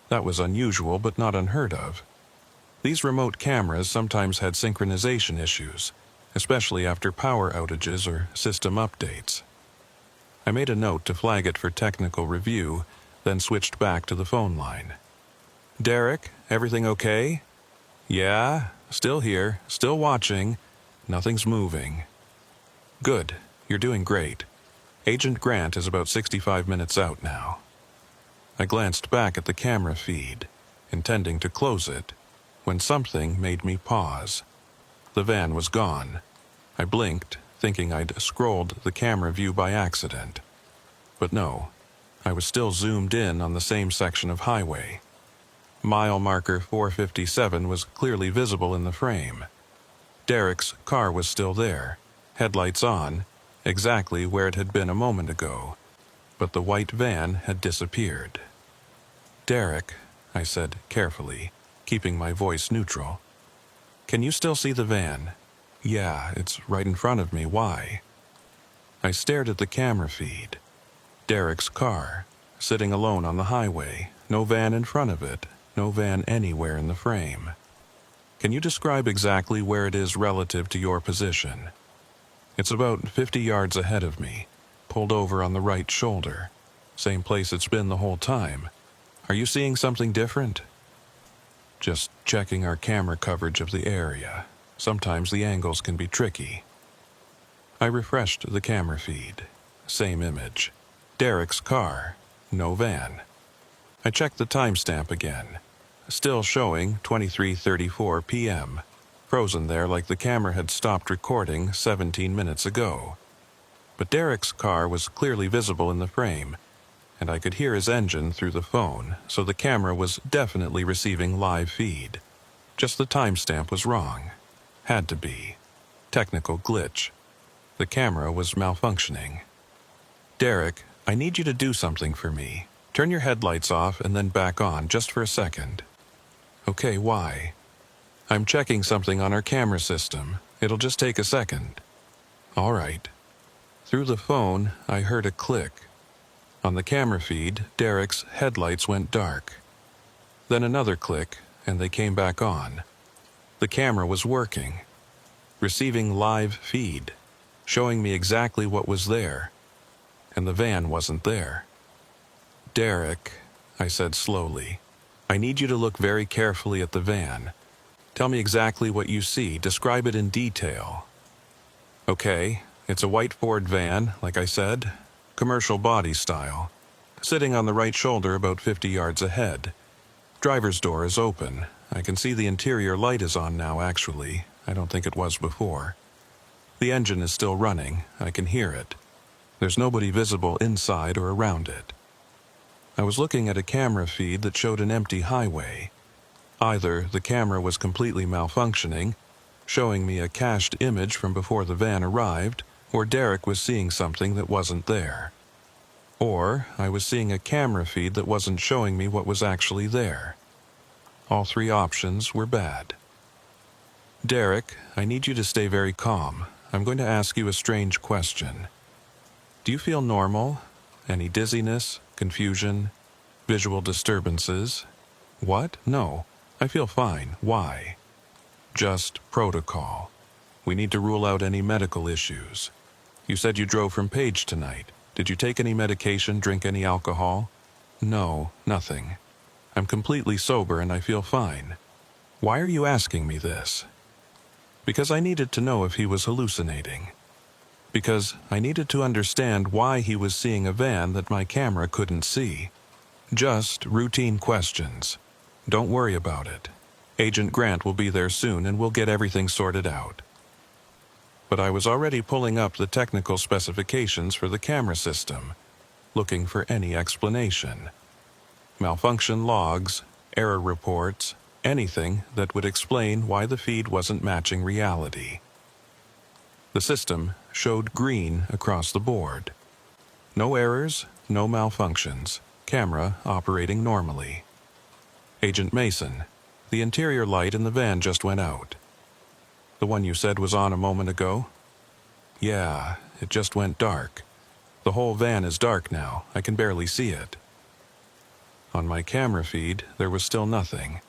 That was unusual but not unheard of. These remote cameras sometimes had synchronization issues, especially after power outages or system updates. I made a note to flag it for technical review, then switched back to the phone line. "Derek, everything okay?" "Yeah, still here, still watching. Nothing's moving." "Good, you're doing great. Agent Grant is about 65 minutes out now." I glanced back at the camera feed, intending to close it, when something made me pause. The van was gone. I blinked, thinking I'd scrolled the camera view by accident. But no, I was still zoomed in on the same section of highway. Mile marker 457 was clearly visible in the frame. Derek's car was still there, headlights on, exactly where it had been a moment ago, but the white van had disappeared. "Derek," I said carefully, keeping my voice neutral, "can you still see the van?" "Yeah, it's right in front of me. Why?" I stared at the camera feed. Derek's car, sitting alone on the highway, no van in front of it, no van anywhere in the frame. "Can you describe exactly where it is relative to your position?" "It's about 50 yards ahead of me, pulled over on the right shoulder. Same place it's been the whole time. Are you seeing something different?" "Just checking our camera coverage of the area. Sometimes the angles can be tricky." I refreshed the camera feed. Same image. Derek's car, no van. I checked the timestamp again. Still showing 23:34 p.m., frozen there like the camera had stopped recording 17 minutes ago. But Derek's car was clearly visible in the frame, and I could hear his engine through the phone, so the camera was definitely receiving live feed. Just the timestamp was wrong. Had to be. Technical glitch. The camera was malfunctioning. "Derek, I need you to do something for me. Turn your headlights off and then back on just for a second." "Okay, why?" "I'm checking something on our camera system. It'll just take a second." "All right." Through the phone, I heard a click. On the camera feed, Derek's headlights went dark. Then another click, and they came back on. The camera was working. Receiving live feed, showing me exactly what was there. And the van wasn't there. "Derek," I said slowly, "I need you to look very carefully at the van. Tell me exactly what you see. Describe it in detail." "Okay, it's a white Ford van, like I said, commercial body style, sitting on the right shoulder about 50 yards ahead. Driver's door is open. I can see the interior light is on now, actually. I don't think it was before. The engine is still running. I can hear it. There's nobody visible inside or around it." I was looking at a camera feed that showed an empty highway. Either the camera was completely malfunctioning, showing me a cached image from before the van arrived, or Derek was seeing something that wasn't there. Or I was seeing a camera feed that wasn't showing me what was actually there. All three options were bad. "Derek, I need you to stay very calm. I'm going to ask you a strange question. Do you feel normal? Any dizziness, confusion, visual disturbances?" "What? No, I feel fine. Why?" "Just protocol. We need to rule out any medical issues. You said you drove from Page tonight. Did you take any medication, drink any alcohol?" "No, nothing. I'm completely sober and I feel fine." "Why are you asking me this?" "Because I needed to know if he was hallucinating. Because I needed to understand why he was seeing a van that my camera couldn't see. Just routine questions. Don't worry about it. Agent Grant will be there soon and we'll get everything sorted out." but I was already pulling up the technical specifications for the camera system, looking for any explanation. Malfunction logs, error reports, anything that would explain why the feed wasn't matching reality. The system showed green across the board. No errors, no malfunctions, camera operating normally. Agent Mason, the interior light in the van just went out. The one you said was on a moment ago? Yeah, it just went dark. The whole van is dark now. I can barely see it. On my camera feed, there was still nothing.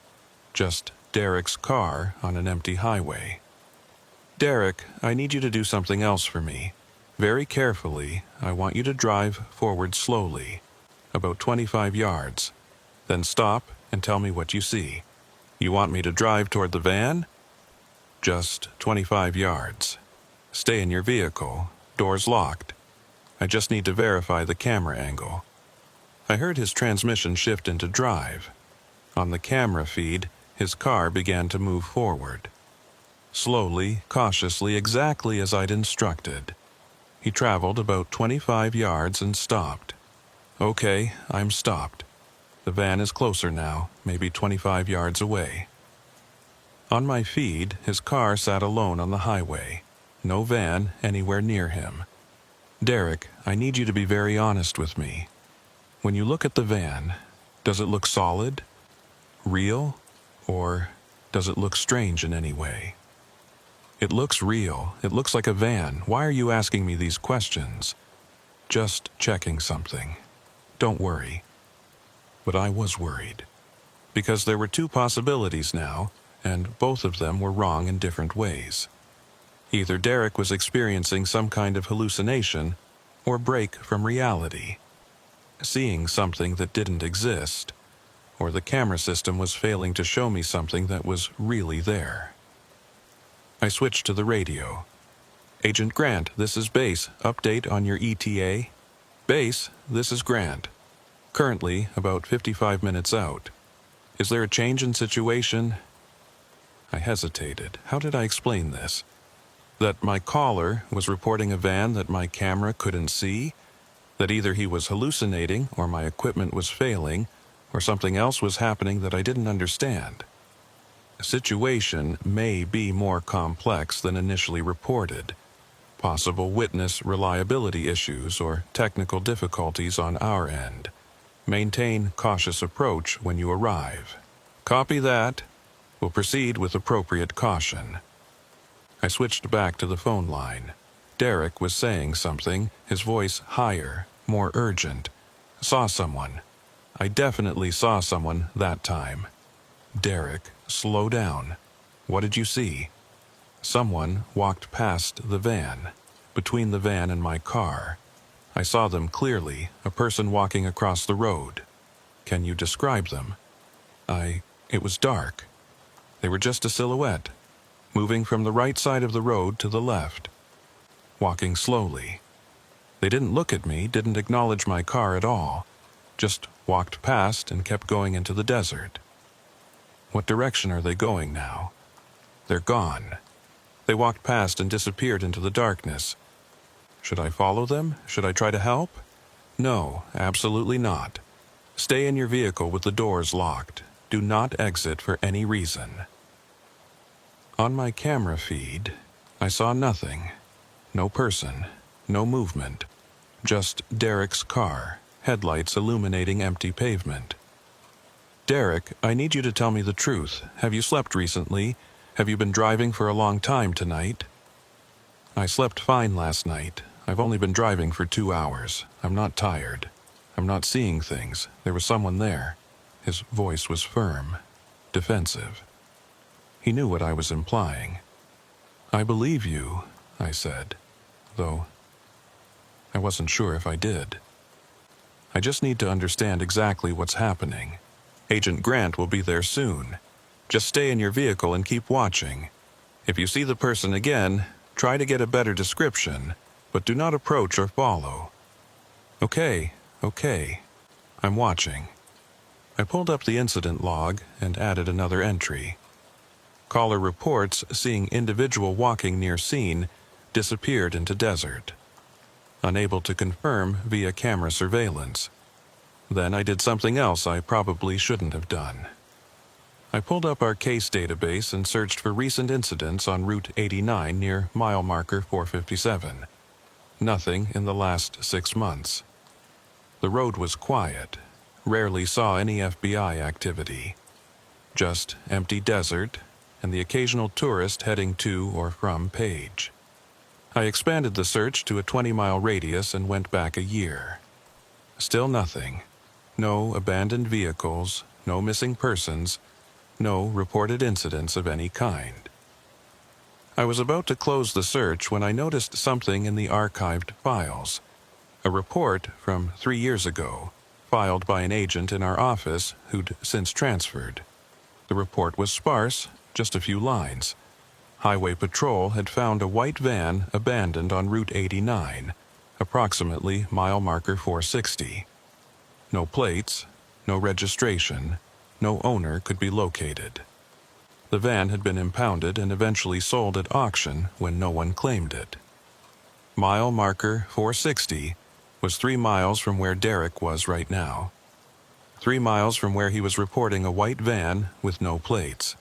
Just Derek's car on an empty highway. Derek, I need you to do something else for me. Very carefully, I want you to drive forward slowly, about 25 yards. Then stop and tell me what you see. You want me to drive toward the van? Just 25 yards. Stay in your vehicle. Doors locked. I just need to verify the camera angle. I heard his transmission shift into drive. On the camera feed, his car began to move forward. Slowly, cautiously, exactly as I'd instructed. He traveled about 25 yards and stopped. Okay, I'm stopped. The van is closer now, maybe 25 yards away. On my feed, his car sat alone on the highway. No van anywhere near him. Derek, I need you to be very honest with me. When you look at the van, does it look solid, real, or does it look strange in any way? It looks real. It looks like a van. Why are you asking me these questions? Just checking something. Don't worry. But I was worried. Because there were two possibilities now, and both of them were wrong in different ways. Either Derek was experiencing some kind of hallucination, or break from reality. Seeing something that didn't exist, or the camera system was failing to show me something that was really there. I switched to the radio. Agent Grant, this is Base. Update on your ETA? Base, this is Grant. Currently, about 55 minutes out. Is there a change in situation? I hesitated. How did I explain this? That my caller was reporting a van that my camera couldn't see? That either he was hallucinating, or my equipment was failing, or something else was happening that I didn't understand. The situation may be more complex than initially reported. Possible witness reliability issues or technical difficulties on our end. Maintain cautious approach when you arrive. Copy that. We'll proceed with appropriate caution. I switched back to the phone line. Derek was saying something, his voice higher, more urgent. Saw someone. I definitely saw someone that time. Derek, slow down. What did you see? Someone walked past the van, between the van and my car. I saw them clearly, a person walking across the road. Can you describe them? It was dark. They were just a silhouette, moving from the right side of the road to the left, walking slowly. They didn't look at me, didn't acknowledge my car at all, just walked past and kept going into the desert. What direction are they going now? They're gone. They walked past and disappeared into the darkness. Should I follow them? Should I try to help? No, absolutely not. Stay in your vehicle with the doors locked. Do not exit for any reason. On my camera feed, I saw nothing. No person, no movement. Just Derek's car, headlights illuminating empty pavement. Derek, I need you to tell me the truth. Have you slept recently? Have you been driving for a long time tonight? I slept fine last night. I've only been driving for 2 hours. I'm not tired. I'm not seeing things. There was someone there. His voice was firm, defensive. He knew what I was implying. I believe you, I said, though I wasn't sure if I did. I just need to understand exactly what's happening. Agent Grant will be there soon. Just stay in your vehicle and keep watching. If you see the person again, try to get a better description, but do not approach or follow. Okay. I'm watching. I pulled up the incident log and added another entry. Caller reports seeing individual walking near scene, disappeared into desert. Unable to confirm via camera surveillance. Then I did something else I probably shouldn't have done. I pulled up our case database and searched for recent incidents on Route 89 near mile marker 457. Nothing in the last 6 months. The road was quiet. Rarely saw any FBI activity. Just empty desert and the occasional tourist heading to or from Page. I expanded the search to a 20-mile radius and went back a year. Still nothing. No abandoned vehicles, no missing persons, no reported incidents of any kind. I was about to close the search when I noticed something in the archived files. A report from 3 years ago, filed by an agent in our office who'd since transferred. The report was sparse, just a few lines. Highway Patrol had found a white van abandoned on Route 89, approximately mile marker 460. No plates, no registration, no owner could be located. The van had been impounded and eventually sold at auction when no one claimed it. Mile marker 460 was 3 miles from where Derek was right now. 3 miles from where he was reporting a white van with no plates.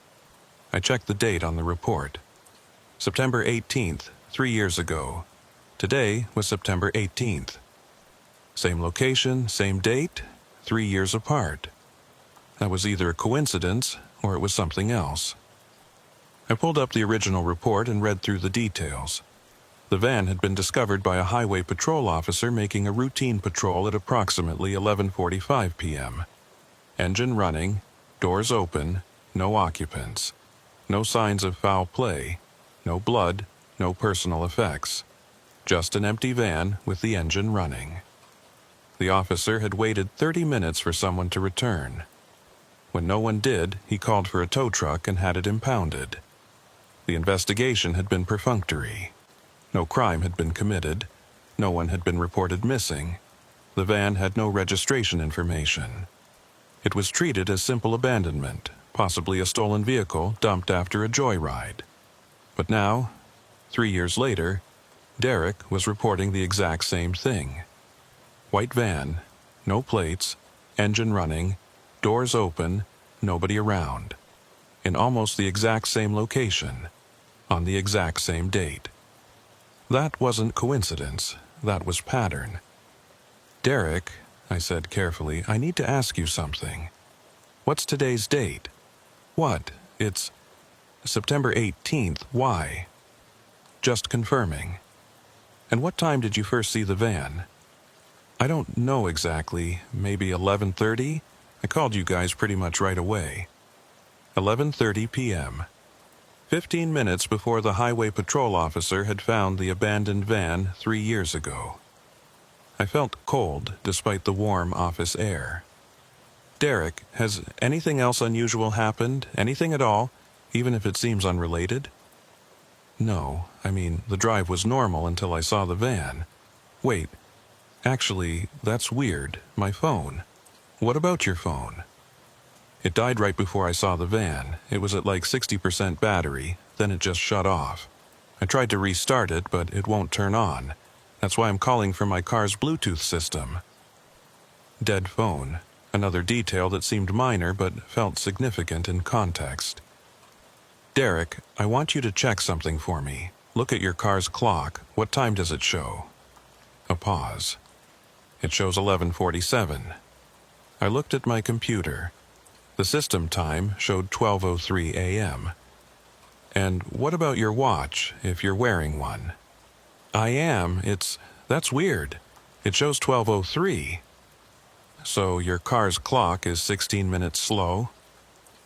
I checked the date on the report. September 18th, 3 years ago. Today was September 18th. Same location, same date, 3 years apart. That was either a coincidence or it was something else. I pulled up the original report and read through the details. The van had been discovered by a highway patrol officer making a routine patrol at approximately 11:45 p.m. Engine running, doors open, no occupants. No signs of foul play, no blood, no personal effects. Just an empty van with the engine running. The officer had waited 30 minutes for someone to return. When no one did, he called for a tow truck and had it impounded. The investigation had been perfunctory. No crime had been committed. No one had been reported missing. The van had no registration information. It was treated as simple abandonment, possibly a stolen vehicle dumped after a joyride. But now, 3 years later, Derek was reporting the exact same thing. White van, no plates, engine running, doors open, nobody around. In almost the exact same location, on the exact same date. That wasn't coincidence, that was pattern. Derek, I said carefully, I need to ask you something. What's today's date? What? It's September 18th. Why? Just confirming. And what time did you first see the van? I don't know exactly. Maybe 11:30? I called you guys pretty much right away. 11:30 p.m. 15 minutes before the highway patrol officer had found the abandoned van 3 years ago. I felt cold despite the warm office air. Derek, has anything else unusual happened? Anything at all? Even if it seems unrelated? No, the drive was normal until I saw the van. Wait, actually, that's weird. My phone. What about your phone? It died right before I saw the van. It was at like 60% battery, then it just shut off. I tried to restart it, but it won't turn on. That's why I'm calling from my car's Bluetooth system. Dead phone. Another detail that seemed minor but felt significant in context. Derek, I want you to check something for me. Look at your car's clock. What time does it show? A pause. It shows 11:47. I looked at my computer. The system time showed 12:03 a.m. And what about your watch, if you're wearing one? I am. That's weird. It shows 12:03. So your car's clock is 16 minutes slow?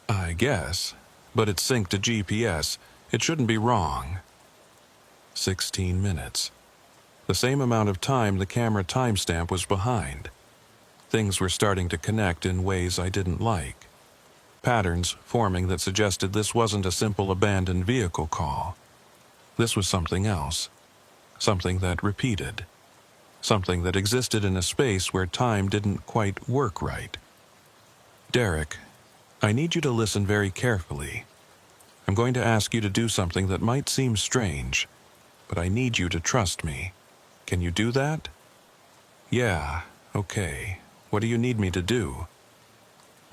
I guess. But it's synced to GPS. It shouldn't be wrong. 16 minutes. The same amount of time the camera timestamp was behind. Things were starting to connect in ways I didn't like. Patterns forming that suggested this wasn't a simple abandoned vehicle call. This was something else. Something that repeated. Something that existed in a space where time didn't quite work right. Derek, I need you to listen very carefully. I'm going to ask you to do something that might seem strange. but I need you to trust me. Can you do that? Yeah, okay. What do you need me to do?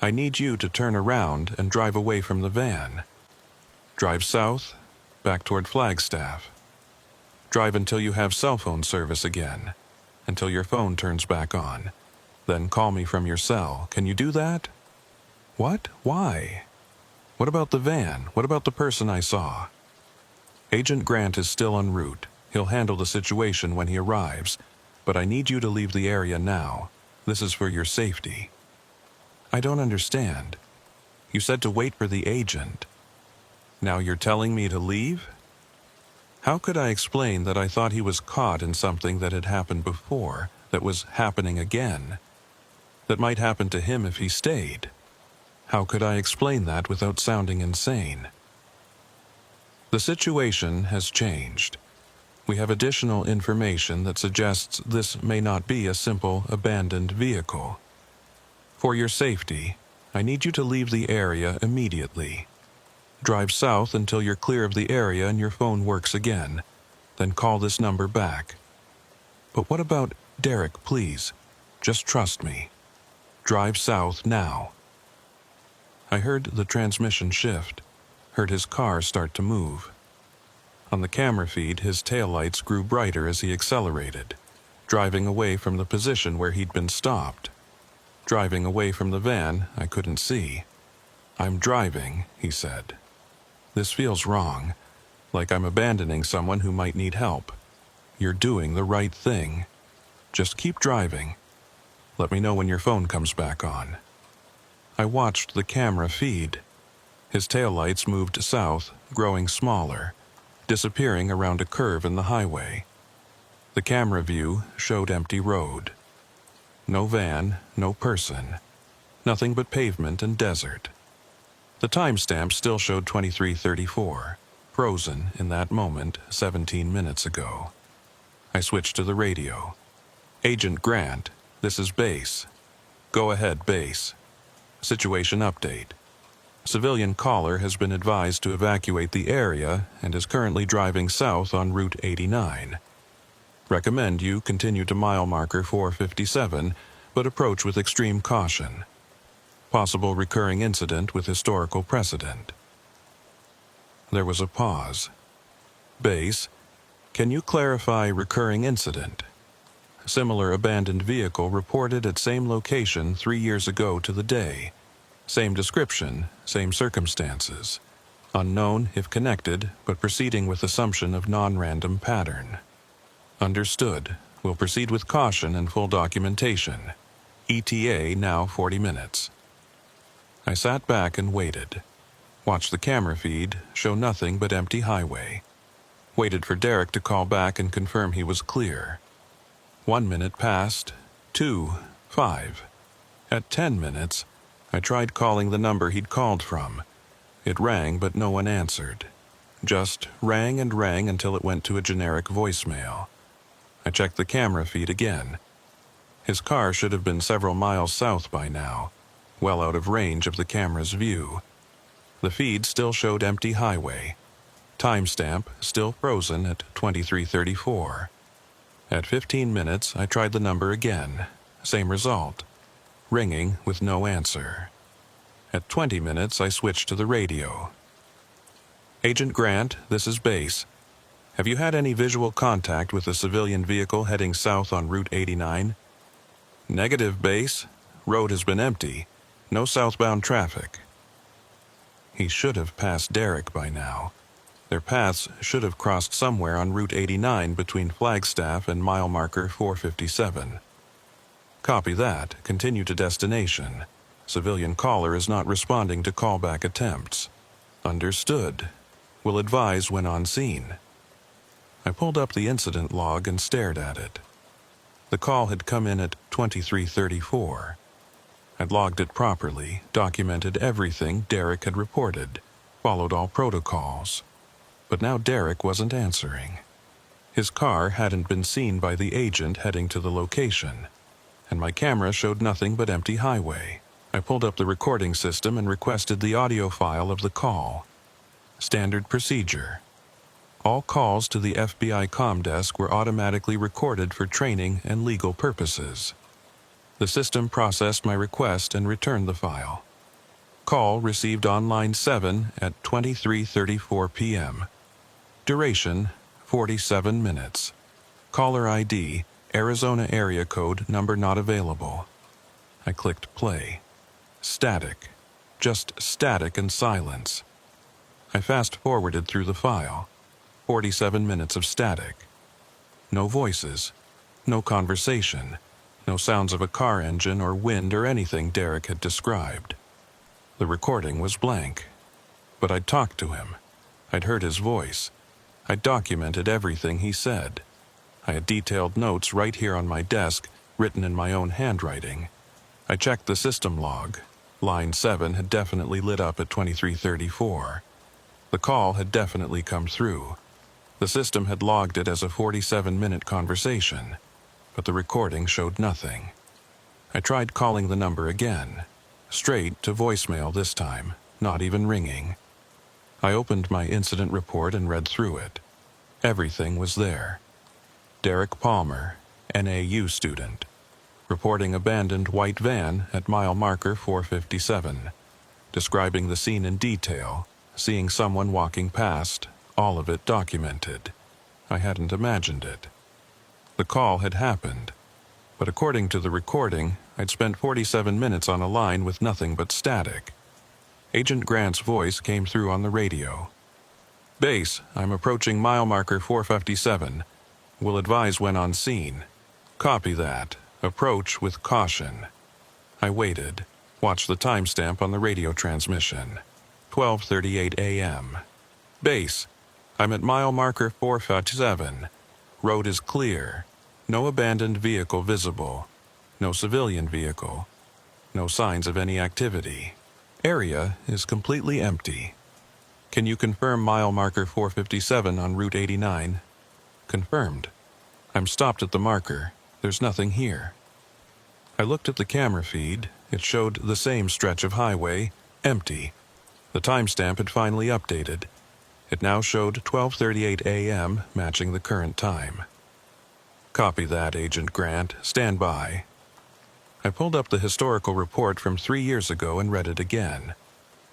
I need you to turn around and drive away from the van. Drive south, back toward Flagstaff. Drive until you have cell phone service again, until your phone turns back on. Then call me from your cell. Can you do that? What? Why? What about the van? What about the person I saw? Agent Grant is still en route. He'll handle the situation when he arrives, but I need you to leave the area now. This is for your safety. I don't understand. You said to wait for the agent. Now you're telling me to leave? How could I explain that I thought he was caught in something that had happened before, that was happening again, that might happen to him if he stayed? How could I explain that without sounding insane? The situation has changed. We have additional information that suggests this may not be a simple abandoned vehicle. For your safety, I need you to leave the area immediately. Drive south until you're clear of the area and your phone works again. Then call this number back. But what about Derek, please? Just trust me. Drive south now. I heard the transmission shift, heard his car start to move. On the camera feed, his taillights grew brighter as he accelerated, driving away from the position where he'd been stopped. Driving away from the van, I couldn't see. I'm driving, he said. This feels wrong, like I'm abandoning someone who might need help. You're doing the right thing. Just keep driving. Let me know when your phone comes back on. I watched the camera feed. His taillights moved south, growing smaller, disappearing around a curve in the highway. The camera view showed empty road. No van, no person. Nothing but pavement and desert. The timestamp still showed 23:34, frozen in that moment 17 minutes ago. I switched to the radio. Agent Grant, this is Base. Go ahead, Base. Situation update. Civilian caller has been advised to evacuate the area and is currently driving south on Route 89. Recommend you continue to mile marker 457, but approach with extreme caution. Possible recurring incident with historical precedent. There was a pause. Base, can you clarify recurring incident? Similar abandoned vehicle reported at same location 3 years ago to the day. Same description, same circumstances. Unknown if connected, but proceeding with assumption of non-random pattern. Understood. We'll proceed with caution and full documentation. ETA now 40 minutes. I sat back and waited. Watched the camera feed show nothing but empty highway. Waited for Derek to call back and confirm he was clear. 1 minute passed, 2, 5. At 10 minutes, I tried calling the number he'd called from. It rang, but no one answered. Just rang and rang until it went to a generic voicemail. I checked the camera feed again. His car should have been several miles south by now, well out of range of the camera's view. The feed still showed empty highway. Timestamp still frozen at 23:34. At 15 minutes, I tried the number again. Same result. Ringing with no answer. At 20 minutes, I switched to the radio. Agent Grant, this is Base. Have you had any visual contact with a civilian vehicle heading south on Route 89? Negative, Base. Road has been empty. No southbound traffic. He should have passed Derek by now. Their paths should have crossed somewhere on Route 89 between Flagstaff and mile marker 457. Copy that. Continue to destination. Civilian caller is not responding to callback attempts. Understood. Will advise when on scene. I pulled up the incident log and stared at it. The call had come in at 23:34. I'd logged it properly, documented everything Derek had reported, followed all protocols. But now Derek wasn't answering. His car hadn't been seen by the agent heading to the location, and my camera showed nothing but empty highway. I pulled up the recording system and requested the audio file of the call. Standard procedure. All calls to the FBI comm desk were automatically recorded for training and legal purposes. The system processed my request and returned the file. Call received on line 7 at 23:34 p.m. Duration, 47 minutes. Caller ID, Arizona area code number not available. I clicked play. Static. Just static and silence. I fast-forwarded through the file. 47 minutes of static. No voices. No conversation. No sounds of a car engine or wind or anything Derek had described. The recording was blank. But I'd talked to him. I'd heard his voice. I'd documented everything he said. I had detailed notes right here on my desk, written in my own handwriting. I checked the system log. Line 7 had definitely lit up at 23:34. The call had definitely come through. The system had logged it as a 47-minute conversation, but the recording showed nothing. I tried calling the number again. Straight to voicemail this time, not even ringing. I opened my incident report and read through it. Everything was there. Derek Palmer, NAU student, reporting abandoned white van at mile marker 457, describing the scene in detail, seeing someone walking past, all of it documented. I hadn't imagined it. The call had happened, but according to the recording, I'd spent 47 minutes on a line with nothing but static. Agent Grant's voice came through on the radio. Base, I'm approaching mile marker 457. Will advise when on scene. Copy that. Approach with caution. I waited. Watched the timestamp on the radio transmission. 12:38 a.m. Base, I'm at mile marker 457. Road is clear. No abandoned vehicle visible. No civilian vehicle. No signs of any activity. Area is completely empty. Can you confirm mile marker 457 on Route 89? Confirmed. I'm stopped at the marker. There's nothing here. I looked at the camera feed. It showed the same stretch of highway, empty. The timestamp had finally updated. It now showed 12:38 a.m., matching the current time. Copy that, Agent Grant. Stand by. I pulled up the historical report from 3 years ago and read it again.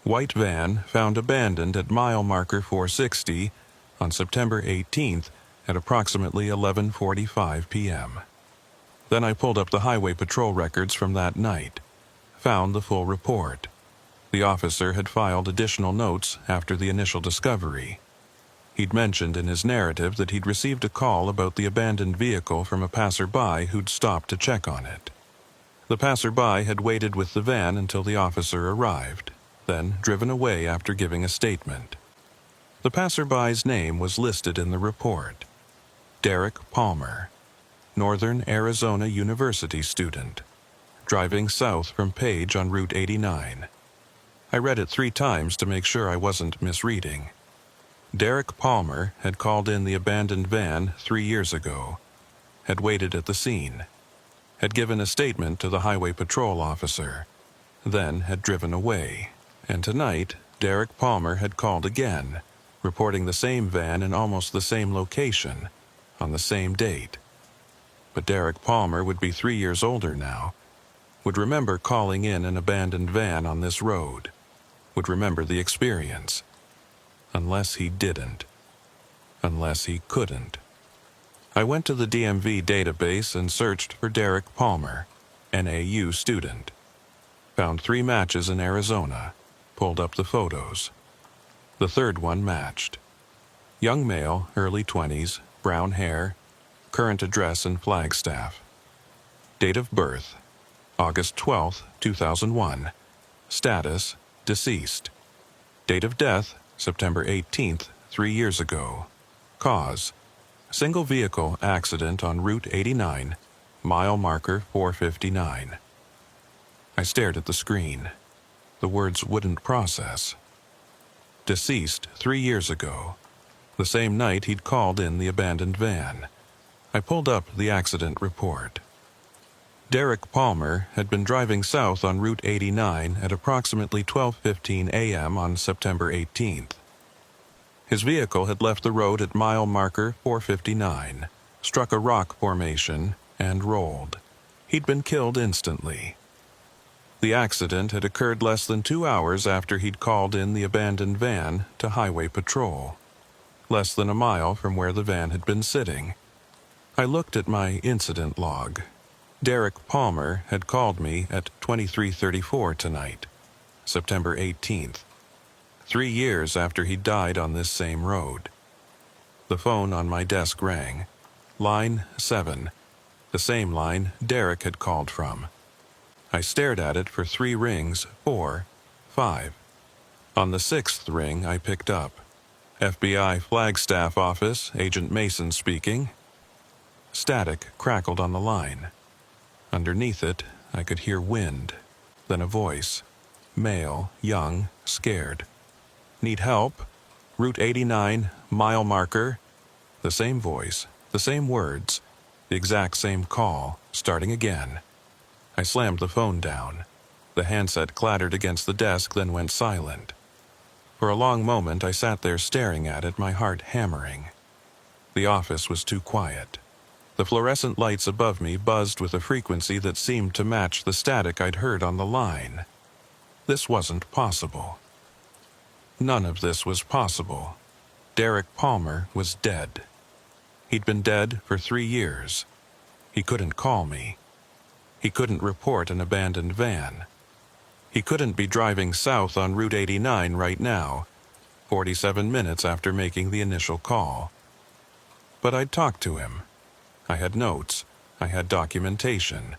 White van found abandoned at mile marker 460 on September 18th at approximately 11:45 p.m. Then I pulled up the highway patrol records from that night. Found the full report. The officer had filed additional notes after the initial discovery. He'd mentioned in his narrative that he'd received a call about the abandoned vehicle from a passerby who'd stopped to check on it. The passerby had waited with the van until the officer arrived, then driven away after giving a statement. The passerby's name was listed in the report. Derek Palmer, Northern Arizona University student, driving south from Page on Route 89. I read it 3 times to make sure I wasn't misreading. Derek Palmer had called in the abandoned van 3 years ago, had waited at the scene, had given a statement to the highway patrol officer, then had driven away, and tonight Derek Palmer had called again, reporting the same van in almost the same location, on the same date. But Derek Palmer would be 3 years older now, would remember calling in an abandoned van on this road, would remember the experience. Unless he didn't. Unless he couldn't. I went to the DMV database and searched for Derek Palmer, NAU student. Found 3 matches in Arizona. Pulled up the photos. The third one matched. Young male, early 20s, brown hair, current address in Flagstaff. Date of birth, August 12, 2001. Status, deceased. Date of death, September 18th, 3 years ago. Cause, single vehicle accident on Route 89, mile marker 459. I stared at the screen. The words wouldn't process. Deceased 3 years ago. The same night he'd called in the abandoned van. I pulled up the accident report. Derek Palmer had been driving south on Route 89 at approximately 12:15 a.m. on September 18th. His vehicle had left the road at mile marker 459, struck a rock formation, and rolled. He'd been killed instantly. The accident had occurred less than 2 hours after he'd called in the abandoned van to highway patrol, less than a mile from where the van had been sitting. I looked at my incident log. Derek Palmer had called me at 23:34 tonight, September 18th, 3 years after he died on this same road. The phone on my desk rang. Line 7, the same line Derek had called from. I stared at it for 3 rings, 4, 5. On the 6th ring, I picked up. FBI Flagstaff Office, Agent Mason speaking. Static crackled on the line. Underneath it, I could hear wind, then a voice. Male, young, scared. Need help? Route 89, mile marker. The same voice, the same words, the exact same call, starting again. I slammed the phone down. The handset clattered against the desk, then went silent. For a long moment, I sat there staring at it, my heart hammering. The office was too quiet. The fluorescent lights above me buzzed with a frequency that seemed to match the static I'd heard on the line. This wasn't possible. None of this was possible. Derek Palmer was dead. He'd been dead for 3 years. He couldn't call me. He couldn't report an abandoned van. He couldn't be driving south on Route 89 right now, 47 minutes after making the initial call. But I'd talked to him. I had notes. I had documentation.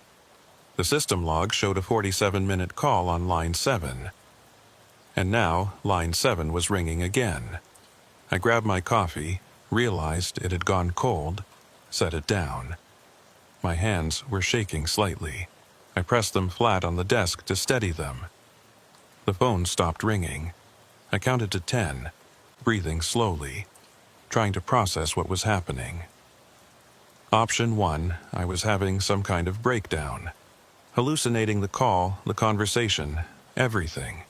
The system log showed a 47-minute call on line 7. And now, line 7 was ringing again. I grabbed my coffee, realized it had gone cold, set it down. My hands were shaking slightly. I pressed them flat on the desk to steady them. The phone stopped ringing. I counted to 10, breathing slowly, trying to process what was happening. Option 1, I was having some kind of breakdown, hallucinating the call, the conversation, everything.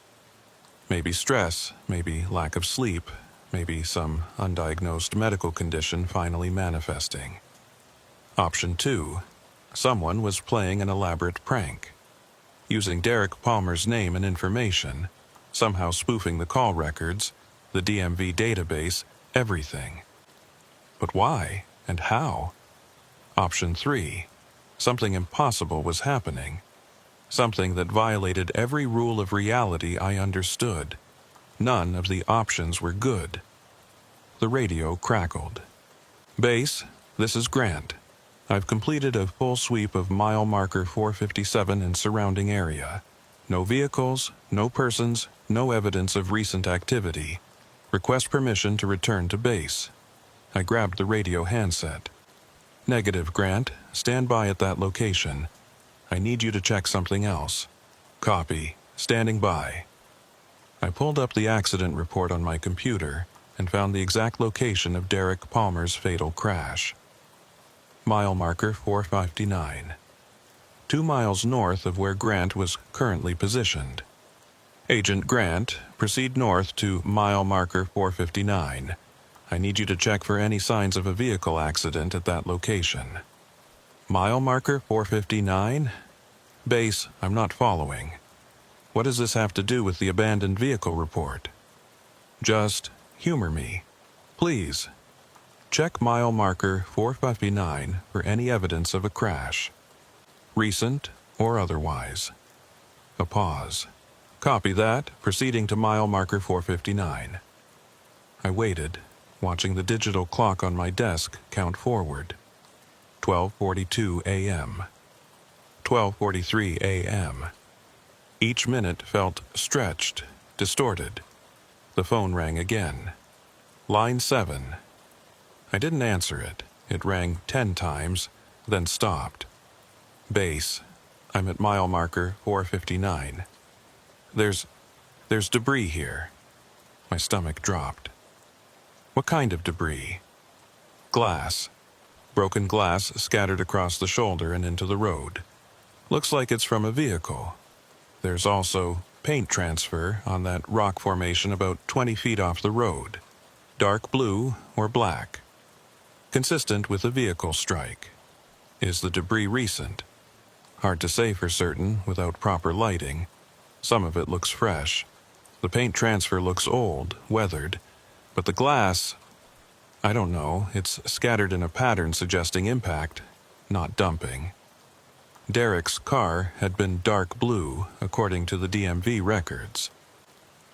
Maybe stress, maybe lack of sleep, maybe some undiagnosed medical condition finally manifesting. Option 2, someone was playing an elaborate prank, using Derek Palmer's name and information, somehow spoofing the call records, the DMV database, everything. But why and how? Option 3, something impossible was happening, something that violated every rule of reality I understood. None of the options were good. The radio crackled. Base, this is Grant. I've completed a full sweep of mile marker 457 and surrounding area. No vehicles, no persons, no evidence of recent activity. Request permission to return to base. I grabbed the radio handset. Negative, Grant. Stand by at that location. I need you to check something else. Copy. Standing by. I pulled up the accident report on my computer and found the exact location of Derek Palmer's fatal crash. Mile marker 459. 2 miles north of where Grant was currently positioned. Agent Grant, proceed north to mile marker 459. I need you to check for any signs of a vehicle accident at that location. Mile marker 459? Base, I'm not following. What does this have to do with the abandoned vehicle report? Just humor me. Please. Check mile marker 459 for any evidence of a crash, recent or otherwise. A pause. Copy that, proceeding to mile marker 459. I waited, watching the digital clock on my desk count forward. 12:42 a.m. 12:43 a.m. Each minute felt stretched, distorted. The phone rang again. Line 7. I didn't answer it. It rang 10 times, then stopped. Base. I'm at mile marker 459. There's debris here. My stomach dropped. What kind of debris? Glass. Broken glass scattered across the shoulder and into the road. Looks like it's from a vehicle. There's also paint transfer on that rock formation about 20 feet off the road. dark blue or black? Consistent with a vehicle strike. Is the debris recent? Hard to say for certain without proper lighting. Some of it looks fresh. The paint transfer looks old, weathered, but the glass, I don't know, it's scattered in a pattern suggesting impact, not dumping. Derek's car had been dark blue, according to the DMV records.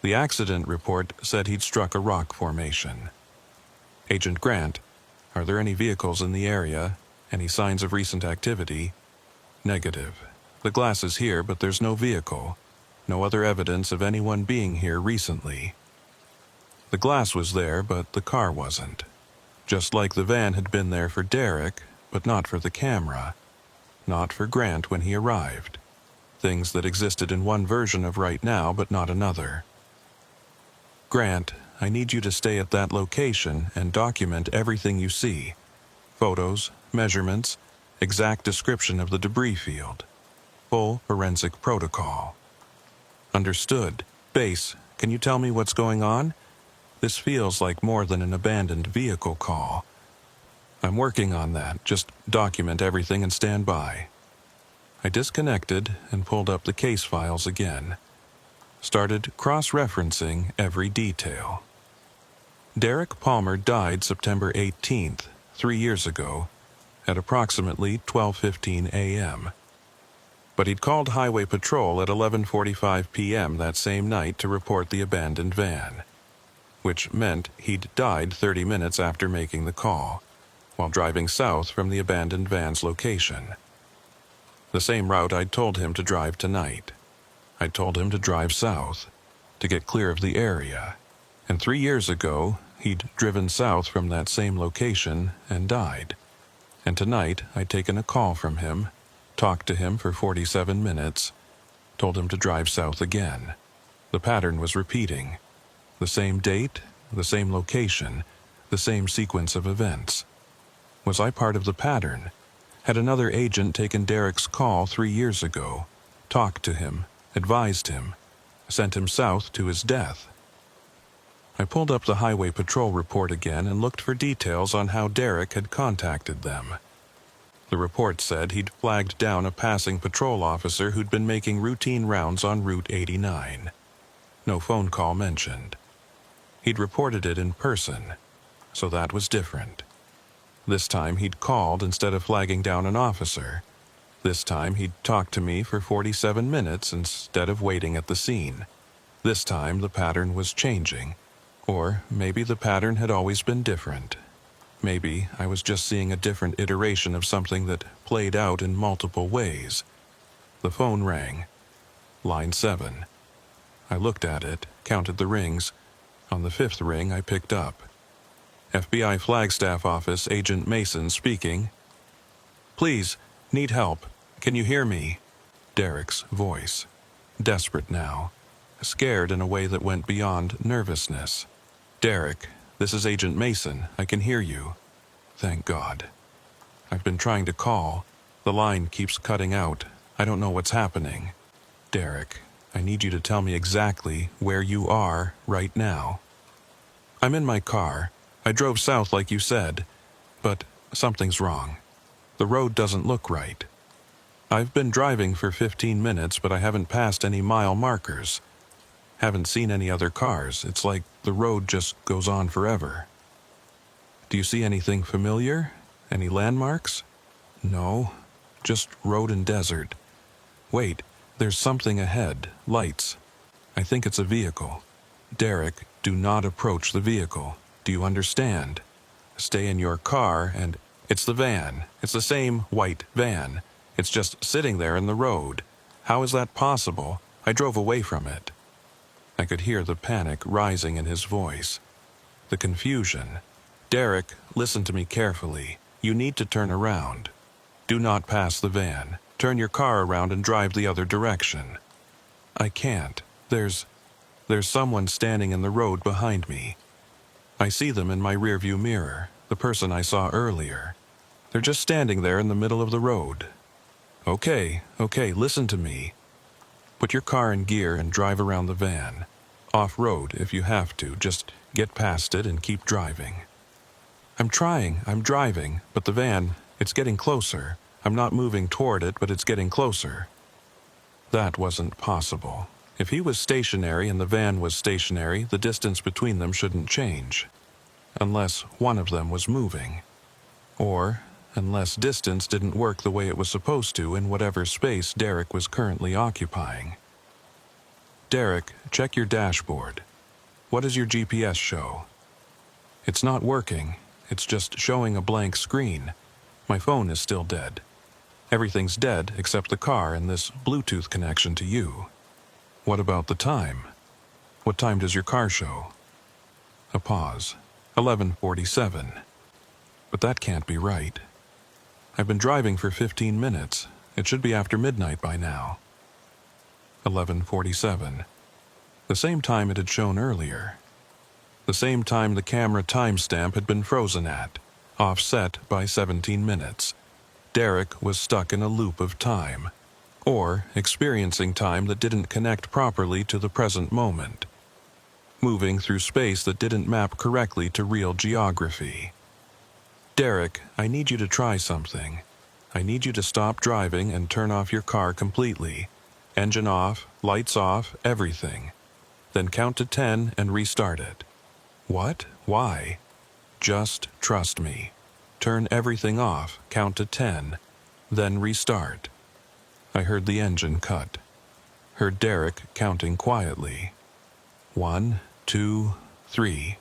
The accident report said he'd struck a rock formation. Agent Grant, are there any vehicles in the area? Any signs of recent activity? Negative. The glass is here, but there's no vehicle. No other evidence of anyone being here recently. The glass was there, but the car wasn't. Just like the van had been there for Derek, but not for the camera. Not for Grant when he arrived. Things that existed in one version of right now, but not another. Grant, I need you to stay at that location and document everything you see. Photos, measurements, exact description of the debris field. Full forensic protocol. Understood. Base, can you tell me what's going on? This feels like more than an abandoned vehicle call. I'm working on that. Just document everything and stand by. I disconnected and pulled up the case files again. Started cross-referencing every detail. Derek Palmer died September 18th, 3 years ago, at approximately 12:15 a.m. But he'd called Highway Patrol at 11:45 p.m. that same night to report the abandoned van, which meant he'd died 30 minutes after making the call, while driving south from the abandoned van's location. The same route I'd told him to drive tonight. I'd told him to drive south, to get clear of the area, and 3 years ago, he'd driven south from that same location and died. And tonight, I'd taken a call from him, talked to him for 47 minutes, told him to drive south again. The pattern was repeating. The same date, the same location, the same sequence of events. Was I part of the pattern? Had another agent taken Derek's call 3 years ago, talked to him, advised him, sent him south to his death? I pulled up the Highway Patrol report again and looked for details on how Derek had contacted them. The report said he'd flagged down a passing patrol officer who'd been making routine rounds on Route 89. No phone call mentioned. He'd reported it in person, so that was different. This time he'd called instead of flagging down an officer. This time he'd talked to me for 47 minutes instead of waiting at the scene. This time the pattern was changing. Or maybe the pattern had always been different. Maybe I was just seeing a different iteration of something that played out in multiple ways. The phone rang. Line 7. I looked at it, counted the rings. On the 5th ring, I picked up. FBI Flagstaff Office, Agent Mason speaking. Please, need help. Can you hear me? Derek's voice. Desperate now. Scared in a way that went beyond nervousness. Derek, this is Agent Mason. I can hear you. Thank God. I've been trying to call. The line keeps cutting out. I don't know what's happening. Derek, I need you to tell me exactly where you are right now. I'm in my car. I drove south like you said, but something's wrong. The road doesn't look right. I've been driving for 15 minutes, but I haven't passed any mile markers. Haven't seen any other cars. It's like the road just goes on forever. Do you see anything familiar? Any landmarks? No, just road and desert. Wait, there's something ahead. Lights. I think it's a vehicle. Derek, do not approach the vehicle. Do you understand? Stay in your car and... It's the van. It's the same white van. It's just sitting there in the road. How is that possible? I drove away from it. I could hear the panic rising in his voice. The confusion. Derek, listen to me carefully. You need to turn around. Do not pass the van. Turn your car around and drive the other direction. I can't. There's someone standing in the road behind me. I see them in my rearview mirror, the person I saw earlier. They're just standing there in the middle of the road. Okay, listen to me. Put your car in gear and drive around the van. Off-road if you have to, just get past it and keep driving. I'm driving, but the van, it's getting closer. I'm not moving toward it, but it's getting closer. That wasn't possible. If he was stationary and the van was stationary, the distance between them shouldn't change. Unless one of them was moving. Or unless distance didn't work the way it was supposed to in whatever space Derek was currently occupying. Derek, check your dashboard. What does your GPS show? It's not working. It's just showing a blank screen. My phone is still dead. Everything's dead except the car and this Bluetooth connection to you. What about the time? What time does your car show? A pause. 11:47. But that can't be right. I've been driving for 15 minutes. It should be after midnight by now. 11:47. The same time it had shown earlier. The same time the camera timestamp had been frozen at, offset by 17 minutes. Derek was stuck in a loop of time, or experiencing time that didn't connect properly to the present moment, moving through space that didn't map correctly to real geography. Derek, I need you to try something. I need you to stop driving and turn off your car completely. Engine off, lights off, everything. Then count to 10 and restart it. What? Why? Just trust me. Turn everything off, count to 10, then restart. I heard the engine cut. Heard Derek counting quietly. 1, 2, 3.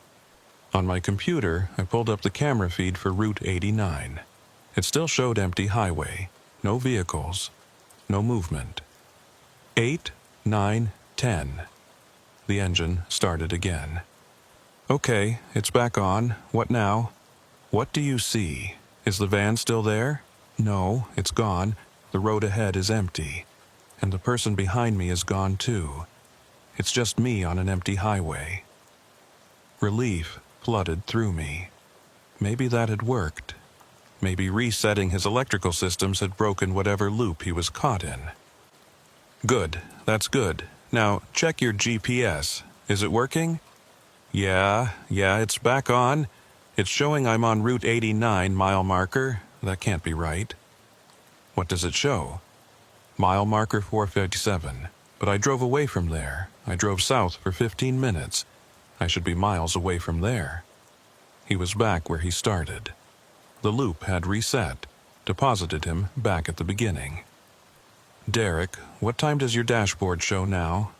On my computer, I pulled up the camera feed for Route 89. It still showed empty highway, no vehicles, no movement. 8, 9, 10. The engine started again. Okay, it's back on. What now? What do you see? Is the van still there? No, it's gone. The road ahead is empty. And the person behind me is gone too. It's just me on an empty highway. Relief flooded through me. Maybe that had worked. Maybe resetting his electrical systems had broken whatever loop he was caught in. Good, that's good. Now check your GPS. Is it working? Yeah, it's back on. It's showing I'm on Route 89 mile marker. That can't be right. What does it show? Mile marker 457. But I drove away from there. I drove south for 15 minutes. I should be miles away from there. He was back where he started. The loop had reset, deposited him back at the beginning. Derek, what time does your dashboard show now?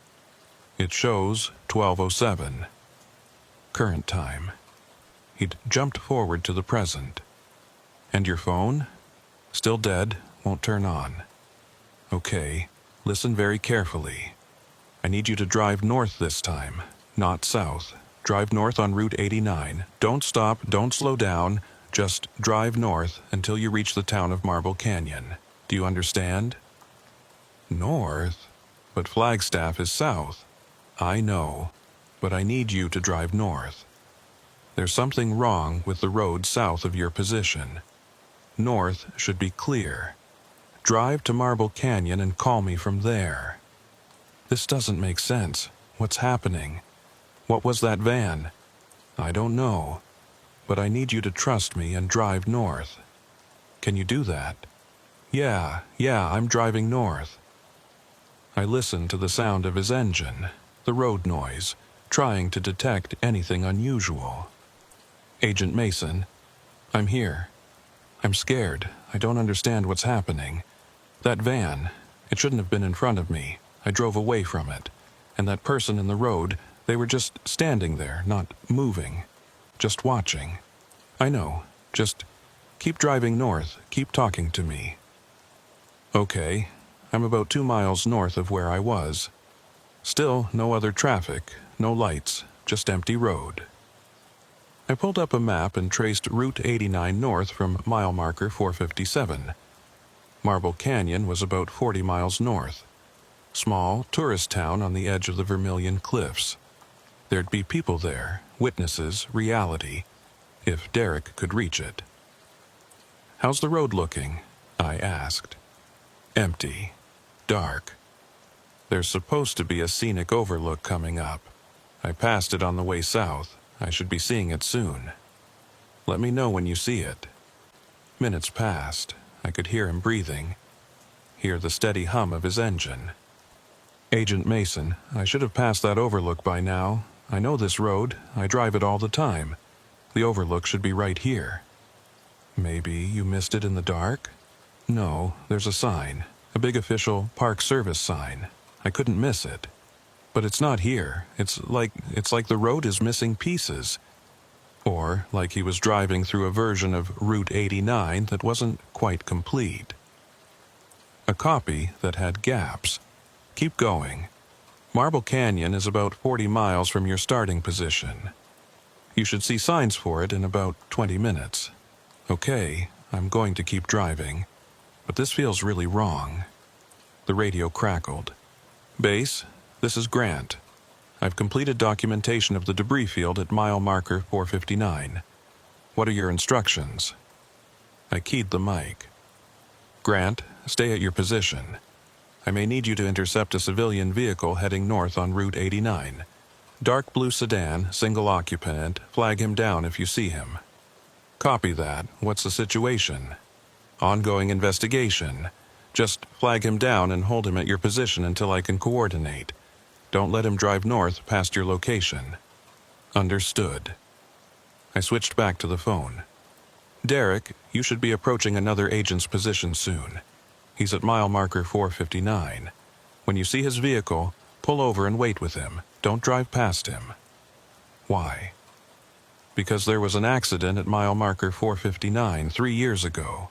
It shows 12:07. Current time. He'd jumped forward to the present. And your phone? Still dead, won't turn on. Okay, listen very carefully. I need you to drive north this time, not south. Drive north on Route 89. Don't stop, don't slow down. Just drive north until you reach the town of Marble Canyon. Do you understand? North? But Flagstaff is south. I know, but I need you to drive north. There's something wrong with the road south of your position. North should be clear. Drive to Marble Canyon and call me from there. This doesn't make sense. What's happening? What was that van? I don't know, but I need you to trust me and drive north. Can you do that? Yeah, I'm driving north. I listened to the sound of his engine, the road noise, trying to detect anything unusual. Agent Mason, I'm here. I'm scared. I don't understand what's happening. That van, it shouldn't have been in front of me. I drove away from it. And that person in the road, they were just standing there, not moving. Just watching. I know. Just keep driving north. Keep talking to me. Okay. I'm about 2 miles north of where I was. Still no other traffic, no lights, just empty road. I pulled up a map and traced Route 89 north from mile marker 457. Marble Canyon was about 40 miles north. Small, tourist town on the edge of the Vermilion Cliffs. There'd be people there, witnesses, reality, if Derek could reach it. How's the road looking? I asked. Empty. Dark. There's supposed to be a scenic overlook coming up. I passed it on the way south. I should be seeing it soon. Let me know when you see it. Minutes passed. I could hear him breathing, hear the steady hum of his engine. Agent Mason, I should have passed that overlook by now. I know this road. I drive it all the time. The overlook should be right here. Maybe you missed it in the dark? No, there's a sign. A big official Park Service sign. I couldn't miss it. But it's not here. It's like the road is missing pieces. Or like he was driving through a version of Route 89 that wasn't quite complete. A copy that had gaps. Keep going. Marble Canyon is about 40 miles from your starting position. You should see signs for it in about 20 minutes. Okay, I'm going to keep driving, but this feels really wrong. The radio crackled. Base, this is Grant. I've completed documentation of the debris field at mile marker 459. What are your instructions? I keyed the mic. Grant, stay at your position. I may need you to intercept a civilian vehicle heading north on Route 89. Dark blue sedan, single occupant. Flag him down if you see him. Copy that. What's the situation? Ongoing investigation. Just flag him down and hold him at your position until I can coordinate. Don't let him drive north past your location. Understood. I switched back to the phone. Derek, you should be approaching another agent's position soon. He's at mile marker 459. When you see his vehicle, pull over and wait with him. Don't drive past him. Why? Because there was an accident at mile marker 459 3 years ago.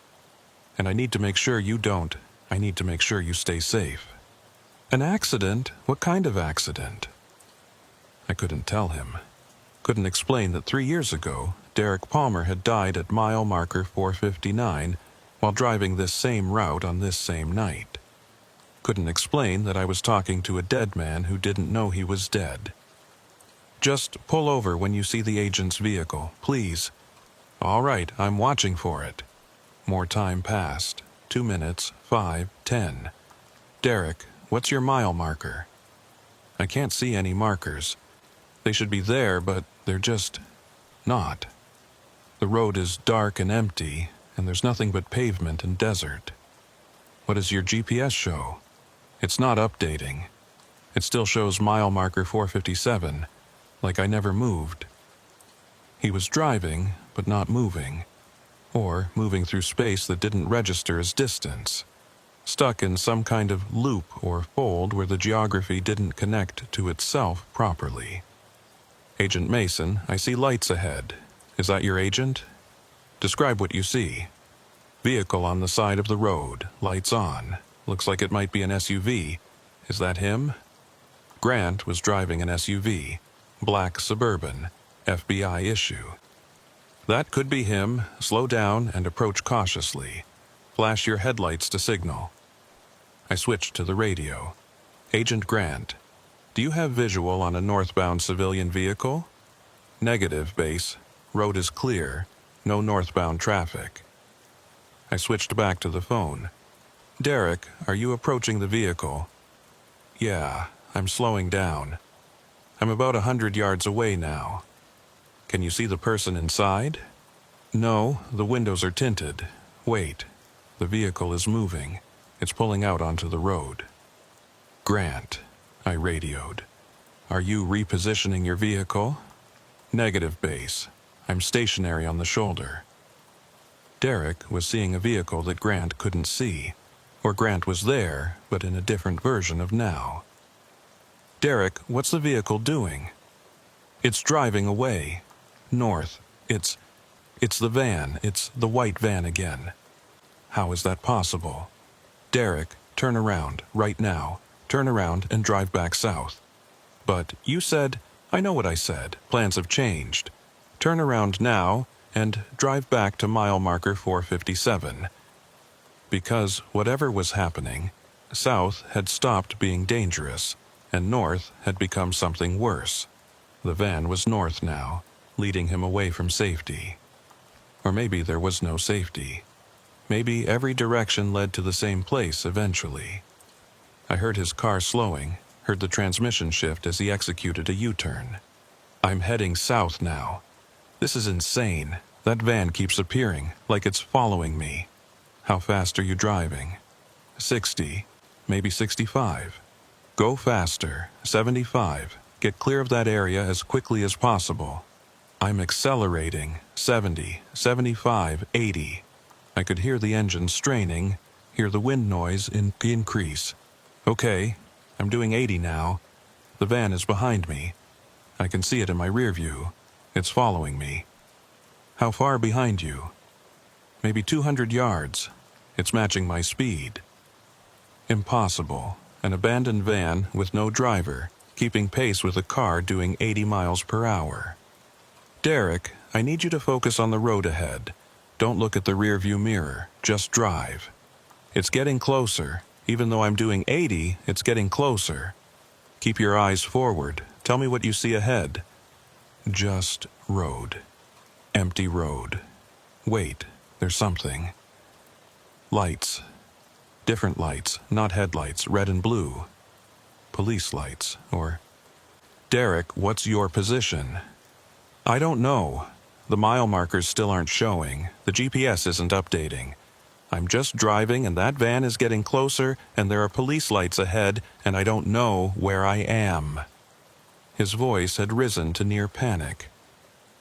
And I need to make sure you don't. I need to make sure you stay safe. An accident? What kind of accident? I couldn't tell him. Couldn't explain that 3 years ago, Derek Palmer had died at mile marker 459 while driving this same route on this same night. Couldn't explain that I was talking to a dead man who didn't know he was dead. Just pull over when you see the agent's vehicle, please. All right, I'm watching for it. More time passed. 2 minutes, 5, 10. Derek, what's your mile marker? I can't see any markers. They should be there, but they're just not. The road is dark and empty, and there's nothing but pavement and desert. What does your GPS show? It's not updating. It still shows mile marker 457, like I never moved. He was driving, but not moving, or moving through space that didn't register as distance, stuck in some kind of loop or fold where the geography didn't connect to itself properly. Agent Mason, I see lights ahead. Is that your agent? Describe what you see. Vehicle on the side of the road, lights on. Looks like it might be an SUV. Is that him? Grant was driving an SUV. Black Suburban, FBI issue. That could be him. Slow down and approach cautiously. Flash your headlights to signal. I switched to the radio. Agent Grant, do you have visual on a northbound civilian vehicle? Negative, base. Road is clear. No northbound traffic. I switched back to the phone. Derek, are you approaching the vehicle? Yeah, I'm slowing down. I'm about 100 yards away now. Can you see the person inside? No, the windows are tinted. Wait, the vehicle is moving. It's pulling out onto the road. Grant, I radioed. Are you repositioning your vehicle? Negative, base. I'm stationary on the shoulder. Derek was seeing a vehicle that Grant couldn't see, or Grant was there, but in a different version of now. Derek, what's the vehicle doing? It's driving away. North. It's the van. It's the white van again. How is that possible? Derek, turn around, right now. Turn around and drive back south. But you said, I know what I said. Plans have changed. Turn around now and drive back to mile marker 457. Because whatever was happening, south had stopped being dangerous, and north had become something worse. The van was north now, leading him away from safety. Or maybe there was no safety. Maybe every direction led to the same place eventually. I heard his car slowing. Heard the transmission shift as he executed a U-turn. I'm heading south now. This is insane. That van keeps appearing, like it's following me. How fast are you driving? 60, maybe 65. Go faster, 75. Get clear of that area as quickly as possible. I'm accelerating, 70, 75, 80. I could hear the engine straining, hear the wind noise increase. Okay, I'm doing 80 now. The van is behind me. I can see it in my rear view. It's following me. How far behind you? Maybe 200 yards. It's matching my speed. Impossible. An abandoned van with no driver, keeping pace with a car doing 80 miles per hour. Derek, I need you to focus on the road ahead. Don't look at the rearview mirror. Just drive. It's getting closer. Even though I'm doing 80, it's getting closer. Keep your eyes forward. Tell me what you see ahead. Just road. Empty road. Wait, there's something. Lights. Different lights, not headlights, red and blue. Police lights, or... Derek, what's your position? I don't know. The mile markers still aren't showing. The GPS isn't updating. I'm just driving and that van is getting closer and there are police lights ahead and I don't know where I am. His voice had risen to near panic.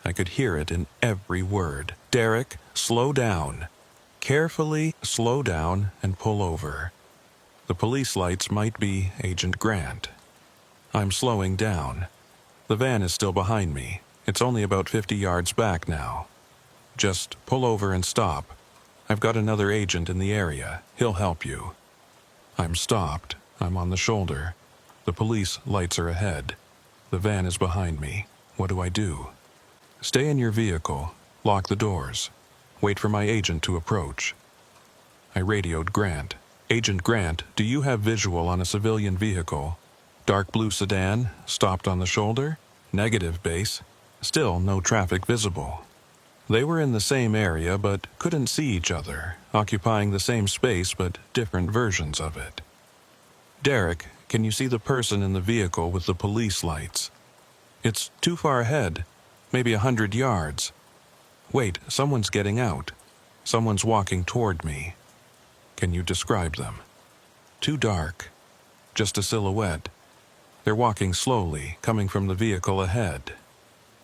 I could hear it in every word. Derek, slow down. Carefully slow down and pull over. The police lights might be Agent Grant. I'm slowing down. The van is still behind me. It's only about 50 yards back now. Just pull over and stop. I've got another agent in the area. He'll help you. I'm stopped. I'm on the shoulder. The police lights are ahead. The van is behind me. What do I do? Stay in your vehicle. Lock the doors. Wait for my agent to approach. I radioed Grant. Agent Grant, do you have visual on a civilian vehicle? Dark blue sedan, stopped on the shoulder? Negative base. Still no traffic visible. They were in the same area but couldn't see each other, occupying the same space but different versions of it. Derek, can you see the person in the vehicle with the police lights? It's too far ahead, maybe 100 yards. Wait, someone's getting out. Someone's walking toward me. Can you describe them? Too dark. Just a silhouette. They're walking slowly, coming from the vehicle ahead.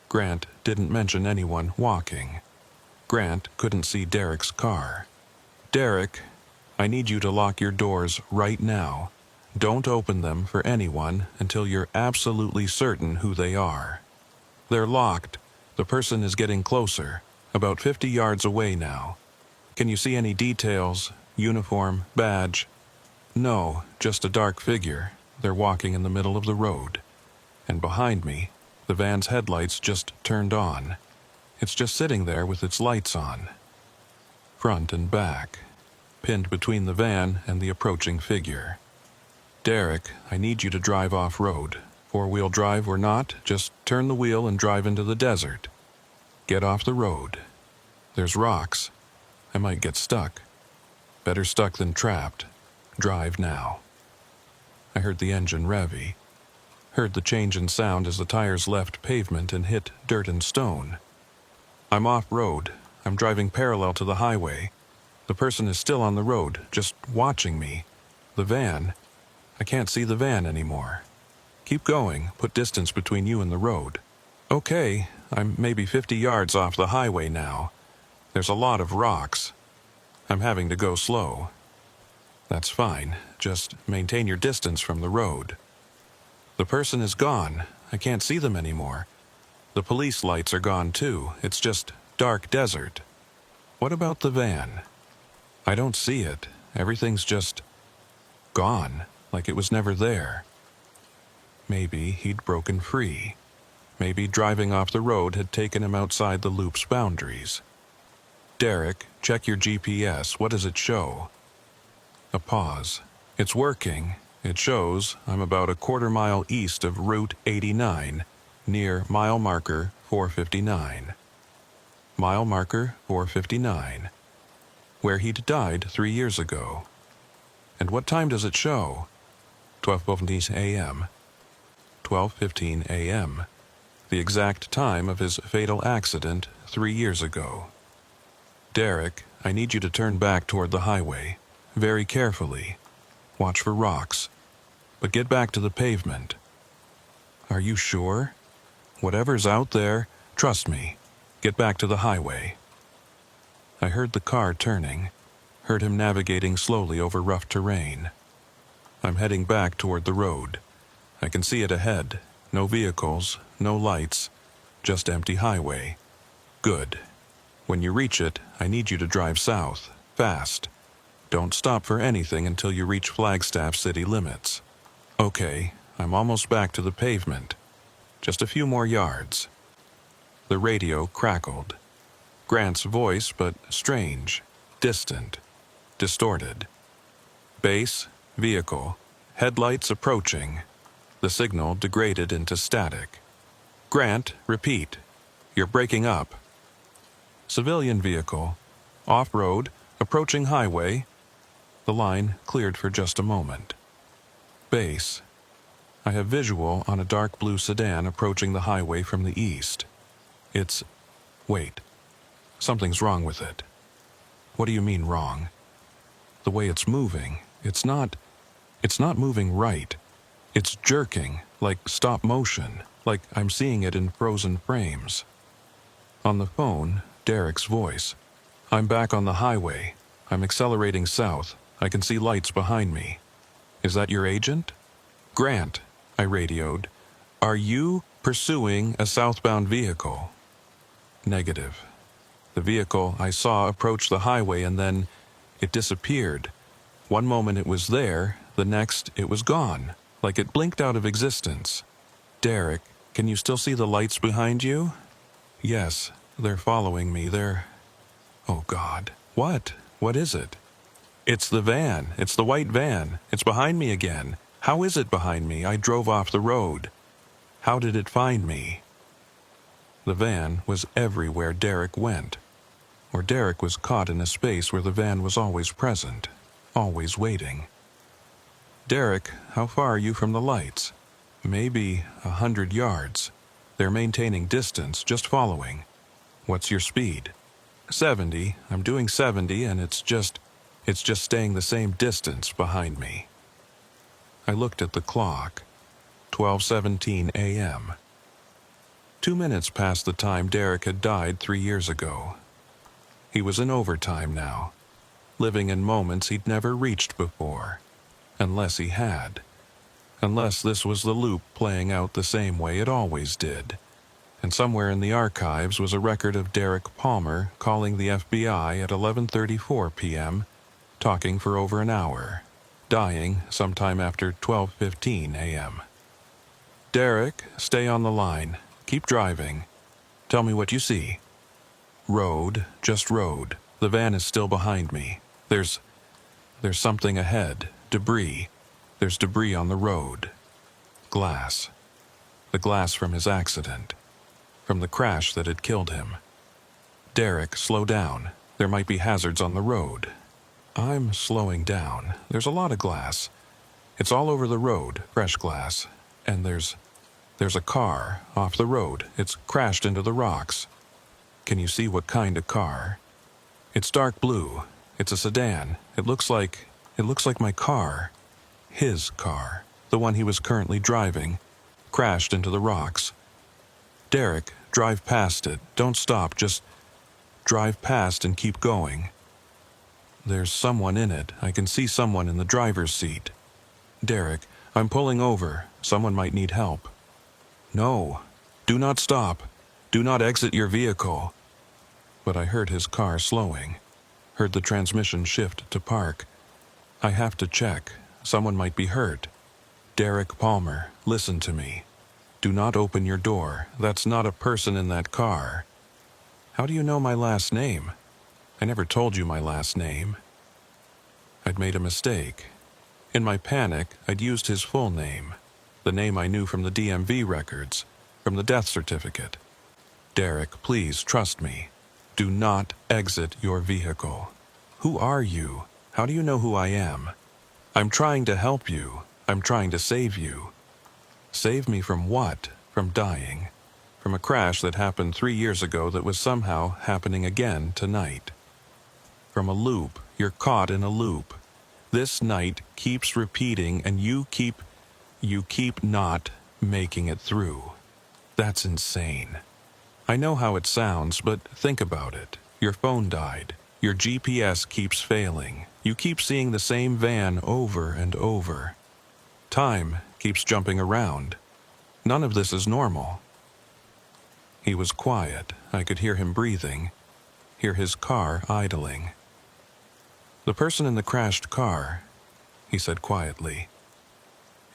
Grant didn't mention anyone walking. Grant couldn't see Derek's car. Derek, I need you to lock your doors right now. Don't open them for anyone until you're absolutely certain who they are. They're locked. The person is getting closer, about 50 yards away now. Can you see any details? Uniform, badge? No, just a dark figure. They're walking in the middle of the road. And behind me, the van's headlights just turned on. It's just sitting there with its lights on. Front and back, pinned between the van and the approaching figure. Derek, I need you to drive off-road. Four-wheel drive or not, just turn the wheel and drive into the desert. Get off the road. There's rocks. I might get stuck. Better stuck than trapped. Drive now. I heard the engine revvy. Heard the change in sound as the tires left pavement and hit dirt and stone. I'm off-road. I'm driving parallel to the highway. The person is still on the road, just watching me. The van... I can't see the van anymore. Keep going. Put distance between you and the road. Okay, I'm maybe 50 yards off the highway now. There's a lot of rocks. I'm having to go slow. That's fine. Just maintain your distance from the road. The person is gone. I can't see them anymore. The police lights are gone too. It's just dark desert. What about the van? I don't see it. Everything's just gone, like it was never there. Maybe he'd broken free. Maybe driving off the road had taken him outside the loop's boundaries. Derek, check your GPS. What does it show? A pause. It's working. It shows I'm about a quarter-mile east of Route 89, near mile marker 459. Mile marker 459. Where he'd died 3 years ago. And what time does it show? 12:15 a.m. 12:15 a.m. The exact time of his fatal accident 3 years ago. Derek, I need you to turn back toward the highway, very carefully. Watch for rocks, but get back to the pavement. Are you sure? Whatever's out there, trust me. Get back to the highway. I heard the car turning, heard him navigating slowly over rough terrain. I'm heading back toward the road. I can see it ahead. No vehicles, no lights, just empty highway. Good. When you reach it, I need you to drive south, fast. Don't stop for anything until you reach Flagstaff city limits. Okay, I'm almost back to the pavement. Just a few more yards. The radio crackled. Grant's voice, but strange, distant, distorted. Base, vehicle, headlights approaching. The signal degraded into static. Grant, repeat. You're breaking up. Civilian vehicle, off-road, approaching highway. The line cleared for just a moment. Base. I have visual on a dark blue sedan approaching the highway from the east. It's... Wait. Something's wrong with it. What do you mean wrong? The way it's moving, it's not moving right. It's jerking, like stop motion, like I'm seeing it in frozen frames. On the phone, Derek's voice. I'm back on the highway. I'm accelerating south. I can see lights behind me. Is that your agent? Grant, I radioed. Are you pursuing a southbound vehicle? Negative. The vehicle I saw approach the highway and then it disappeared. One moment it was there, the next it was gone, like it blinked out of existence. Derek, can you still see the lights behind you? Yes, they're following me. Oh God. What? What is it? It's the van. It's the white van. It's behind me again. How is it behind me? I drove off the road. How did it find me? The van was everywhere Derek went. Or Derek was caught in a space where the van was always present, always waiting. Derek, how far are you from the lights? Maybe 100 yards. They're maintaining distance, just following. What's your speed? 70. I'm doing 70 and it's just staying the same distance behind me. I looked at the clock. 12:17 a.m. 2 minutes past the time Derek had died 3 years ago. He was in overtime now, living in moments he'd never reached before, unless he had. Unless this was the loop playing out the same way it always did. And somewhere in the archives was a record of Derek Palmer calling the FBI at 11:34 p.m., talking for over an hour, dying sometime after 12:15 a.m. Derek, stay on the line. Keep driving. Tell me what you see. Road, just road. The van is still behind me. There's something ahead. Debris. There's debris on the road. Glass. The glass from his accident. From the crash that had killed him. Derek, slow down. There might be hazards on the road. I'm slowing down. There's a lot of glass. It's all over the road, fresh glass. And there's a car off the road. It's crashed into the rocks. Can you see what kind of car? It's dark blue. It's a sedan. It looks like my car. His car. The one he was currently driving. Crashed into the rocks. Derek, drive past it. Don't stop. Just drive past and keep going. There's someone in it. I can see someone in the driver's seat. Derek, I'm pulling over. Someone might need help. No. Do not stop. Do not exit your vehicle. But I heard his car slowing. Heard the transmission shift to park. I have to check. Someone might be hurt. Derek Palmer, listen to me. Do not open your door. That's not a person in that car. How do you know my last name? I never told you my last name. I'd made a mistake. In my panic, I'd used his full name. The name I knew from the DMV records, from the death certificate. Derek, please trust me. Do not exit your vehicle. Who are you? How do you know who I am? I'm trying to help you. I'm trying to save you. Save me from what? From dying. From a crash that happened 3 years ago that was somehow happening again tonight. From a loop. You're caught in a loop. This night keeps repeating and you keep not making it through. That's insane. I know how it sounds, but think about it. Your phone died. Your GPS keeps failing. You keep seeing the same van over and over. Time keeps jumping around. None of this is normal. He was quiet. I could hear him breathing, hear his car idling. The person in the crashed car, he said quietly.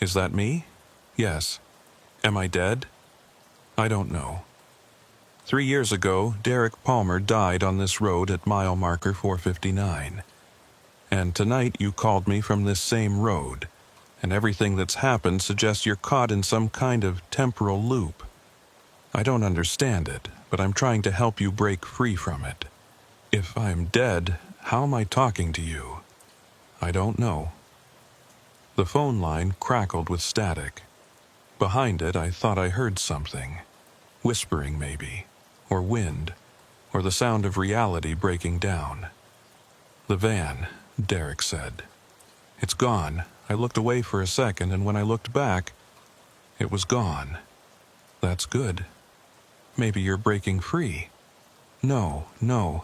Is that me? Yes. Am I dead? I don't know. 3 years ago, Derek Palmer died on this road at mile marker 459. And tonight you called me from this same road, and everything that's happened suggests you're caught in some kind of temporal loop. I don't understand it, but I'm trying to help you break free from it. If I'm dead, how am I talking to you? I don't know. The phone line crackled with static. Behind it, I thought I heard something. Whispering, maybe. Or wind. Or the sound of reality breaking down. The van, Derek said. It's gone. I looked away for a second, and when I looked back, it was gone. That's good. Maybe you're breaking free. No,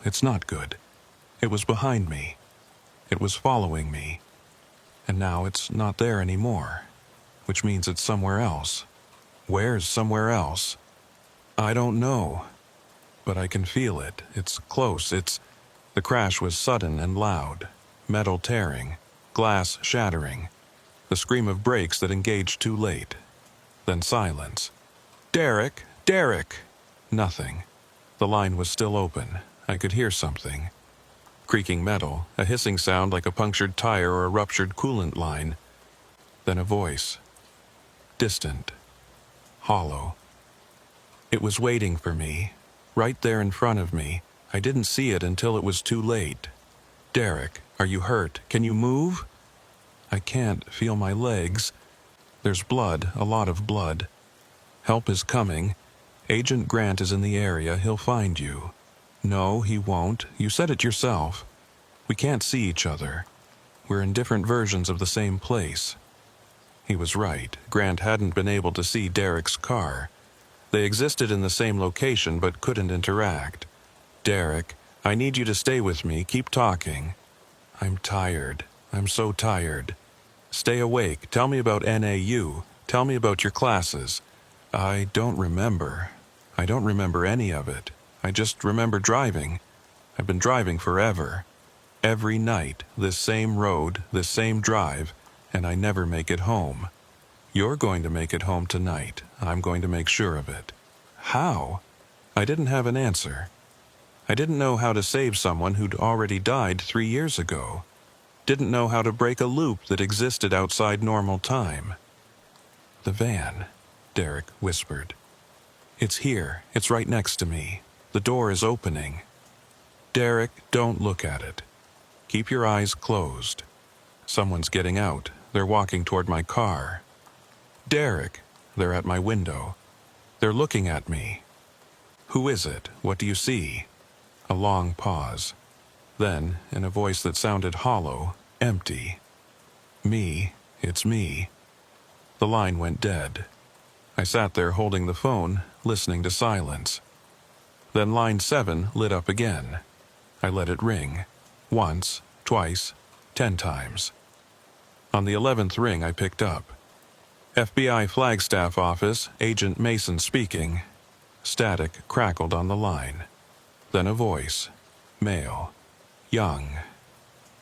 it's not good. It was behind me. It was following me. And now it's not there anymore, which means it's somewhere else. Where's somewhere else? I don't know, but I can feel it. It's close. The crash was sudden and loud, metal tearing, glass shattering, the scream of brakes that engaged too late. Then silence. Derek! Derek! Nothing. The line was still open. I could hear something. Creaking metal, a hissing sound like a punctured tire or a ruptured coolant line. Then a voice. Distant. Hollow. It was waiting for me, right there in front of me. I didn't see it until it was too late. Derek, are you hurt? Can you move? I can't feel my legs. There's blood, a lot of blood. Help is coming. Agent Grant is in the area. He'll find you. No, he won't. You said it yourself. We can't see each other. We're in different versions of the same place. He was right. Grant hadn't been able to see Derek's car. They existed in the same location but couldn't interact. Derek, I need you to stay with me. Keep talking. I'm tired. I'm so tired. Stay awake. Tell me about NAU. Tell me about your classes. I don't remember. I don't remember any of it. I just remember driving. I've been driving forever. Every night, this same road, this same drive, and I never make it home. You're going to make it home tonight. I'm going to make sure of it. How? I didn't have an answer. I didn't know how to save someone who'd already died 3 years ago. Didn't know how to break a loop that existed outside normal time. The van, Derek whispered. It's here. It's right next to me. The door is opening. Derek, don't look at it. Keep your eyes closed. Someone's getting out. They're walking toward my car. Derek, they're at my window. They're looking at me. Who is it? What do you see? A long pause. Then, in a voice that sounded hollow, empty. Me, it's me. The line went dead. I sat there holding the phone, listening to silence. Then line 7 lit up again. I let it ring. Once, twice, 10 times. On the 11th ring I picked up. FBI Flagstaff Office, Agent Mason speaking. Static crackled on the line. Then a voice. Male. Young.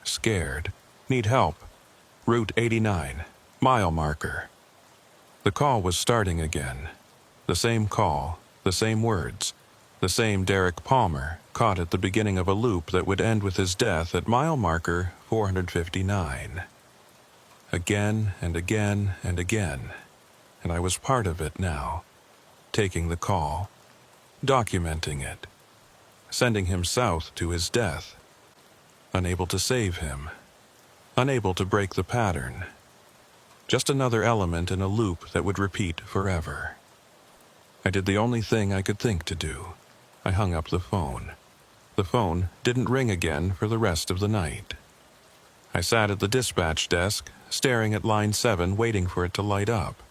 Scared. Need help. Route 89. Mile marker. The call was starting again. The same call, the same words, the same Derek Palmer, caught at the beginning of a loop that would end with his death at mile marker 459. Again and again and again, and I was part of it now, taking the call, documenting it, sending him south to his death, unable to save him, unable to break the pattern. Just another element in a loop that would repeat forever. I did the only thing I could think to do. I hung up the phone. The phone didn't ring again for the rest of the night. I sat at the dispatch desk, staring at line 7, waiting for it to light up.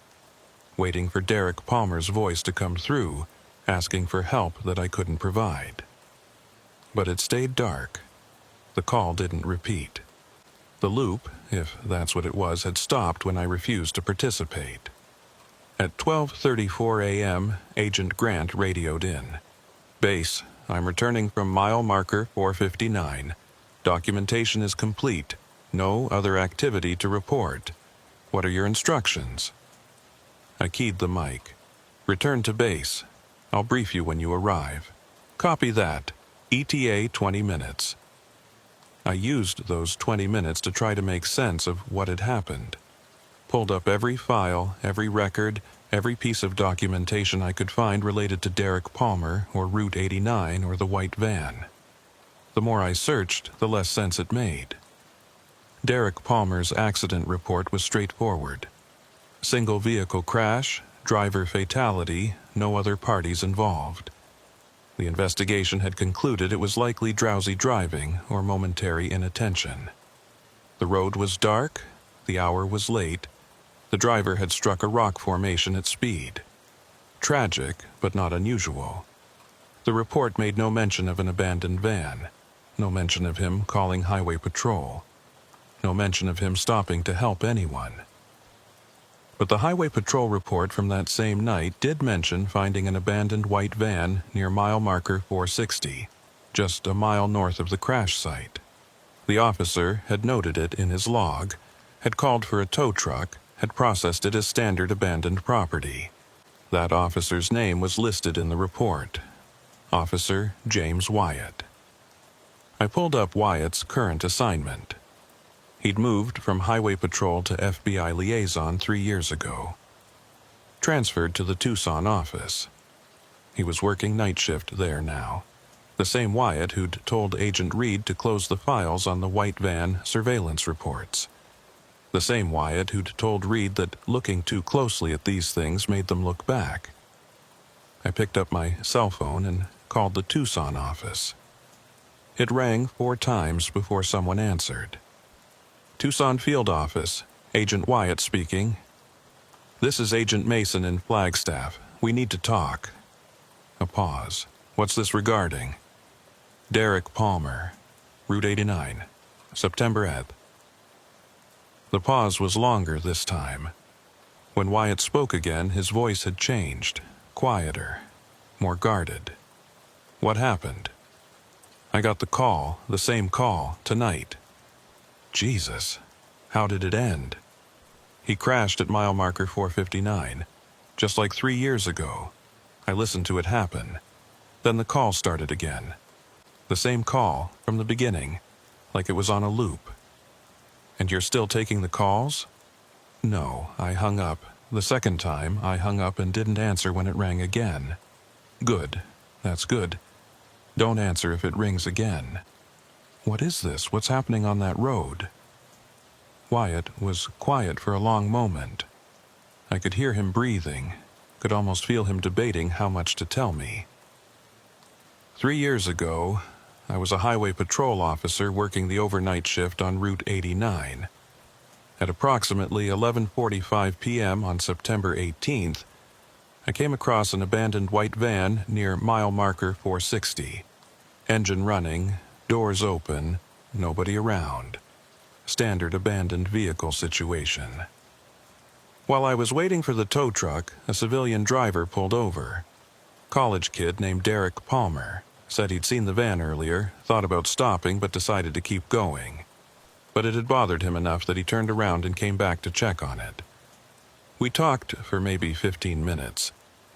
Waiting for Derek Palmer's voice to come through, asking for help that I couldn't provide. But it stayed dark. The call didn't repeat. The loop, if that's what it was, had stopped when I refused to participate. At 12:34 a.m., Agent Grant radioed in. "Base, I'm returning from mile marker 459. Documentation is complete. No other activity to report. What are your instructions?" I keyed the mic. "Return to base. I'll brief you when you arrive." "Copy that. ETA 20 minutes. I used those 20 minutes to try to make sense of what had happened. Pulled up every file, every record, every piece of documentation I could find related to Derek Palmer or Route 89 or the white van. The more I searched, the less sense it made. Derek Palmer's accident report was straightforward. Single vehicle crash, driver fatality, no other parties involved. The investigation had concluded it was likely drowsy driving or momentary inattention. The road was dark, the hour was late, the driver had struck a rock formation at speed. Tragic, but not unusual. The report made no mention of an abandoned van, no mention of him calling highway patrol, no mention of him stopping to help anyone. But the highway patrol report from that same night did mention finding an abandoned white van near mile marker 460, just a mile north of the crash site. The officer had noted it in his log, had called for a tow truck, had processed it as standard abandoned property. That officer's name was listed in the report. Officer James Wyatt. I pulled up Wyatt's current assignment. He'd moved from Highway Patrol to FBI liaison 3 years ago. Transferred to the Tucson office. He was working night shift there now. The same Wyatt who'd told Agent Reed to close the files on the white van surveillance reports. The same Wyatt who'd told Reed that looking too closely at these things made them look back. I picked up my cell phone and called the Tucson office. It rang 4 times before someone answered. "Tucson Field Office, Agent Wyatt speaking. This is Agent Mason in Flagstaff. We need to talk." A pause. "What's this regarding?" "Derek Palmer, Route 89, September 8th. The pause was longer this time. When Wyatt spoke again, his voice had changed, quieter, more guarded. "What happened?" "I got the call, the same call, tonight." Jesus, how did it end? "He crashed at mile marker 459, just like 3 years ago. I listened to it happen. Then the call started again. The same call, from the beginning, like it was on a loop." "And you're still taking the calls?" "No, I hung up. The second time, I hung up and didn't answer when it rang again." "Good. That's good. Don't answer if it rings again." "What is this? What's happening on that road?" Wyatt was quiet for a long moment. I could hear him breathing, could almost feel him debating how much to tell me. 3 years ago, I was a highway patrol officer working the overnight shift on Route 89. At approximately 11:45 p.m. on September 18th, I came across an abandoned white van near mile marker 460. Engine running, doors open, nobody around. Standard abandoned vehicle situation. While I was waiting for the tow truck, a civilian driver pulled over. College kid named Derek Palmer. Said he'd seen the van earlier, thought about stopping but decided to keep going. But it had bothered him enough that he turned around and came back to check on it. We talked for maybe 15 minutes.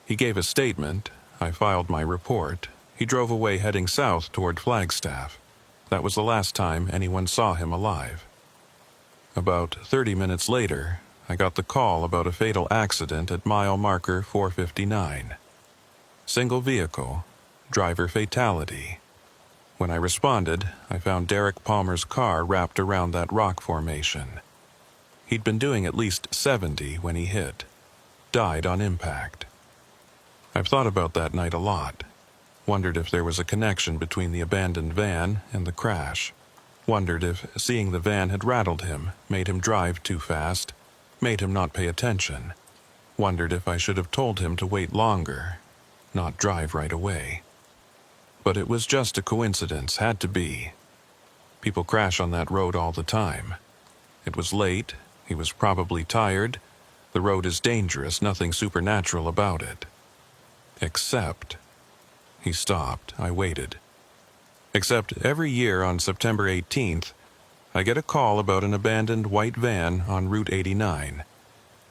He gave a statement, I filed my report. He drove away heading south toward Flagstaff. That was the last time anyone saw him alive. About 30 minutes later, I got the call about a fatal accident at mile marker 459. Single vehicle, driver fatality. When I responded, I found Derek Palmer's car wrapped around that rock formation. He'd been doing at least 70 when he hit. Died on impact. I've thought about that night a lot. Wondered if there was a connection between the abandoned van and the crash. Wondered if seeing the van had rattled him, made him drive too fast, made him not pay attention. Wondered if I should have told him to wait longer, not drive right away. But it was just a coincidence, had to be. People crash on that road all the time. It was late, he was probably tired. The road is dangerous, nothing supernatural about it. Except... He stopped. I waited. Except every year on September 18th, I get a call about an abandoned white van on Route 89.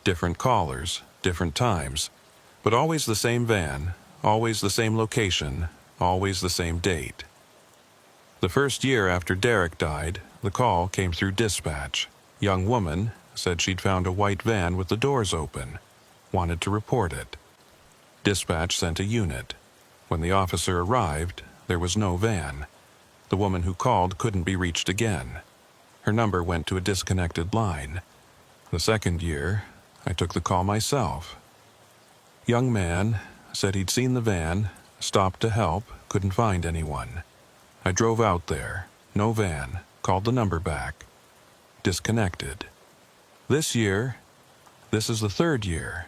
Different callers, different times, but always the same van, always the same location, always the same date. The first year after Derek died, the call came through dispatch. Young woman said she'd found a white van with the doors open, wanted to report it. Dispatch sent a unit. When the officer arrived, there was no van. The woman who called couldn't be reached again. Her number went to a disconnected line. The second year, I took the call myself. Young man said he'd seen the van, stopped to help, couldn't find anyone. I drove out there, no van, called the number back. Disconnected. This year, this is the third year,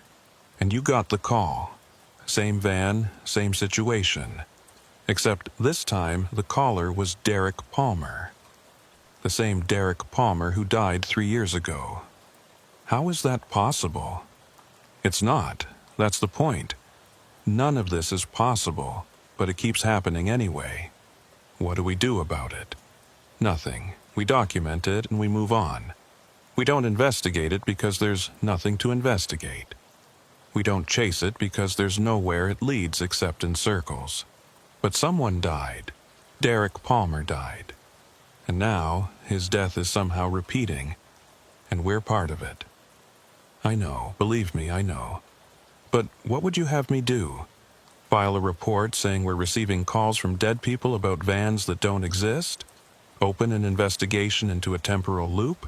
and you got the call. Same van, same situation. Except this time the caller was Derek Palmer. The same Derek Palmer who died 3 years ago. How is that possible? It's not. That's the point. None of this is possible, but it keeps happening anyway. What do we do about it? Nothing. We document it and we move on. We don't investigate it because there's nothing to investigate. We don't chase it because there's nowhere it leads except in circles. But someone died. Derek Palmer died. And now his death is somehow repeating, and we're part of it. I know, believe me, I know. But what would you have me do? File a report saying we're receiving calls from dead people about vans that don't exist? Open an investigation into a temporal loop?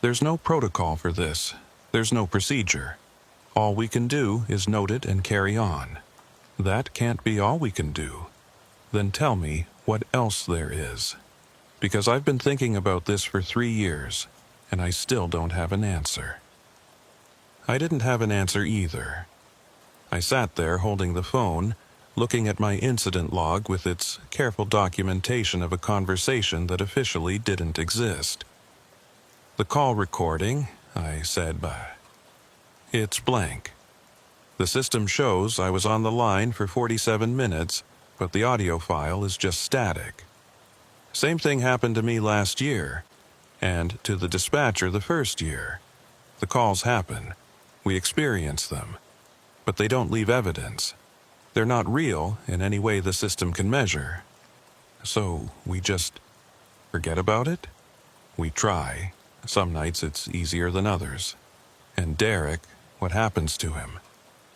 There's no protocol for this. There's no procedure. All we can do is note it and carry on. That can't be all we can do. Then tell me what else there is. Because I've been thinking about this for 3 years, and I still don't have an answer. I didn't have an answer either. I sat there holding the phone, looking at my incident log with its careful documentation of a conversation that officially didn't exist. The call recording, I said, it's blank. The system shows I was on the line for 47 minutes, but the audio file is just static. Same thing happened to me last year, and to the dispatcher the first year. The calls happen. We experience them. But they don't leave evidence. They're not real in any way the system can measure. So we just forget about it? We try. Some nights it's easier than others. And Derek, what happens to him?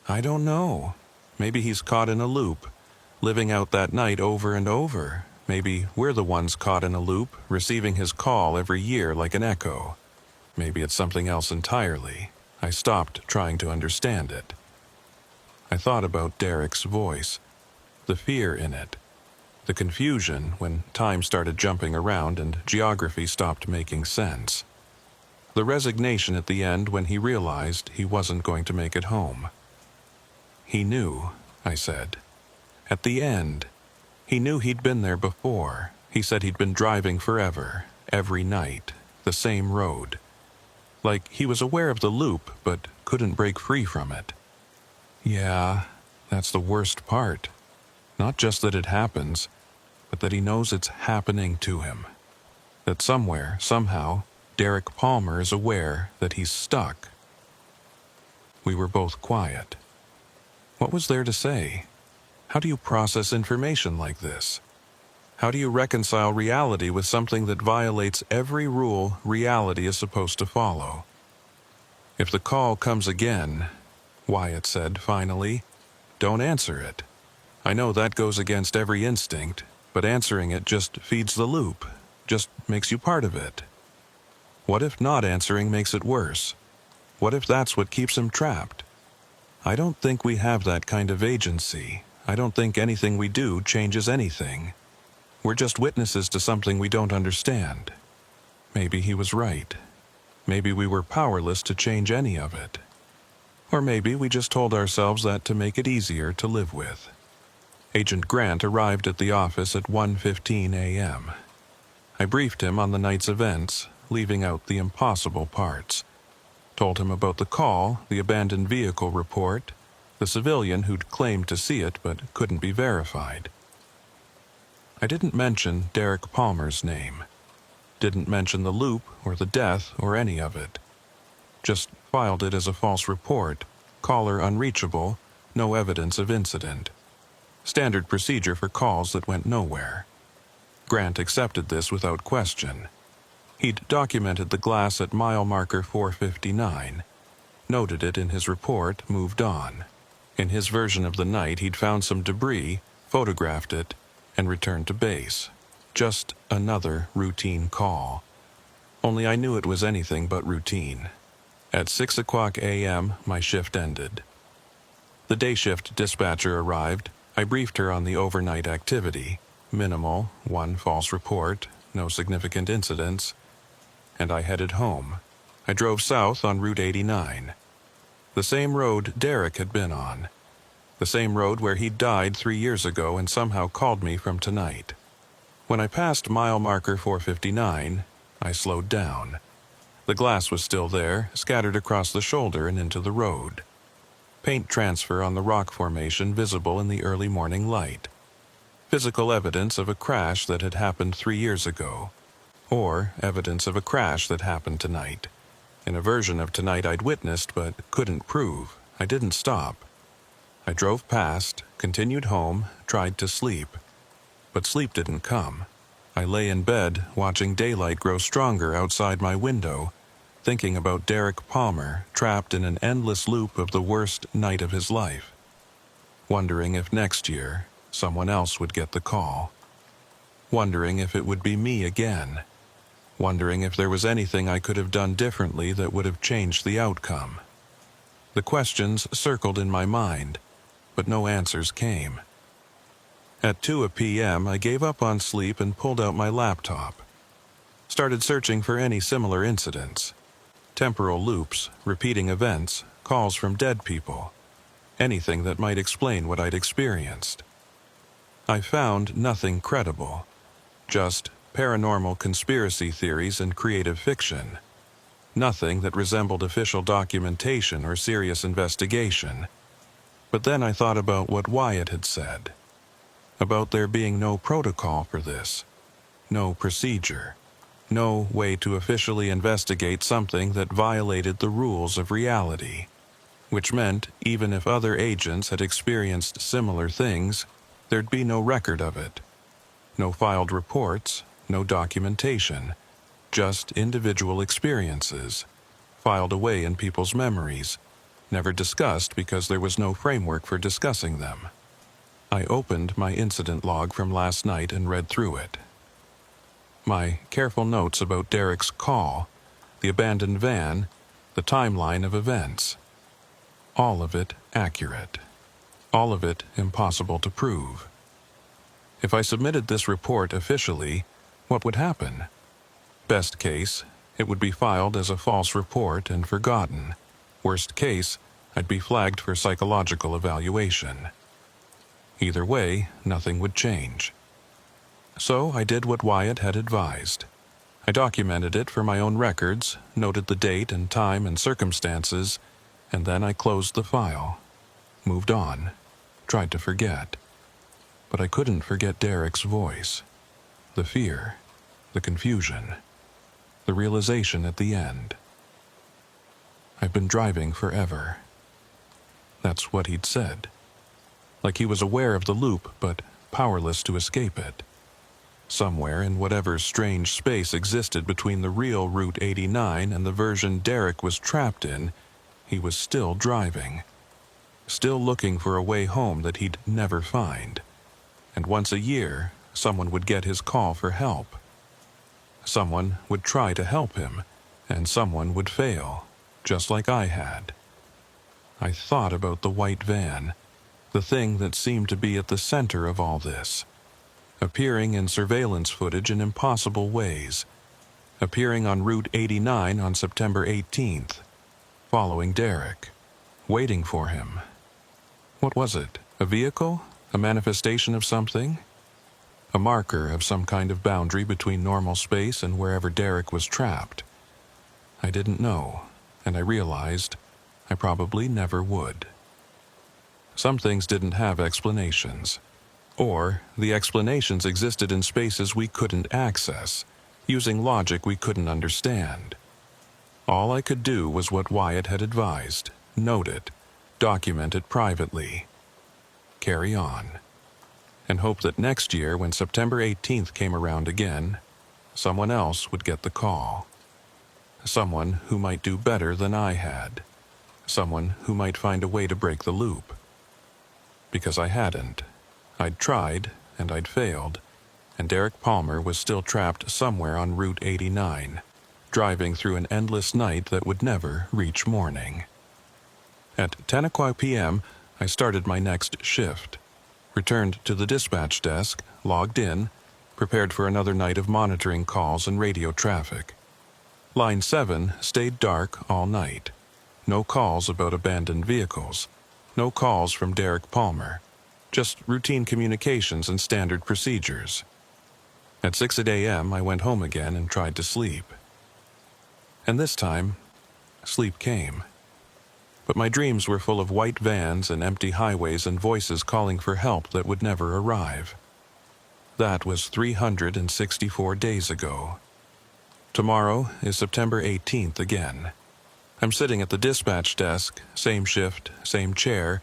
I don't know. Maybe he's caught in a loop, living out that night over and over. Maybe we're the ones caught in a loop, receiving his call every year like an echo. Maybe it's something else entirely. I stopped trying to understand it. I thought about Derek's voice, the fear in it, the confusion when time started jumping around and geography stopped making sense. The resignation at the end when he realized he wasn't going to make it home. He knew, I said. At the end, he knew he'd been there before. He said he'd been driving forever, every night, the same road. Like he was aware of the loop, but couldn't break free from it. Yeah, that's the worst part. Not just that it happens, but that he knows it's happening to him. That somewhere, somehow, Derek Palmer is aware that he's stuck. We were both quiet. What was there to say? How do you process information like this? How do you reconcile reality with something that violates every rule reality is supposed to follow? If the call comes again, Wyatt said finally, don't answer it. I know that goes against every instinct, but answering it just feeds the loop, just makes you part of it. What if not answering makes it worse? What if that's what keeps him trapped? I don't think we have that kind of agency. I don't think anything we do changes anything. We're just witnesses to something we don't understand. Maybe he was right. Maybe we were powerless to change any of it. Or maybe we just told ourselves that to make it easier to live with. Agent Grant arrived at the office at 1:15 a.m. I briefed him on the night's events, leaving out the impossible parts. Told him about the call, the abandoned vehicle report, the civilian who'd claimed to see it but couldn't be verified. I didn't mention Derek Palmer's name. Didn't mention the loop or the death or any of it. Just filed it as a false report, caller unreachable, no evidence of incident. Standard procedure for calls that went nowhere. Grant accepted this without question. He'd documented the glass at mile marker 459, noted it in his report, moved on. In his version of the night, he'd found some debris, photographed it, and returned to base. Just another routine call. Only I knew it was anything but routine. At 6 o'clock a.m., my shift ended. The day shift dispatcher arrived. I briefed her on the overnight activity. Minimal, one false report, no significant incidents. And I headed home. I drove south on Route 89. The same road Derek had been on. The same road where he'd died 3 years ago and somehow called me from tonight. When I passed mile marker 459, I slowed down. The glass was still there, scattered across the shoulder and into the road. Paint transfer on the rock formation visible in the early morning light. Physical evidence of a crash that had happened 3 years ago. Or evidence of a crash that happened tonight. In a version of tonight I'd witnessed but couldn't prove. I didn't stop. I drove past, continued home, tried to sleep. But sleep didn't come. I lay in bed, watching daylight grow stronger outside my window, thinking about Derek Palmer, trapped in an endless loop of the worst night of his life. Wondering if next year, someone else would get the call. Wondering if it would be me again. Wondering if there was anything I could have done differently that would have changed the outcome. The questions circled in my mind, but no answers came. At 2 p.m., I gave up on sleep and pulled out my laptop. Started searching for any similar incidents. Temporal loops, repeating events, calls from dead people. Anything that might explain what I'd experienced. I found nothing credible. Just paranormal conspiracy theories and creative fiction. Nothing that resembled official documentation or serious investigation. But then I thought about what Wyatt had said. About there being no protocol for this. No procedure. No way to officially investigate something that violated the rules of reality. Which meant, even if other agents had experienced similar things, there'd be no record of it. No filed reports, no documentation, just individual experiences, filed away in people's memories, never discussed because there was no framework for discussing them. I opened my incident log from last night and read through it. My careful notes about Derek's call, the abandoned van, the timeline of events. All of it accurate. All of it impossible to prove. If I submitted this report officially, what would happen? Best case, it would be filed as a false report and forgotten. Worst case, I'd be flagged for psychological evaluation. Either way, nothing would change. So I did what Wyatt had advised. I documented it for my own records, noted the date and time and circumstances, and then I closed the file. Moved on. Tried to forget. But I couldn't forget Derek's voice. The fear. The confusion. The realization at the end. I've been driving forever. That's what he'd said. Like he was aware of the loop, but powerless to escape it. Somewhere in whatever strange space existed between the real Route 89 and the version Derek was trapped in, he was still driving. Still looking for a way home that he'd never find. And once a year, someone would get his call for help. Someone would try to help him, and someone would fail, just like I had. I thought about the white van, the thing that seemed to be at the center of all this, appearing in surveillance footage in impossible ways, appearing on Route 89 on September 18th, following Derek, waiting for him. What was it? A vehicle? A manifestation of something? A marker of some kind of boundary between normal space and wherever Derek was trapped? I didn't know, and I realized I probably never would. Some things didn't have explanations, or the explanations existed in spaces we couldn't access, using logic we couldn't understand. All I could do was what Wyatt had advised: note it, document it privately, carry on, and hope that next year, when September 18th came around again, someone else would get the call. Someone who might do better than I had. Someone who might find a way to break the loop. Because I hadn't. I'd tried, and I'd failed, and Derek Palmer was still trapped somewhere on Route 89, driving through an endless night that would never reach morning. At 10 o'clock p.m., I started my next shift, returned to the dispatch desk, logged in, prepared for another night of monitoring calls and radio traffic. Line 7 stayed dark all night. No calls about abandoned vehicles. No calls from Derek Palmer. Just routine communications and standard procedures. At 6 a.m., I went home again and tried to sleep. And this time, sleep came. But my dreams were full of white vans and empty highways and voices calling for help that would never arrive. That was 364 days ago. Tomorrow is September 18th again. I'm sitting at the dispatch desk, same shift, same chair,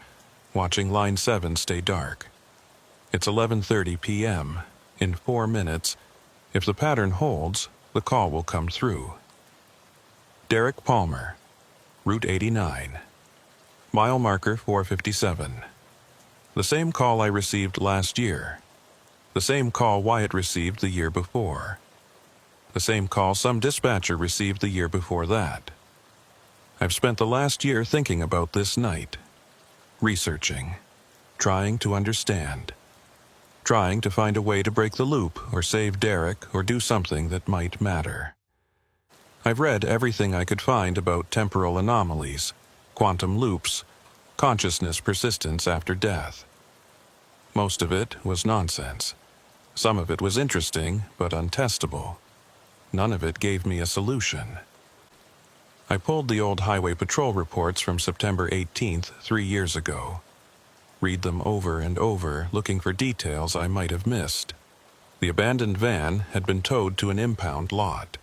watching Line 7 stay dark. It's 11:30 p.m. In 4 minutes, if the pattern holds, the call will come through. Derek Palmer, Route 89. Mile marker 457. The same call I received last year. The same call Wyatt received the year before. The same call some dispatcher received the year before that. I've spent the last year thinking about this night, researching, trying to understand, trying to find a way to break the loop or save Derek or do something that might matter. I've read everything I could find about temporal anomalies, quantum loops, consciousness persistence after death. Most of it was nonsense. Some of it was interesting but untestable. None of it gave me a solution. I pulled the old Highway Patrol reports from September 18th, 3 years ago. Read them over and over, looking for details I might have missed. The abandoned van had been towed to an impound lot.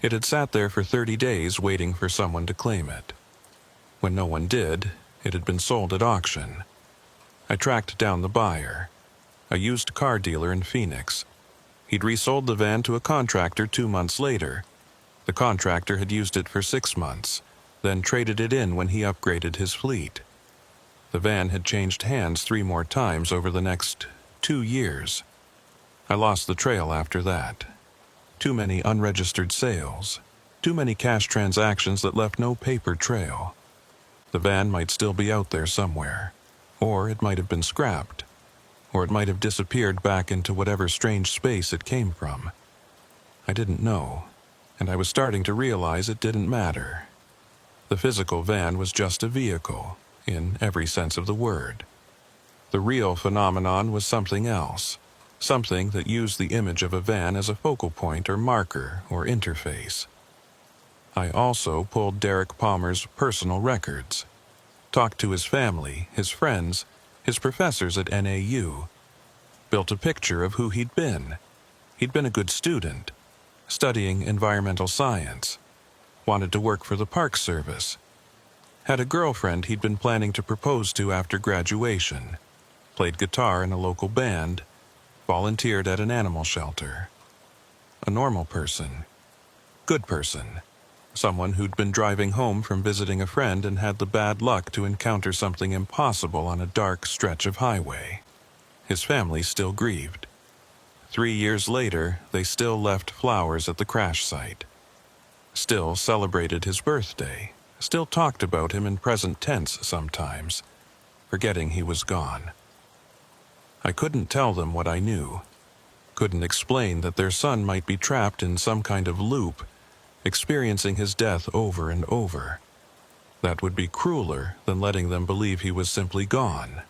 It had sat there for 30 days waiting for someone to claim it. When no one did, it had been sold at auction. I tracked down the buyer, a used car dealer in Phoenix. He'd resold the van to a contractor 2 months later. The contractor had used it for 6 months, then traded it in when he upgraded his fleet. The van had changed hands 3 more times over the next 2 years. I lost the trail after that. Too many unregistered sales. Too many cash transactions that left no paper trail. The van might still be out there somewhere. Or it might have been scrapped. Or it might have disappeared back into whatever strange space it came from. I didn't know. And I was starting to realize it didn't matter. The physical van was just a vehicle, in every sense of the word. The real phenomenon was something else, something that used the image of a van as a focal point or marker or interface. I also pulled Derek Palmer's personal records, talked to his family, his friends, his professors at NAU, built a picture of who he'd been. He'd been a good student, studying environmental science, wanted to work for the Park Service, had a girlfriend he'd been planning to propose to after graduation, played guitar in a local band, volunteered at an animal shelter. A normal person, good person, someone who'd been driving home from visiting a friend and had the bad luck to encounter something impossible on a dark stretch of highway. His family still grieved. 3 years later, they still left flowers at the crash site. still celebrated his birthday, still talked about him in present tense sometimes, forgetting he was gone. I couldn't tell them what I knew, couldn't explain that their son might be trapped in some kind of loop, experiencing his death over and over. That would be crueler than letting them believe he was simply gone.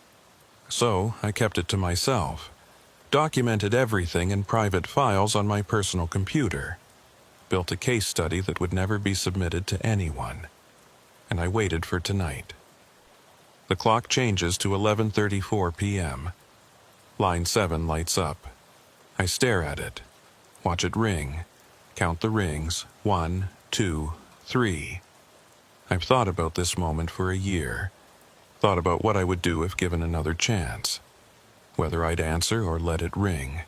So I kept it to myself, documented everything in private files on my personal computer, built a case study that would never be submitted to anyone, and I waited for tonight. The clock changes to 11:34 p.m. Line 7 lights up. I stare at it, watch it ring, count the rings, 1, 2, 3. I've thought about this moment for a year, thought about what I would do if given another chance, whether I'd answer or let it ring,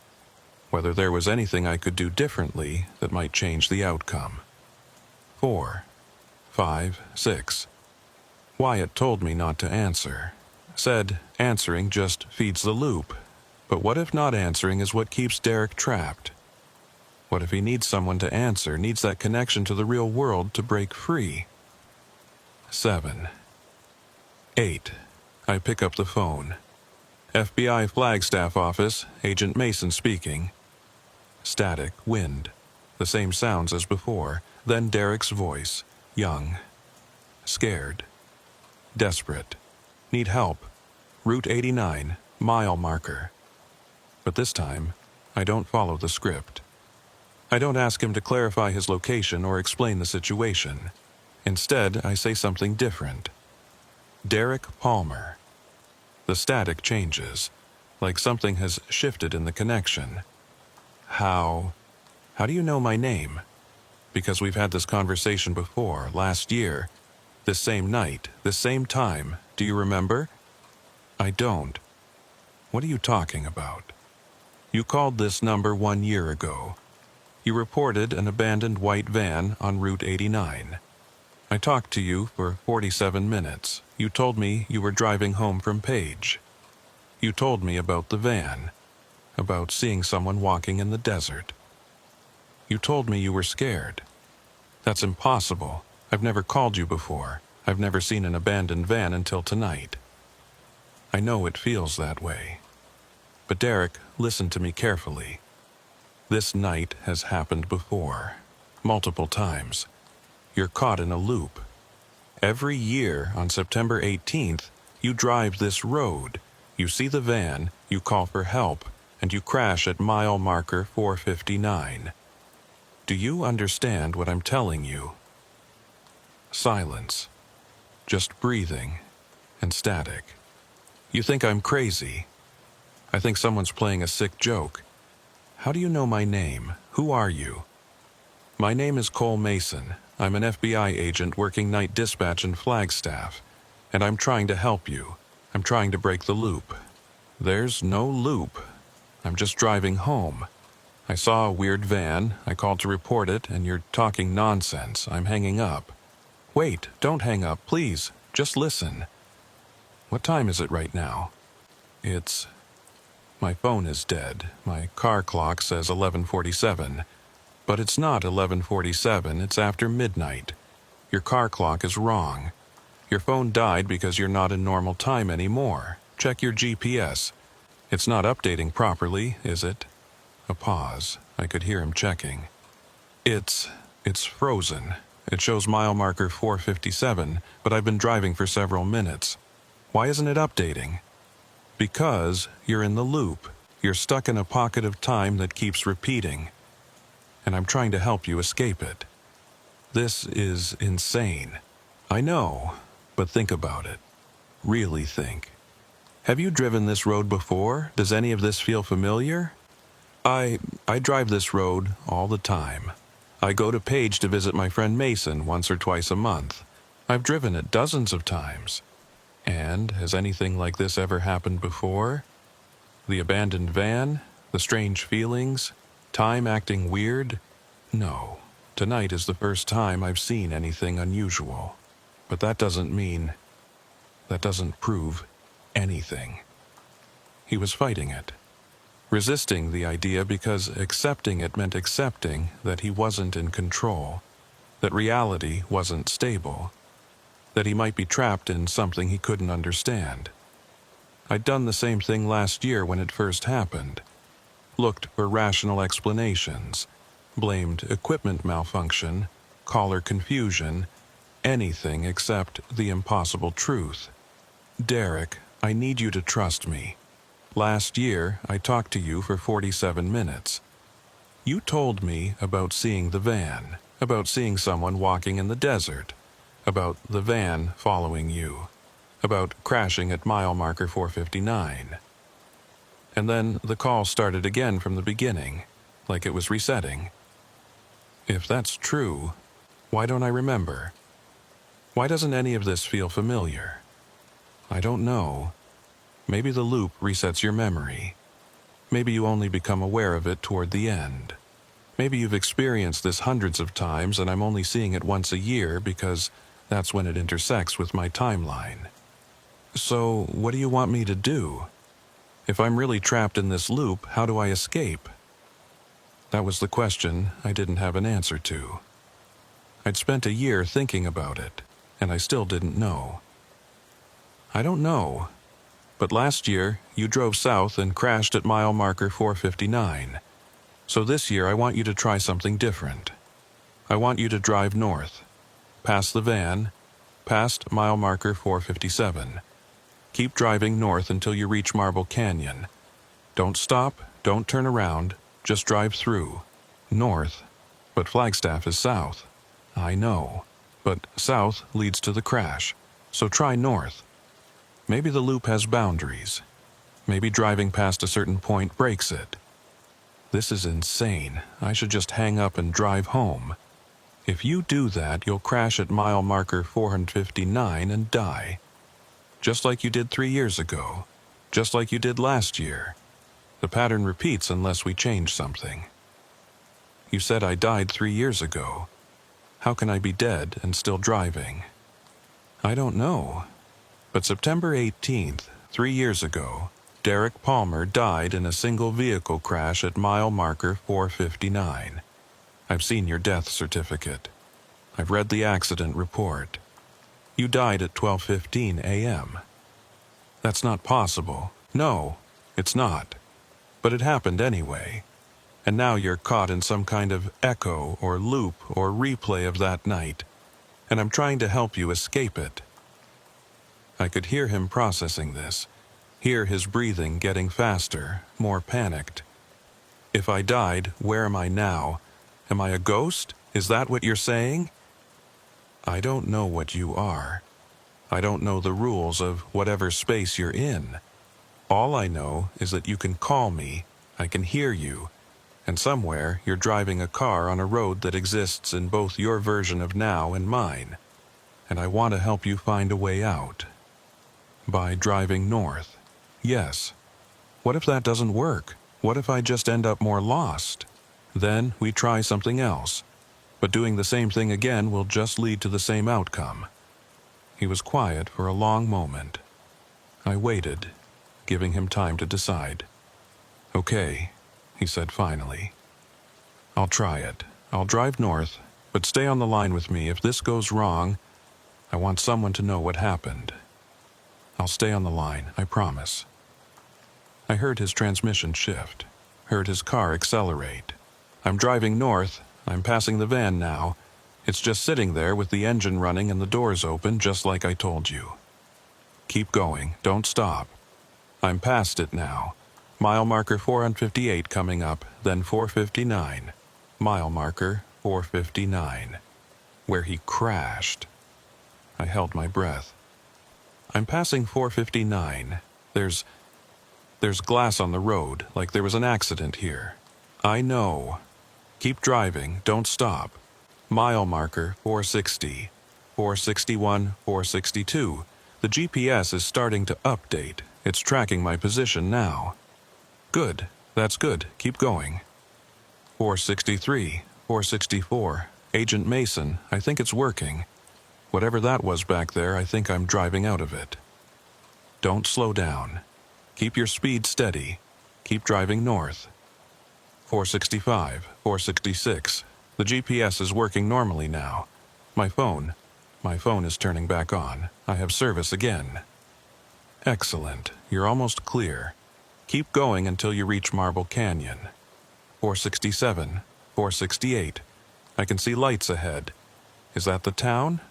whether there was anything I could do differently that might change the outcome. 4, 5, 6. Wyatt told me not to answer, said answering just feeds the loop. But what if not answering is what keeps Derek trapped? What if he needs someone to answer, needs that connection to the real world to break free? 7. 8. I pick up the phone. FBI Flagstaff office, Agent Mason speaking. Static, wind. The same sounds as before. Then Derek's voice, young. Scared. Desperate. Need help. Route 89, mile marker. But this time, I don't follow the script. I don't ask him to clarify his location or explain the situation. Instead, I say something different. Derek Palmer. The static changes, like something has shifted in the connection. How do you know my name? Because we've had this conversation before, last year. This same night, this same time. Do you remember? I don't. What are you talking about? You called this number 1 year ago. You reported an abandoned white van on Route 89. I talked to you for 47 minutes. You told me you were driving home from Page. You told me about the van, about seeing someone walking in the desert. You told me you were scared. That's impossible. I've never called you before. I've never seen an abandoned van until tonight. I know it feels that way. But Derek, listen to me carefully. This night has happened before, multiple times. You're caught in a loop. Every year on September 18th, you drive this road. You see the van, you call for help, and you crash at mile marker 459. Do you understand what I'm telling you? Silence. Just breathing and static. You think I'm crazy. I think someone's playing a sick joke. How do you know my name? Who are you? My name is Cole Mason. I'm an FBI agent working night dispatch in Flagstaff, and I'm trying to help you. I'm trying to break the loop. There's no loop. I'm just driving home. I saw a weird van. I called to report it, and you're talking nonsense. I'm hanging up. Wait, don't hang up, please. Just listen. What time is it right now? My phone is dead. My car clock says 11:47. But it's not 11:47, it's after midnight. Your car clock is wrong. Your phone died because you're not in normal time anymore. Check your GPS. It's not updating properly, is it? A pause. I could hear him checking. It's frozen. It shows mile marker 457, but I've been driving for several minutes. Why isn't it updating? Because you're in the loop. You're stuck in a pocket of time that keeps repeating. And I'm trying to help you escape it. This is insane. I know, but think about it. Really think. Have you driven this road before? Does any of this feel familiar? I drive this road all the time. I go to Page to visit my friend Mason once or twice a month. I've driven it dozens of times. And has anything like this ever happened before? The abandoned van? The strange feelings? Time acting weird? No. Tonight is the first time I've seen anything unusual. But that doesn't prove anything. He was fighting it. Resisting the idea because accepting it meant accepting that he wasn't in control. that reality wasn't stable, that he might be trapped in something he couldn't understand. I'd done the same thing last year when it first happened. Looked for rational explanations, blamed equipment malfunction, caller confusion, anything except the impossible truth. Derek, I need you to trust me. Last year, I talked to you for 47 minutes. You told me about seeing the van, about seeing someone walking in the desert, about the van following you, about crashing at mile marker 459. And then the call started again from the beginning, like it was resetting. If that's true, why don't I remember? Why doesn't any of this feel familiar? I don't know. Maybe the loop resets your memory. Maybe you only become aware of it toward the end. Maybe you've experienced this hundreds of times and I'm only seeing it once a year because that's when it intersects with my timeline. So, what do you want me to do? If I'm really trapped in this loop, how do I escape? That was the question I didn't have an answer to. I'd spent a year thinking about it, and I still didn't know. I don't know, but last year you drove south and crashed at mile marker 459. So this year I want you to try something different. I want you to drive north, past the van, past mile marker 457. Keep driving north until you reach Marble Canyon. Don't stop, don't turn around, just drive through. North, but Flagstaff is south. I know, but south leads to the crash, so try north. Maybe the loop has boundaries. Maybe driving past a certain point breaks it. This is insane. I should just hang up and drive home. If you do that, you'll crash at mile marker 459 and die. Just like you did 3 years ago. Just like you did last year. The pattern repeats unless we change something. You said I died 3 years ago. How can I be dead and still driving? I don't know. But September 18th, 3 years ago, Derek Palmer died in a single vehicle crash at mile marker 459. I've seen your death certificate. I've read the accident report. You died at 12:15 a.m. That's not possible. No, it's not. But it happened anyway. And now you're caught in some kind of echo or loop or replay of that night. And I'm trying to help you escape it. I could hear him processing this. Hear his breathing getting faster, more panicked. If I died, where am I now? Am I a ghost? Is that what you're saying? I don't know what you are. I don't know the rules of whatever space you're in. All I know is that you can call me, I can hear you, and somewhere you're driving a car on a road that exists in both your version of now and mine. And I want to help you find a way out. By driving north. Yes. What if that doesn't work? What if I just end up more lost? Then we try something else. But doing the same thing again will just lead to the same outcome. He was quiet for a long moment. I waited, giving him time to decide. Okay, he said finally. I'll try it. I'll drive north, but stay on the line with me. If this goes wrong, I want someone to know what happened. I'll stay on the line, I promise. I heard his transmission shift, heard his car accelerate. I'm driving north, I'm passing the van now. It's just sitting there with the engine running and the doors open just like I told you. Keep going, don't stop. I'm past it now. Mile marker 458 coming up, then 459. Mile marker 459. Where he crashed. I held my breath. I'm passing 459. There's glass on the road, like there was an accident here. I know. Keep driving, don't stop. Mile marker 460. 461, 462. The GPS is starting to update. It's tracking my position now. Good, that's good. Keep going. 463, 464. Agent Mason, I think it's working. Whatever that was back there, I think I'm driving out of it. Don't slow down. Keep your speed steady. Keep driving north. 465, 466. The GPS is working normally now. My phone. My phone is turning back on. I have service again. Excellent. You're almost clear. Keep going until you reach Marble Canyon. 467, 468. I can see lights ahead. Is that the town?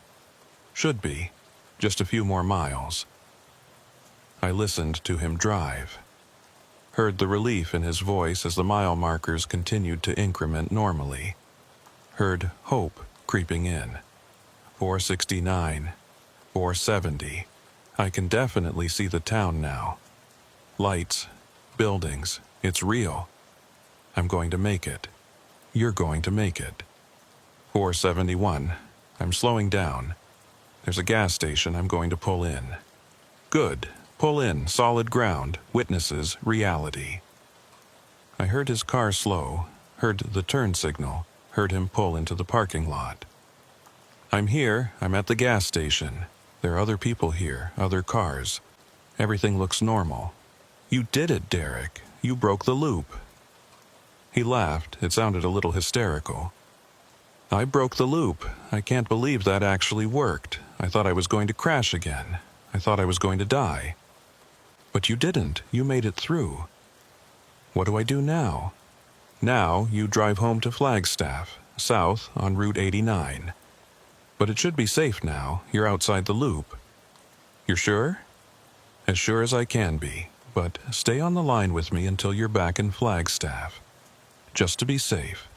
Should be. Just a few more miles. I listened to him drive. Heard the relief in his voice as the mile markers continued to increment normally. Heard hope creeping in. 469, 470. I can definitely see the town now. Lights, buildings, it's real. I'm going to make it. You're going to make it. 471. I'm slowing down. There's a gas station I'm going to pull in. Good. Pull in, solid ground, witnesses, reality. I heard his car slow, heard the turn signal, heard him pull into the parking lot. I'm here, I'm at the gas station. There are other people here, other cars. Everything looks normal. You did it, Derek. You broke the loop. He laughed. It sounded a little hysterical. I broke the loop. I can't believe that actually worked. I thought I was going to crash again. I thought I was going to die. But you didn't. You made it through. What do I do now? Now you drive home to Flagstaff, south on Route 89. But it should be safe now. You're outside the loop. You're sure? As sure as I can be. But stay on the line with me until you're back in Flagstaff. Just to be safe.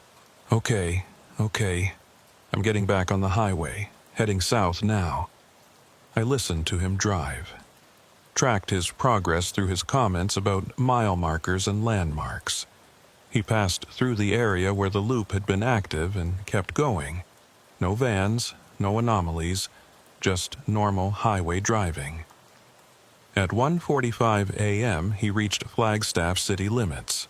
Okay. I'm getting back on the highway, heading south now. I listened to him drive. Tracked his progress through his comments about mile markers and landmarks. He passed through the area where the loop had been active and kept going. No vans, no anomalies, just normal highway driving. At 1:45 a.m., he reached Flagstaff city limits.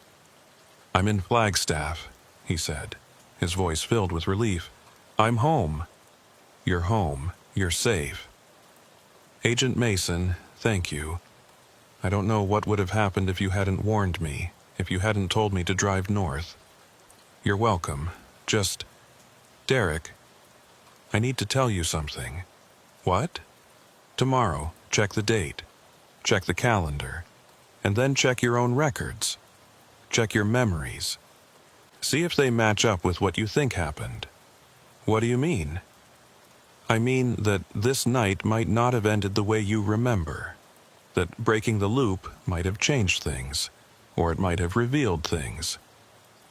I'm in Flagstaff, he said, his voice filled with relief. I'm home. You're home. You're safe. Agent Mason, thank you. I don't know what would have happened if you hadn't warned me, if you hadn't told me to drive north. You're welcome. Just... Derek, I need to tell you something. What? Tomorrow, check the date. Check the calendar. And then check your own records. Check your memories. See if they match up with what you think happened. What do you mean? I mean that this night might not have ended the way you remember. That breaking the loop might have changed things, or it might have revealed things.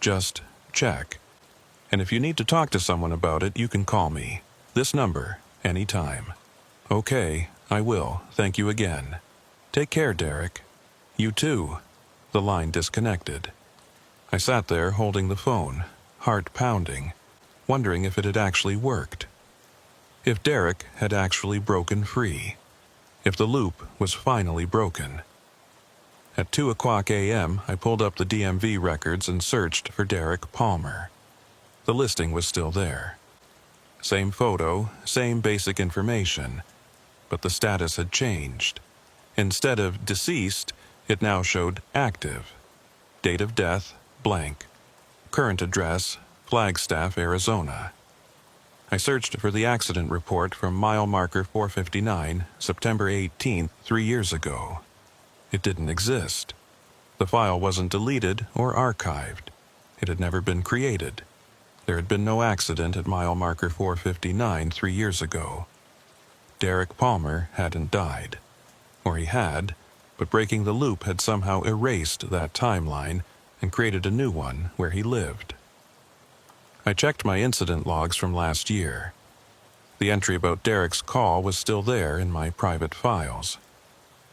Just check. And if you need to talk to someone about it, you can call me. This number, anytime. Okay, I will. Thank you again. Take care, Derek. You too. The line disconnected. I sat there holding the phone, heart pounding, wondering if it had actually worked. If Derek had actually broken free. If the loop was finally broken. At 2:00 a.m., I pulled up the DMV records and searched for Derek Palmer. The listing was still there. Same photo, same basic information, but the status had changed. Instead of deceased, it now showed active. Date of death, blank. Current address, Flagstaff, Arizona. I searched for the accident report from mile marker 459, September 18th, 3 years ago. It didn't exist. The file wasn't deleted or archived. It had never been created. There had been no accident at mile marker 459 3 years ago. Derek Palmer hadn't died. Or he had, but breaking the loop had somehow erased that timeline and created a new one where he lived. I checked my incident logs from last year. The entry about Derek's call was still there in my private files.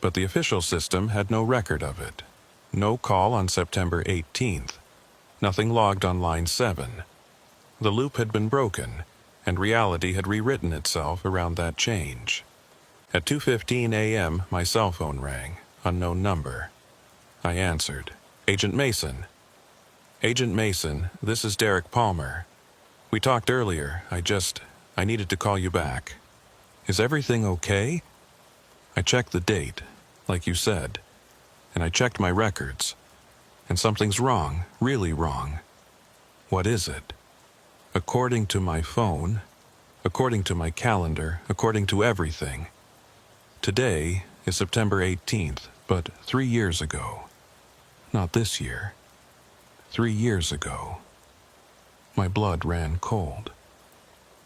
But the official system had no record of it. No call on September 18th. Nothing logged on line 7. The loop had been broken, and reality had rewritten itself around that change. At 2:15 a.m., my cell phone rang, unknown number. I answered. Agent Mason. Agent Mason, this is Derek Palmer. We talked earlier. I needed to call you back. Is everything okay? I checked the date, like you said, and I checked my records. And something's wrong, really wrong. What is it? According to my phone, according to my calendar, according to everything. Today is September 18th, but 3 years ago, not this year, 3 years ago, my blood ran cold.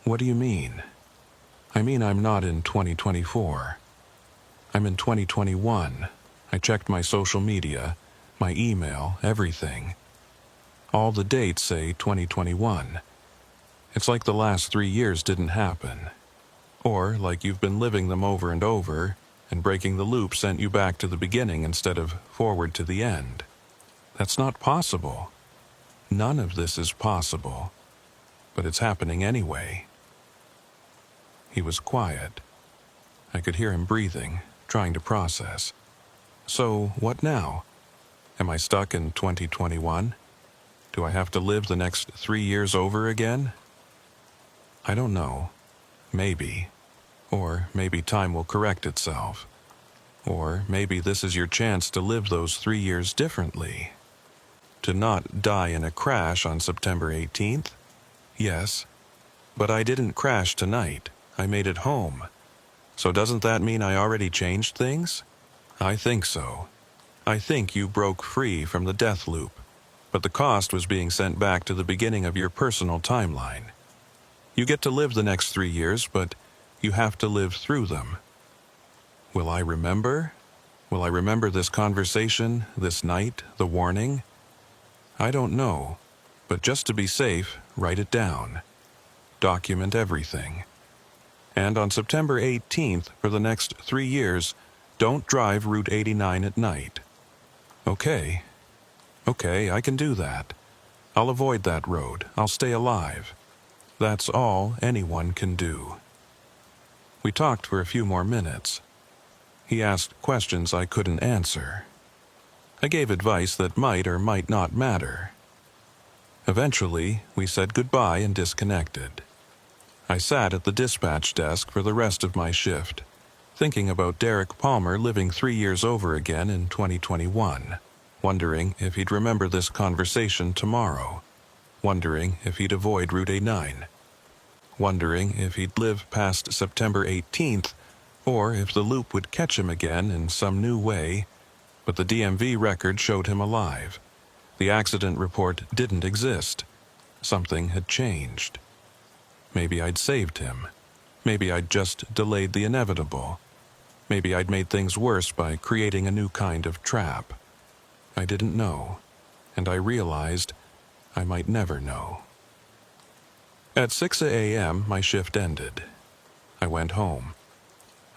What do you mean? I mean I'm not in 2024. I'm in 2021. I checked my social media, my email, everything. All the dates say 2021. It's like the last 3 years didn't happen. Or like you've been living them over and over, and breaking the loop sent you back to the beginning instead of forward to the end. That's not possible. None of this is possible. But it's happening anyway. He was quiet. I could hear him breathing, trying to process. So, what now? Am I stuck in 2021? Do I have to live the next 3 years over again? I don't know. Maybe. Or maybe time will correct itself. Or maybe this is your chance to live those 3 years differently. To not die in a crash on September 18th? Yes. But I didn't crash tonight. I made it home. So doesn't that mean I already changed things? I think so. I think you broke free from the death loop. But the cost was being sent back to the beginning of your personal timeline. You get to live the next 3 years, but you have to live through them. Will I remember? Will I remember this conversation, this night, the warning? I don't know, but just to be safe, write it down. Document everything. And on September 18th, for the next 3 years, don't drive Route 89 at night. Okay, I can do that. I'll avoid that road. I'll stay alive. That's all anyone can do. We talked for a few more minutes. He asked questions I couldn't answer. I gave advice that might or might not matter. Eventually, we said goodbye and disconnected. I sat at the dispatch desk for the rest of my shift, thinking about Derek Palmer living 3 years over again in 2021, wondering if he'd remember this conversation tomorrow, wondering if he'd avoid Route 89, wondering if he'd live past September 18th, or if the loop would catch him again in some new way, but the DMV record showed him alive. The accident report didn't exist. Something had changed. Maybe I'd saved him. Maybe I'd just delayed the inevitable. Maybe I'd made things worse by creating a new kind of trap. I didn't know, and I realized I might never know. At 6 a.m., my shift ended. I went home.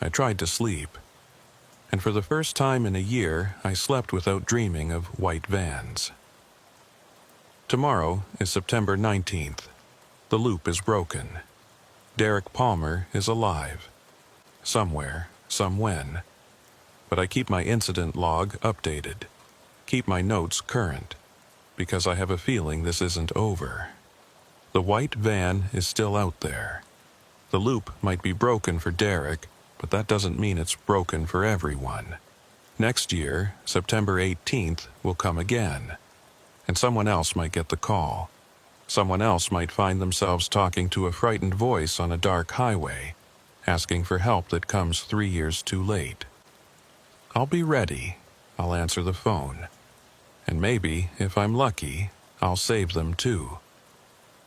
I tried to sleep. And for the first time in a year, I slept without dreaming of white vans. Tomorrow is September 19th. The loop is broken. Derek Palmer is alive. Somewhere, somewhen. But I keep my incident log updated. Keep my notes current. Because I have a feeling this isn't over. The white van is still out there. The loop might be broken for Derek, but that doesn't mean it's broken for everyone. Next year, September 18th, will come again. And someone else might get the call. Someone else might find themselves talking to a frightened voice on a dark highway, asking for help that comes 3 years too late. I'll be ready. I'll answer the phone. And maybe, if I'm lucky, I'll save them too.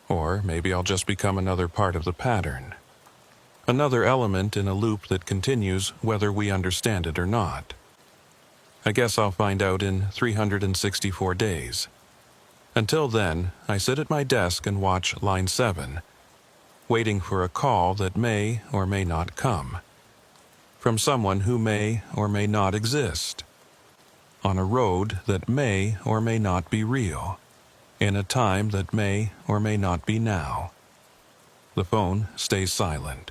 Or maybe I'll just become another part of the pattern. Another element in a loop that continues whether we understand it or not. I guess I'll find out in 364 days. Until then, I sit at my desk and watch Line 7, waiting for a call that may or may not come. From someone who may or may not exist. On a road that may or may not be real. In a time that may or may not be now. The phone stays silent.